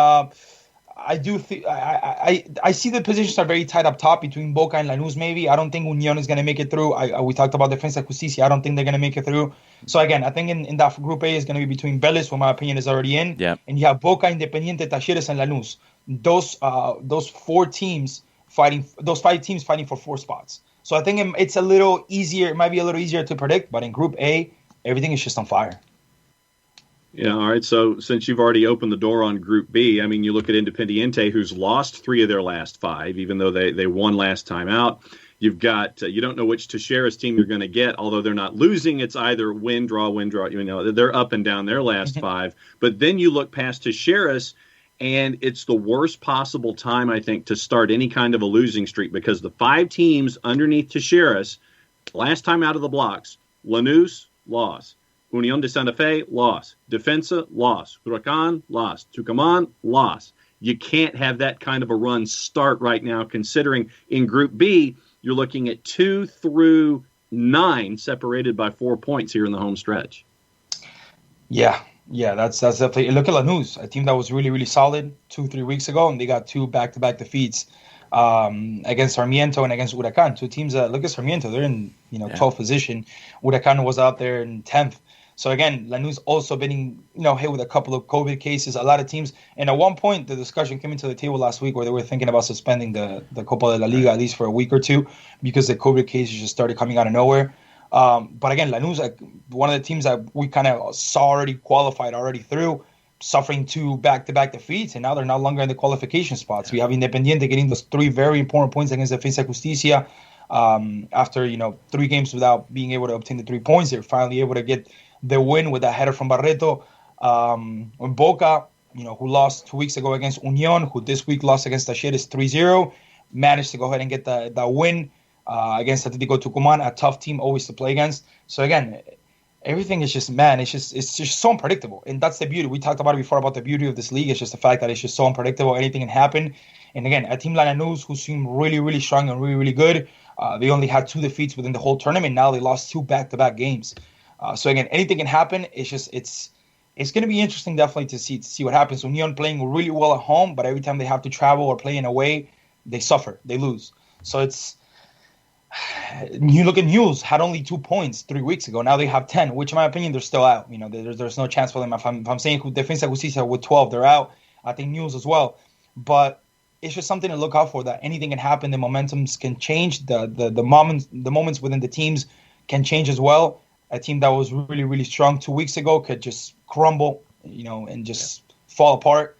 I do think I see the positions are very tight up top between Boca and Lanús. Maybe I don't think Unión is going to make it through. We talked about Defensa y Justicia. I don't think they're going to make it through. So again, I think in that Group A is going to be between Vélez, who in my opinion is already in, and you have Boca, Independiente, Talleres, and Lanús. Those 5 teams fighting for 4 spots. So I think it's a little easier. It might be a little easier to predict, but in Group A, everything is just on fire. Yeah, all right. So since you've already opened the door on Group B, I mean, you look at Independiente, who's lost 3 of their last 5, even though they won last time out. You've got you don't know which Teixeira's team you're going to get, although they're not losing. It's either win, draw, win, draw. They're up and down their last 5. But then you look past Teixeira's, and it's the worst possible time, I think, to start any kind of a losing streak because the 5 teams underneath Teixeira's, last time out of the blocks, Lanús, loss. Unión de Santa Fe, loss. Defensa, loss. Huracan, loss. Tucumán, loss. You can't have that kind of a run start right now, considering in Group B, you're looking at 2 through 9 separated by 4 points here in the home stretch. Yeah, that's definitely. Look at Lanús, a team that was really, really solid 2-3 weeks ago, and they got 2 back-to-back defeats against Sarmiento and against Huracan. 2 teams that look at Sarmiento, they're in 12th position. Huracan was out there in 10th. So again, Lanús also been hit with a couple of COVID cases. A lot of teams, and at one point the discussion came into the table last week where they were thinking about suspending the Copa de la Liga at least for a week or 2 because the COVID cases just started coming out of nowhere. But again, Lanús, one of the teams that we kind of saw already qualified already through, suffering 2 back-to-back defeats, and now they're no longer in the qualification spots. We have Independiente getting those 3 very important points against Defensa y Justicia. After 3 games without being able to obtain the 3 points, they're finally able to get the win with a header from Barreto. Boca, who lost 2 weeks ago against Unión, who this week lost against Talleres 3-0, managed to go ahead and get the win against Atlético Tucumán, a tough team always to play against. So again, everything is just, it's just so unpredictable. And that's the beauty. We talked about it before about the beauty of this league. It's just the fact that it's just so unpredictable. Anything can happen. And again, a team like Lanús, who seemed really, really strong and really, really good, they only had 2 defeats within the whole tournament. Now they lost 2 back-to-back games. So again, anything can happen. It's just it's going to be interesting, definitely, to see what happens. Unión playing really well at home, but every time they have to travel or play in away, they suffer, they lose. So it's you look at News had only 2 points 3 weeks ago. Now they have 10, which in my opinion they're still out. There's no chance for them. If I'm saying Defensa y Justicia with 12, they're out. I think News as well, but it's just something to look out for. That anything can happen. The momentums can change. The moments within the teams can change as well. A team that was really, really strong 2 weeks ago could just crumble, and just fall apart.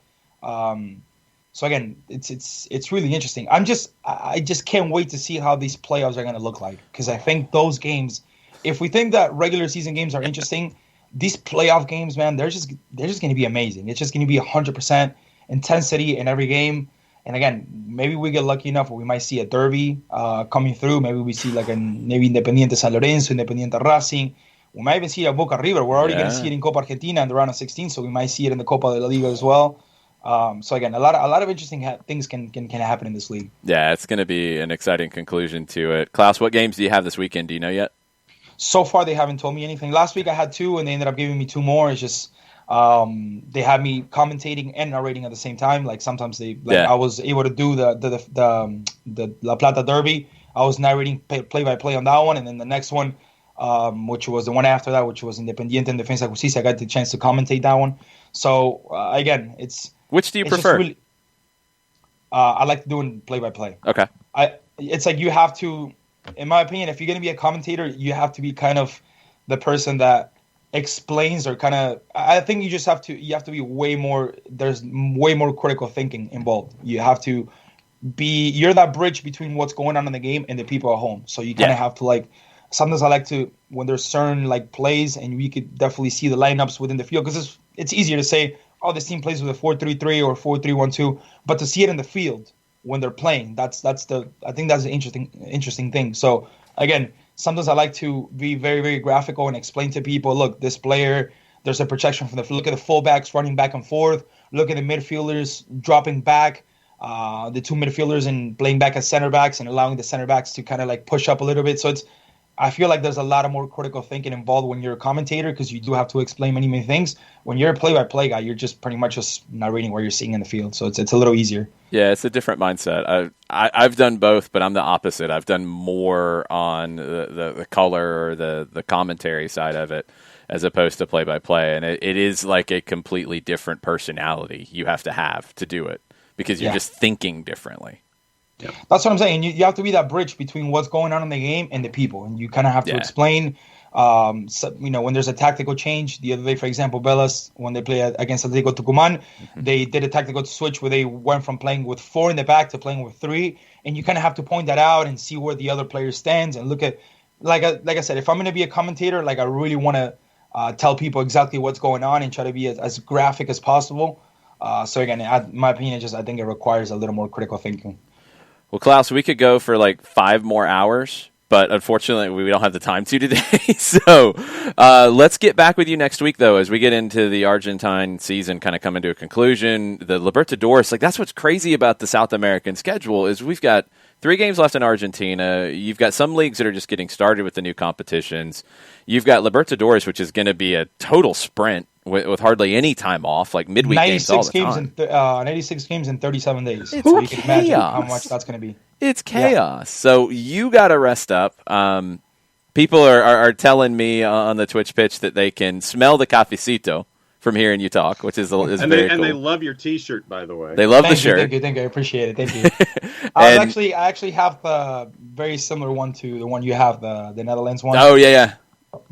So again, it's really interesting. I just can't wait to see how these playoffs are going to look like, because I think those games, if we think that regular season games are interesting, these playoff games, man, they're just going to be amazing. It's just going to be 100% intensity in every game. And again, maybe we get lucky enough where we might see a derby coming through. Maybe we see like maybe Independiente San Lorenzo, Independiente Racing. We might even see a Boca River. We're already going to see it in Copa Argentina in the round of 16, so we might see it in the Copa de la Liga as well. So again, a lot of interesting things can happen in this league. Yeah, it's going to be an exciting conclusion to it. Klaus, what games do you have this weekend? Do you know yet? So far, they haven't told me anything. Last week I had 2, and they ended up giving me 2 more. It's just they had me commentating and narrating at the same time. Like sometimes I was able to do the La Plata Derby. I was narrating play by play on that one, and then the next one, which was the one after that, which was Independiente and Defensa Justicia, I got the chance to commentate that one. So again, which do you prefer? Really, I like doing play-by-play. Okay. It's like you have to, in my opinion, if you're going to be a commentator, you have to be kind of the person that explains or kind of. I think you have to be way more. There's way more critical thinking involved. You have to you're that bridge between what's going on in the game and the people at home. So you kind of have to like. Sometimes I like to, when there's certain like plays and we could definitely see the lineups within the field, because it's easier to say, oh, this team plays with a 4-3-3 or 4-3-1-2, but to see it in the field when they're playing, I think that's an interesting thing. So again, sometimes I like to be very, very graphical and explain to people, look, this player, there's a projection from look at the fullbacks running back and forth, look at the midfielders dropping back, the 2 midfielders and playing back as center backs and allowing the center backs to kind of like push up a little bit. So I feel like there's a lot of more critical thinking involved when you're a commentator, because you do have to explain many, many things. When you're a play-by-play guy, you're just pretty much just narrating what you're seeing in the field. So it's a little easier. Yeah, it's a different mindset. I've done both, but I'm the opposite. I've done more on the color or the commentary side of it as opposed to play-by-play. And it is like a completely different personality you have to do it, because you're just thinking differently. Yeah. That's what I'm saying. You have to be that bridge between what's going on in the game and the people, and you kind of have to explain. When there's a tactical change. The other day, for example, Bellas, when they play against Atletico Tucumán, they did a tactical switch where they went from playing with 4 in the back to playing with 3, and you kind of have to point that out and see where the other player stands and look at. Like I said, if I'm going to be a commentator, like I really want to tell people exactly what's going on and try to be as graphic as possible. So again, my opinion, I think it requires a little more critical thinking. Well, Klaus, we could go for like 5 more hours, but unfortunately we don't have the time to today. So let's get back with you next week, though, as we get into the Argentine season kind of coming to a conclusion. The Libertadores, like that's what's crazy about the South American schedule is we've got 3 games left in Argentina. You've got some leagues that are just getting started with the new competitions. You've got Libertadores, which is going to be a total sprint with hardly any time off, like midweek games all the time. 96 games in 37 days. It's so you can imagine how much that's going to be. It's chaos. Yeah. So you got to rest up. People are telling me on the Twitch pitch that they can smell the cafecito from hearing you talk, which is very cool. And they love your T-shirt, by the way. They love the shirt. Thank you. I appreciate it. Thank you. I actually have the very similar one to the one you have, the Netherlands one. Oh yeah.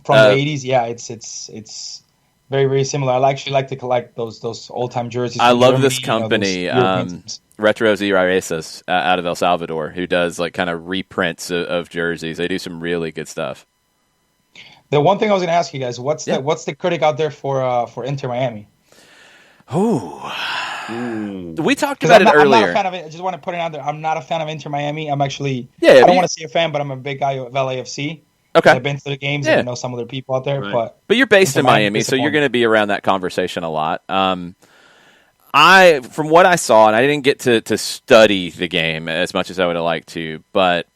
From the 80s. Yeah, it's very, very similar. I actually like to collect those old-time jerseys. I love this company, Retros y Rarezas, out of El Salvador, who does like kind of reprints of jerseys. They do some really good stuff. The one thing I was going to ask you guys, what's the critic out there for Inter Miami? We talked about it earlier. I'm not a fan of it. I just want to put it out there. I'm not a fan of Inter Miami. I'm actually I don't want to say a fan, but I'm a big guy of LAFC. Okay. I've been to the games and I know some of their people out there. Right. But you're based in Miami, so you're going to be around that conversation a lot. From what I saw, and I didn't get to study the game as much as I would have liked to, but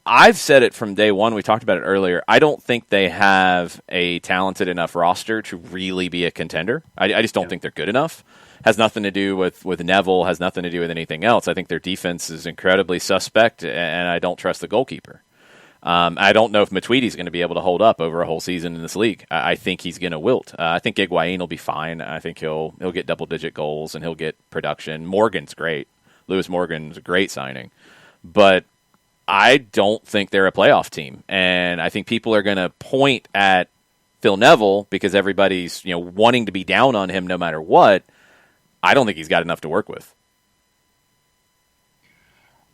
I've said it from day one. We talked about it earlier. I don't think they have a talented enough roster to really be a contender. I just don't think they're good enough. Has nothing to do with Neville, has nothing to do with anything else. I think their defense is incredibly suspect, and I don't trust the goalkeeper. I don't know if Matuidi's going to be able to hold up over a whole season in this league. I think he's going to wilt. I think Higuain will be fine. I think he'll get double-digit goals and he'll get production. Morgan's great. Lewis Morgan's a great signing. But I don't think they're a playoff team. And I think people are going to point at Phil Neville because everybody's wanting to be down on him no matter what. I don't think he's got enough to work with.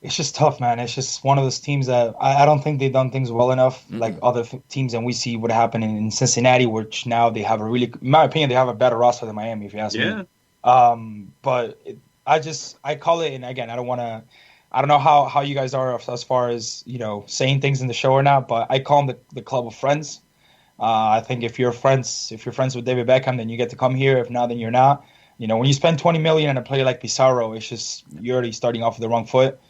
It's just tough, man. It's just one of those teams that I don't think they've done things well enough, like other teams. And we see what happened in Cincinnati, which now they have a really, in my opinion, they have a better roster than Miami, if you ask me. But I call it, and again, I don't know how you guys are as far as, saying things in the show or not, but I call them the club of friends. I think if you're friends with David Beckham, then you get to come here. If not, then you're not. When you spend $20 million on a player like Pizarro, it's just you're already starting off with the wrong foot.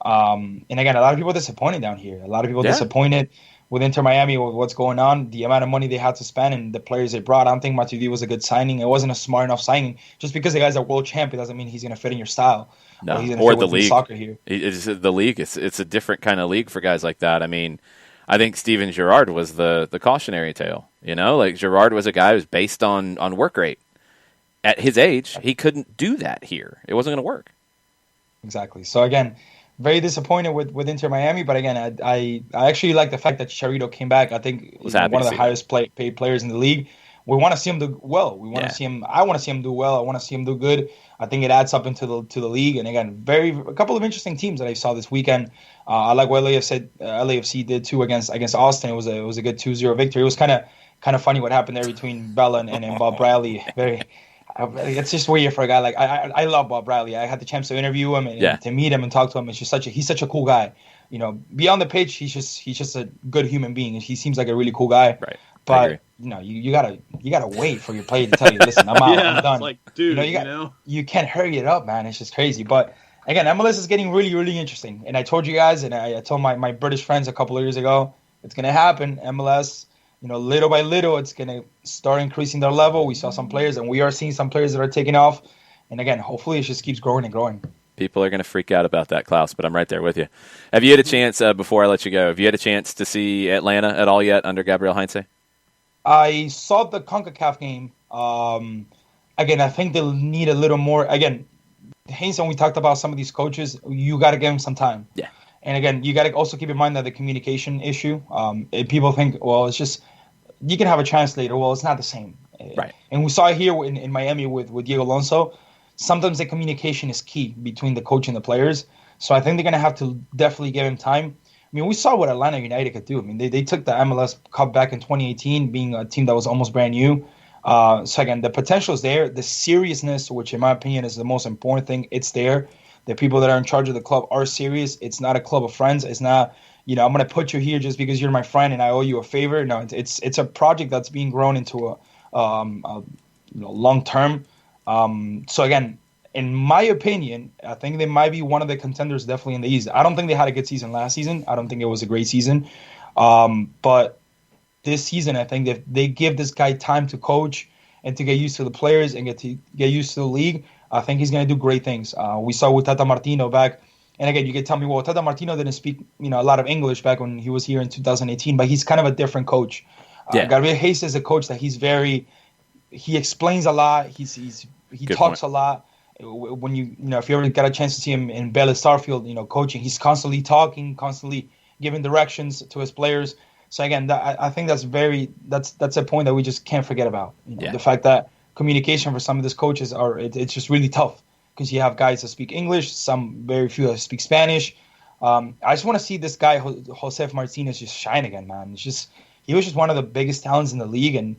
And again, a lot of people disappointed down here. A lot of people disappointed with Inter Miami with what's going on, the amount of money they had to spend, and the players they brought. I don't think Matuidi was a good signing. It wasn't a smart enough signing. Just because the guy's a world champion doesn't mean he's going to fit in your style. No, or the league. Soccer here. It's the league. It's a different kind of league for guys like that. I mean, I think Steven Gerrard was the cautionary tale. Like Gerrard was a guy who was based on work rate. At his age, he couldn't do that here. It wasn't going to work. Exactly. So again, very disappointed with Inter Miami, but again, I actually like the fact that Chicharito came back. I think he's one of the highest paid players in the league. We want to see him do well. We want to see him. I want to see him do well. I want to see him do good. I think it adds up into the league. And again, a couple of interesting teams that I saw this weekend. I like what LAFC did too against Austin. It was a good 2-0 victory. It was kind of funny what happened there between Bella and Bob Bradley. It's just weird for a guy like I love Bob Bradley. I had the chance to interview him and to meet him and talk to him. It's just he's such a cool guy. Beyond the pitch, he's just a good human being. He seems like a really cool guy. Right. But you gotta wait for your player to tell you, listen, I'm out, I'm done. It's like, dude, you can't hurry it up, man. It's just crazy. But again, MLS is getting really, really interesting. And I told you guys, and I told my British friends a couple of years ago, it's gonna happen. MLS. Little by little, it's going to start increasing their level. We saw some players, and we are seeing some players that are taking off. And again, hopefully it just keeps growing and growing. People are going to freak out about that, Klaus, but I'm right there with you. Have you had a chance, before I let you go, to see Atlanta at all yet under Gabriel Heinze? I saw the CONCACAF game. Again, I think they'll need a little more. Again, Heinze, when we talked about some of these coaches, you got to give them some time. Yeah. And again, you got to also keep in mind that the communication issue. People think, well, it's just you can have a translator. Well, it's not the same. Right. And we saw it here in Miami with Diego Alonso. Sometimes the communication is key between the coach and the players. So I think they're going to have to definitely give him time. I mean, we saw what Atlanta United could do. I mean, they took the MLS Cup back in 2018, being a team that was almost brand new. So again, the potential is there. The seriousness, which in my opinion is the most important thing, it's there. The people that are in charge of the club are serious. It's not a club of friends. It's not, I'm going to put you here just because you're my friend and I owe you a favor. No, it's a project that's being grown into a long term. So again, in my opinion, I think they might be one of the contenders definitely in the East. I don't think they had a good season last season. I don't think it was a great season. But this season, I think that they give this guy time to coach and to get used to the players and get used to the league. I think he's going to do great things. We saw with Tata Martino back. And again, you can tell me, well, Tata Martino didn't speak, a lot of English back when he was here in 2018, but he's kind of a different coach. Gabriel Heinze is a coach that he explains a lot. He talks a lot. When if you ever got a chance to see him in Bell Starfield, coaching, he's constantly talking, constantly giving directions to his players. So again, I think that's a point that we just can't forget about. The fact that communication for some of these coaches it's just really tough because you have guys that speak English, very few that speak Spanish. I just want to see this guy Josef Martinez just shine again, man. He was just one of the biggest talents in the league, and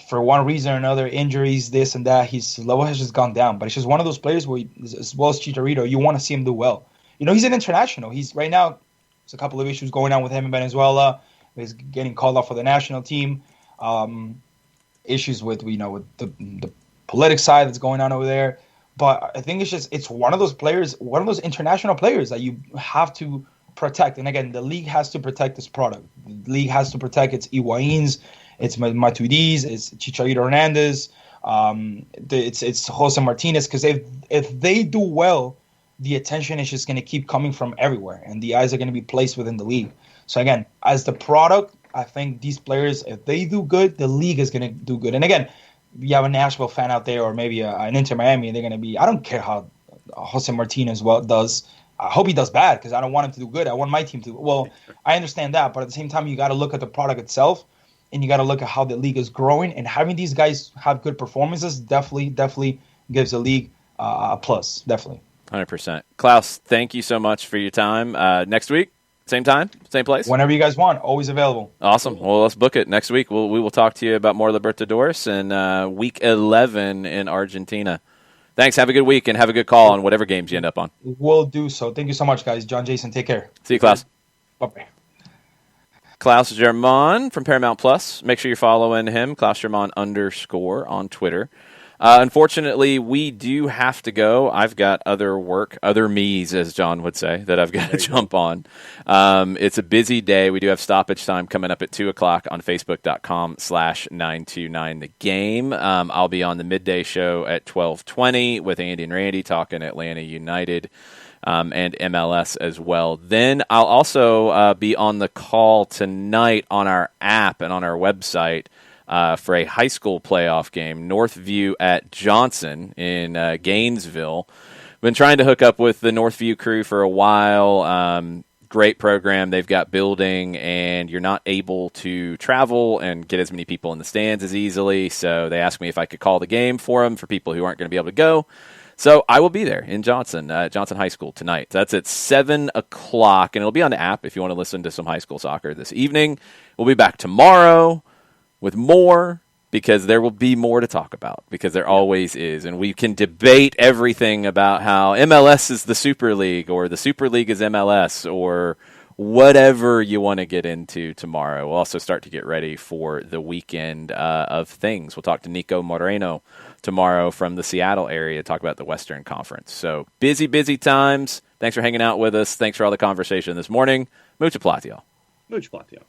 for one reason or another, injuries, this and that, his level has just gone down. But it's just one of those players where, as well as Chicharito, you want to see him do well. He's an international. He's right now. There's a couple of issues going on with him in Venezuela. He's getting called up for the national team. Issues with the politic side that's going on over there. But I think it's one of those players, one of those international players that you have to protect. And again, the league has to protect this product. The league has to protect its Higuaíns, its Matuidis, its Chicharito Hernandez, it's Jose Martinez. Because if they do well, the attention is just going to keep coming from everywhere, and the eyes are going to be placed within the league. So again, as the product, I think these players, if they do good, the league is going to do good. And again, you have a Nashville fan out there or maybe an Inter Miami, and they're going to be, I don't care how Jose Martinez does. I hope he does bad because I don't want him to do good. I want my team to. Well, I understand that, but at the same time, you got to look at the product itself, and you got to look at how the league is growing. And having these guys have good performances definitely gives the league a plus, definitely. 100%. Klaus, thank you so much for your time. Next week, same time, same place? Whenever you guys want, always available. Awesome. Well, let's book it. Next week, we will talk to you about more Libertadores and Week 11 in Argentina. Thanks. Have a good week and have a good call on whatever games you end up on. We'll do so. Thank you so much, guys. John, Jason, take care. See you, Klaus. Bye-bye. Klaus German from Paramount Plus. Make sure you're following him, Klaus German _ on Twitter. Unfortunately, we do have to go. I've got other work, other me's, as John would say, that I've got to jump on. It's a busy day. We do have stoppage time coming up at 2 o'clock on Facebook.com/929thegame. I'll be on the midday show at 12:20 with Andy and Randy talking Atlanta United and MLS as well. Then I'll also be on the call tonight on our app and on our website for a high school playoff game, Northview at Johnson in Gainesville. Been trying to hook up with the Northview crew for a while. Great program they've got building, and you're not able to travel and get as many people in the stands as easily. So they asked me if I could call the game for them for people who aren't going to be able to go. So I will be there in Johnson, Johnson High School tonight. That's at 7 o'clock, and it'll be on the app if you want to listen to some high school soccer this evening. We'll be back tomorrow with more, because there will be more to talk about, because there always is. And we can debate everything about how MLS is the Super League or the Super League is MLS or whatever you want to get into tomorrow. We'll also start to get ready for the weekend of things. We'll talk to Nico Moreno tomorrow from the Seattle area to talk about the Western Conference. So busy, busy times. Thanks for hanging out with us. Thanks for all the conversation this morning. Mucha plata, y'all. Much plot, yeah.